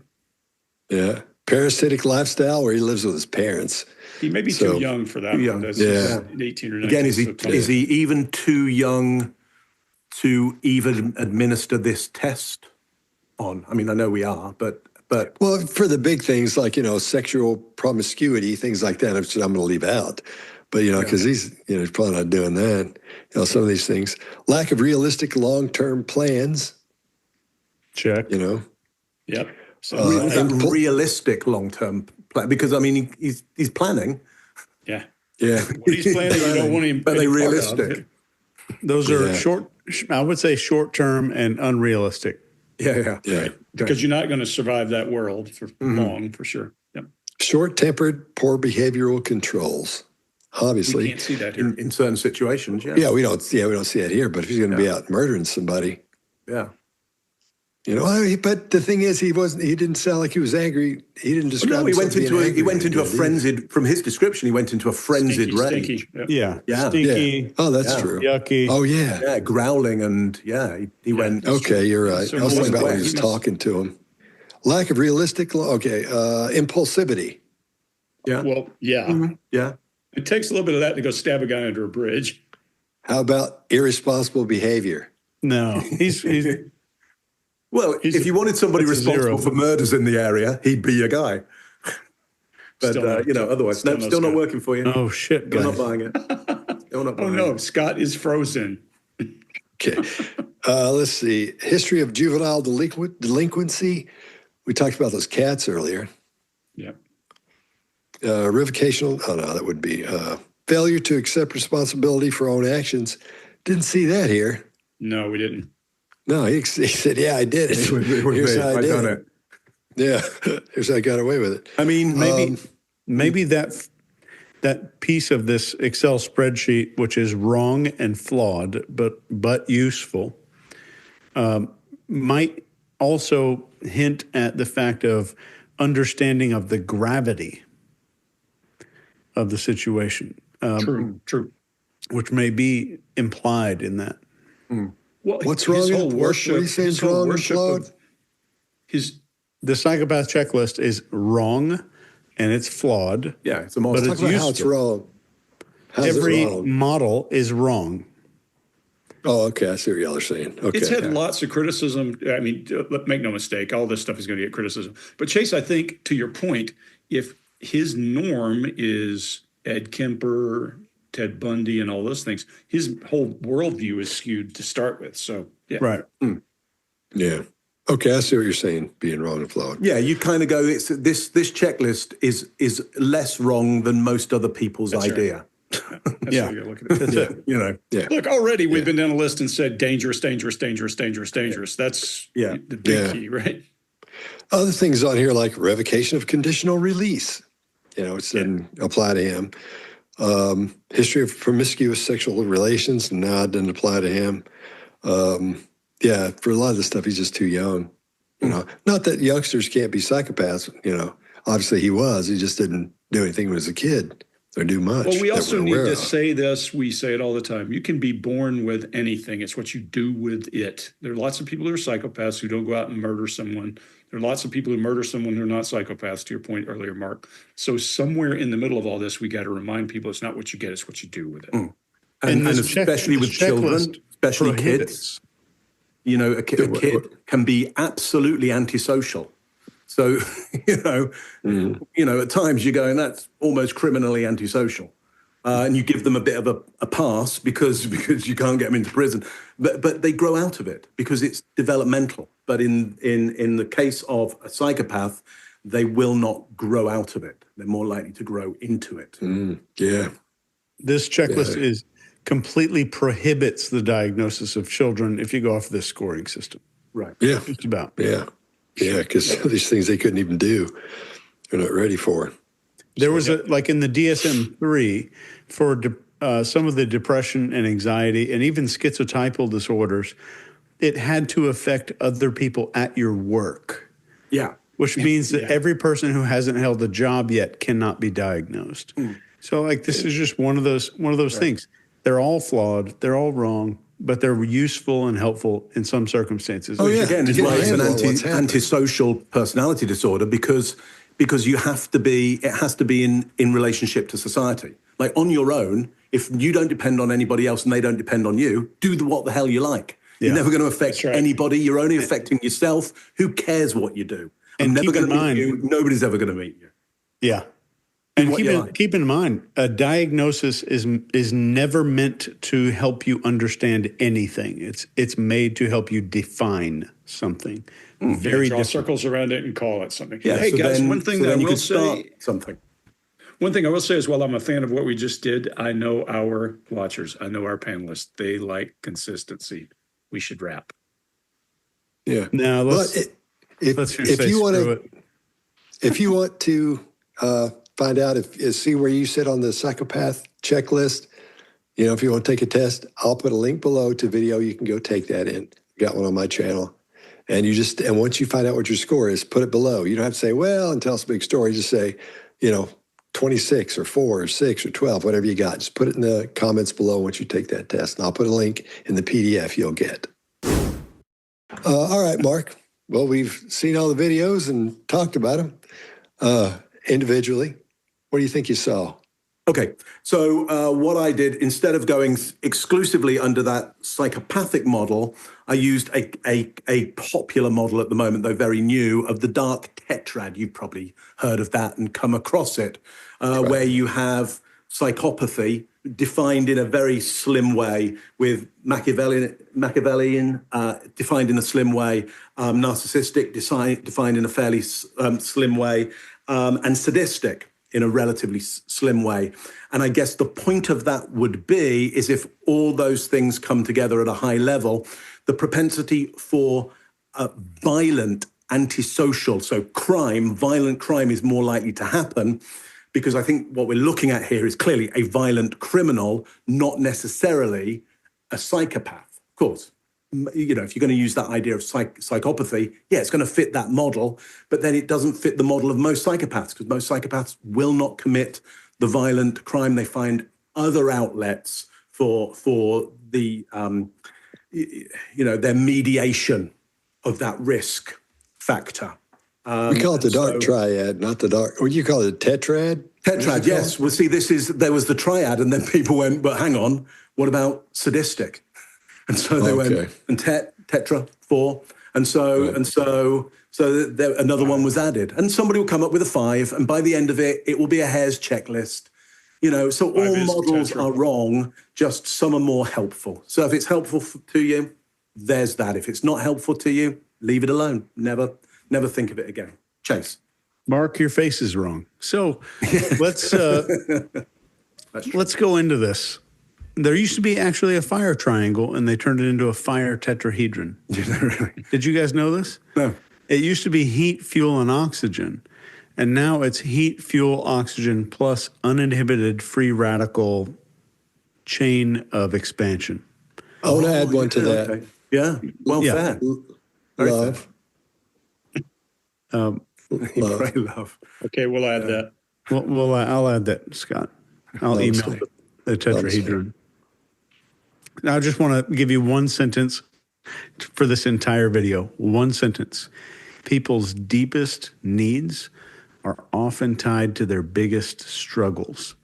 Speaker 1: Yeah. Parasitic lifestyle where he lives with his parents.
Speaker 2: He may be too young for that.
Speaker 7: Too young.
Speaker 2: That's 18 or 19.
Speaker 7: Again, is he even too young to even administer this test on? I mean, I know we are, but
Speaker 1: Well, for the big things like, sexual promiscuity, things like that, I'm going to leave out. But, because he's probably not doing that. Some of these things. Lack of realistic long-term plans.
Speaker 6: Check.
Speaker 2: Yep. So,
Speaker 7: realistic long-term plan, because I mean he's planning.
Speaker 2: Yeah.
Speaker 1: What
Speaker 2: he's planning, you don't want him.
Speaker 7: Are they realistic?
Speaker 6: Those are short. I would say short-term and unrealistic.
Speaker 7: Yeah.
Speaker 2: Because you're not going to survive that world for long, for sure. Yep.
Speaker 1: Short-tempered, poor behavioral controls. Obviously.
Speaker 2: We can't see that here.
Speaker 7: In certain situations,
Speaker 1: Yeah, we don't see it here. But if he's going to be out murdering somebody,
Speaker 7: yeah.
Speaker 1: But the thing is, he didn't sound like he was angry. He didn't describe.
Speaker 7: No, he went into a frenzied. From his description, he went into a frenzied rage.
Speaker 2: Stinky. Yep.
Speaker 6: Yeah. Stinky.
Speaker 1: Yeah. Oh, that's true.
Speaker 6: Yucky.
Speaker 1: Oh, yeah.
Speaker 7: Yeah, growling and he went.
Speaker 1: Okay, you're right.
Speaker 2: So
Speaker 1: I was thinking about when he was
Speaker 2: he must-
Speaker 1: talking to him. Lack of realistic. Impulsivity.
Speaker 7: Yeah.
Speaker 2: Well, yeah.
Speaker 7: Yeah.
Speaker 2: It takes a little bit of that to go stab a guy under a bridge.
Speaker 1: How about irresponsible behavior?
Speaker 6: No, he's
Speaker 7: Well, if you wanted somebody
Speaker 6: that's a
Speaker 7: responsible
Speaker 6: zero.
Speaker 7: for murders in the area, he'd be your guy. But
Speaker 2: Still not-
Speaker 7: otherwise,
Speaker 2: still
Speaker 7: still
Speaker 2: no
Speaker 7: not
Speaker 2: Scott.
Speaker 7: working for you.
Speaker 6: oh shit,
Speaker 7: Still not
Speaker 6: guys.
Speaker 7: buying it. Still not
Speaker 2: Oh,
Speaker 7: buying
Speaker 2: no.
Speaker 7: it.
Speaker 2: Scott is frozen.
Speaker 1: Okay. Let's see. History of juvenile delinquency. We talked about those cats earlier.
Speaker 2: Yep.
Speaker 1: Revocational. Oh, no, that would be failure to accept responsibility for own actions. Didn't see that here.
Speaker 2: No, we didn't.
Speaker 1: No, he said, yeah, I did it. Here's how I
Speaker 7: I've
Speaker 1: did
Speaker 7: done
Speaker 1: it.
Speaker 7: it.
Speaker 1: Yeah, here's how I got away with it.
Speaker 6: I mean, maybe that piece of this Excel spreadsheet, which is wrong and flawed, but useful, might also hint at the fact of understanding of the gravity of the situation,
Speaker 2: True.
Speaker 6: which may be implied in that.
Speaker 2: Well,
Speaker 1: What's
Speaker 2: his
Speaker 1: wrong?
Speaker 2: whole
Speaker 1: What
Speaker 2: worship,
Speaker 1: are you saying
Speaker 2: his
Speaker 1: is
Speaker 2: whole
Speaker 1: wrong and
Speaker 2: worship
Speaker 1: flawed?
Speaker 2: of his
Speaker 6: The psychopath checklist is wrong and it's flawed.
Speaker 7: Yeah, it's a
Speaker 6: But
Speaker 7: monster.
Speaker 1: Talk
Speaker 6: it's
Speaker 1: about how it's
Speaker 6: useful.
Speaker 1: wrong. How's
Speaker 6: Every
Speaker 1: it wrong?
Speaker 6: model is wrong.
Speaker 1: Oh, okay. I see what y'all are saying. Okay.
Speaker 2: It's had lots of criticism. I mean, make no mistake, all this stuff is going to get criticism. But Chase, I think, to your point, if his norm is Ed Kemper, Ted Bundy, and all those things, his whole worldview is skewed to start with. So, yeah.
Speaker 6: Right.
Speaker 1: Yeah. Okay, I see what you're saying, being wrong and flawed.
Speaker 7: Yeah, you kind of go. It's this checklist is less wrong than most other people's
Speaker 2: That's right.
Speaker 7: idea.
Speaker 2: That's how you look at it.
Speaker 6: That's it.
Speaker 7: You know.
Speaker 1: Yeah.
Speaker 2: Look, already we've been down a list and said dangerous, dangerous, dangerous, dangerous, dangerous. That's
Speaker 7: Yeah.
Speaker 2: the big
Speaker 1: Yeah.
Speaker 2: key, right?
Speaker 1: Other things on here like revocation of conditional release. It doesn't apply to him. History of promiscuous sexual relations. No, it doesn't apply to him. For a lot of the stuff, he's just too young. You know, not that youngsters can't be psychopaths. You know, obviously he was. He just didn't do anything when he was a kid or do much.
Speaker 2: Well, we
Speaker 1: that
Speaker 2: also
Speaker 1: we're
Speaker 2: need
Speaker 1: aware
Speaker 2: to
Speaker 1: of.
Speaker 2: say this. We say it all the time. You can be born with anything. It's what you do with it. There are lots of people who are psychopaths who don't go out and murder someone. There are lots of people who murder someone who are not psychopaths, to your point earlier, Mark. So somewhere in the middle of all this, we got to remind people it's not what you get, it's what you do with it.
Speaker 7: And
Speaker 5: this
Speaker 7: especially with children, especially kids. You know, a kid can be absolutely antisocial. So, at times you're going, that's almost criminally antisocial. And you give them a bit of a pass because you can't get them into prison. But they grow out of it because it's developmental. But in the case of a psychopath, they will not grow out of it. They're more likely to grow into it.
Speaker 1: Yeah.
Speaker 5: This checklist completely prohibits the diagnosis of children if you go off this scoring system.
Speaker 7: Right.
Speaker 1: Yeah.
Speaker 5: Just about.
Speaker 1: Yeah. Yeah, because these things they couldn't even do. They're not ready for.
Speaker 5: There was like in the DSM-3 for some of the depression and anxiety and even schizotypal disorders, it had to affect other people at your work.
Speaker 7: Yeah.
Speaker 5: Which means that every person who hasn't held a job yet cannot be diagnosed. So like this is just one of those things. They're all flawed, they're all wrong, but they're useful and helpful in some circumstances.
Speaker 1: Oh, yeah.
Speaker 7: Again, it's why it's an antisocial personality disorder because you have to be, it has to be in relationship to society. Like on your own, if you don't depend on anybody else and they don't depend on you, do what the hell you like.
Speaker 5: Yeah.
Speaker 7: You're never going to affect anybody. You're only affecting yourself. Who cares what you do? I'm never going to meet you. Nobody's ever going to meet you.
Speaker 5: Yeah. And keep in mind, a diagnosis is never meant to help you understand anything. It's made to help you define something. Very
Speaker 2: draw
Speaker 5: different.
Speaker 2: circles around it and call it something.
Speaker 7: Yeah,
Speaker 2: Hey
Speaker 7: so
Speaker 2: guys,
Speaker 7: then-
Speaker 2: one thing
Speaker 7: so
Speaker 2: that I
Speaker 7: then you
Speaker 2: will
Speaker 7: could start
Speaker 2: say,
Speaker 7: something.
Speaker 2: one thing I will say is, while I'm a fan of what we just did, I know our watchers, I know our panelists, they like consistency. We should wrap.
Speaker 1: Yeah.
Speaker 5: Now
Speaker 1: But if you want to find out see where you sit on the psychopath checklist, if you want to take a test, I'll put a link below to video. You can go take that in. Got one on my channel. And once you find out what your score is, put it below. You don't have to say, well, and tell us a big story. Just say, 26 or 4 or 6 or 12, whatever you got. Just put it in the comments below once you take that test. And I'll put a link in the PDF you'll get. All right, Mark. Well, we've seen all the videos and talked about them individually. What do you think you saw?
Speaker 7: Okay, so what I did, instead of going exclusively under that psychopathic model, I used a popular model at the moment, though very new, of the dark tetrad. You've probably heard of that and come across it, where you have psychopathy defined in a very slim way, with Machiavellian defined in a slim way, narcissistic defined in a fairly slim way, and sadistic in a relatively slim way. And I guess the point of that would be is if all those things come together at a high level, the propensity for violent, antisocial, so violent crime is more likely to happen, because I think what we're looking at here is clearly a violent criminal, not necessarily a psychopath. Of course, if you're going to use that idea of psychopathy, it's going to fit that model, but then it doesn't fit the model of most psychopaths, because most psychopaths will not commit the violent crime. They find other outlets for the, their mediation of that risk factor.
Speaker 1: We call it the dark triad, not the dark. Would you call it a tetrad?
Speaker 7: Tetrad, yes. Well, see, there was the triad, and then people went, but hang on, what about sadistic? And so they went, and tetra, 4. And so another one was added. And somebody will come up with a 5, and by the end of it, it will be a hare's checklist. So all models are wrong, just some are more helpful. So if it's helpful to you, there's that. If it's not helpful to you, leave it alone. Never think of it again. Chase.
Speaker 5: Mark, your face is wrong. So let's go into this. There used to be actually a fire triangle, and they turned it into a fire tetrahedron. Did you guys know this?
Speaker 7: No.
Speaker 5: It used to be heat, fuel, and oxygen. And now it's heat, fuel, oxygen, plus uninhibited free radical chain of expansion.
Speaker 1: I want to add one to that.
Speaker 7: Okay. Yeah. Well, fair.
Speaker 1: Love. Love.
Speaker 7: Pray love.
Speaker 2: Okay, we'll add that.
Speaker 6: Well, I'll add that, Scott. I'll
Speaker 1: Love
Speaker 6: email
Speaker 1: sleep.
Speaker 6: the tetrahedron.
Speaker 1: sleep.
Speaker 6: Now, I just want to give you one sentence for this entire video. One sentence. People's deepest needs are often tied to their biggest struggles.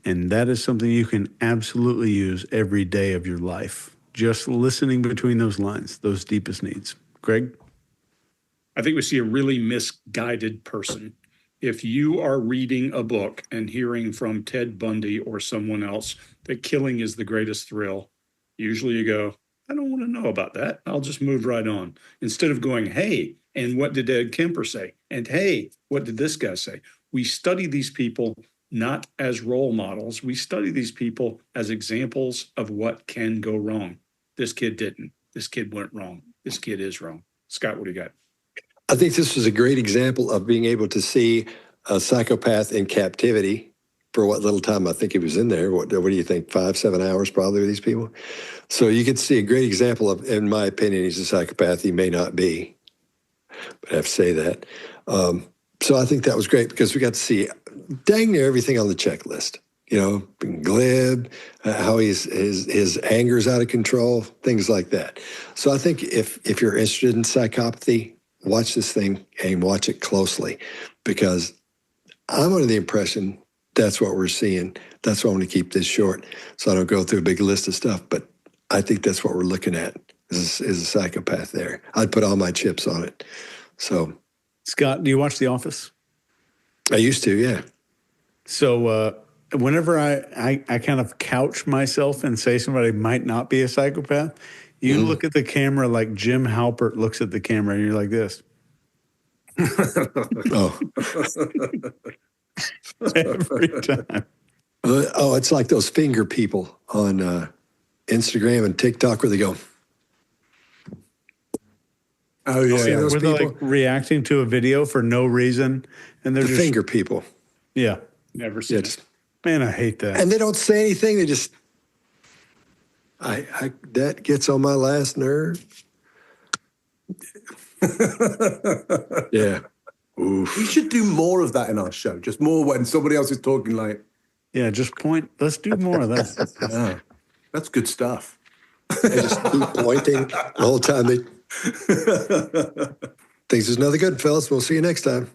Speaker 6: And that is something you can absolutely use every day of your life. Just listening between those lines, those deepest needs. Greg?
Speaker 2: I think we see a really misguided person. If you are reading a book and hearing from Ted Bundy or someone else that killing is the greatest thrill, usually you go, I don't want to know about that. I'll just move right on. Instead of going, hey, and what did Ed Kemper say? And hey, what did this guy say? We study these people not as role models. We study these people as examples of what can go wrong. This kid didn't. This kid went wrong. This kid is wrong. Scott, what do you got?
Speaker 1: I think this was a great example of being able to see a psychopath in captivity for what little time I think he was in there. What do you think? 5-7 hours probably with these people. So you could see a great example of, in my opinion, he's a psychopath. He may not be, but I have to say that. So I think that was great because we got to see dang near everything on the checklist. You know, being glib, how his anger's out of control, things like that. So I think if you're interested in psychopathy, watch this thing and watch it closely, because I'm under the impression that's what we're seeing. That's why I want to keep this short, so I don't go through a big list of stuff. But I think that's what we're looking at is a psychopath there. I'd put all my chips on it. So,
Speaker 6: Scott, do you watch The Office?
Speaker 1: I used to, yeah.
Speaker 6: So whenever I kind of couch myself and say somebody might not be a psychopath, you look at the camera like Jim Halpert looks at the camera, and you're like this.
Speaker 1: Oh.
Speaker 6: Every time.
Speaker 1: It's like those finger people on Instagram and TikTok where they go.
Speaker 7: Oh, yeah.
Speaker 1: See those
Speaker 6: Where they're
Speaker 1: people?
Speaker 6: like reacting to a video for no reason, and they're
Speaker 1: The
Speaker 6: just
Speaker 1: finger people.
Speaker 6: yeah.
Speaker 2: Never seen
Speaker 1: Yeah,
Speaker 2: it.
Speaker 1: just,
Speaker 6: Man, I hate that.
Speaker 1: and they don't say anything. They just, I that gets on my last nerve. Yeah. Oof.
Speaker 7: We should do more of that in our show. Just more when somebody else is talking like,
Speaker 6: Yeah, just point. Let's do more of that.
Speaker 7: yeah, that's good stuff.
Speaker 1: They just keep pointing the whole time. They thinks there's nothing good, fellas. We'll see you next time.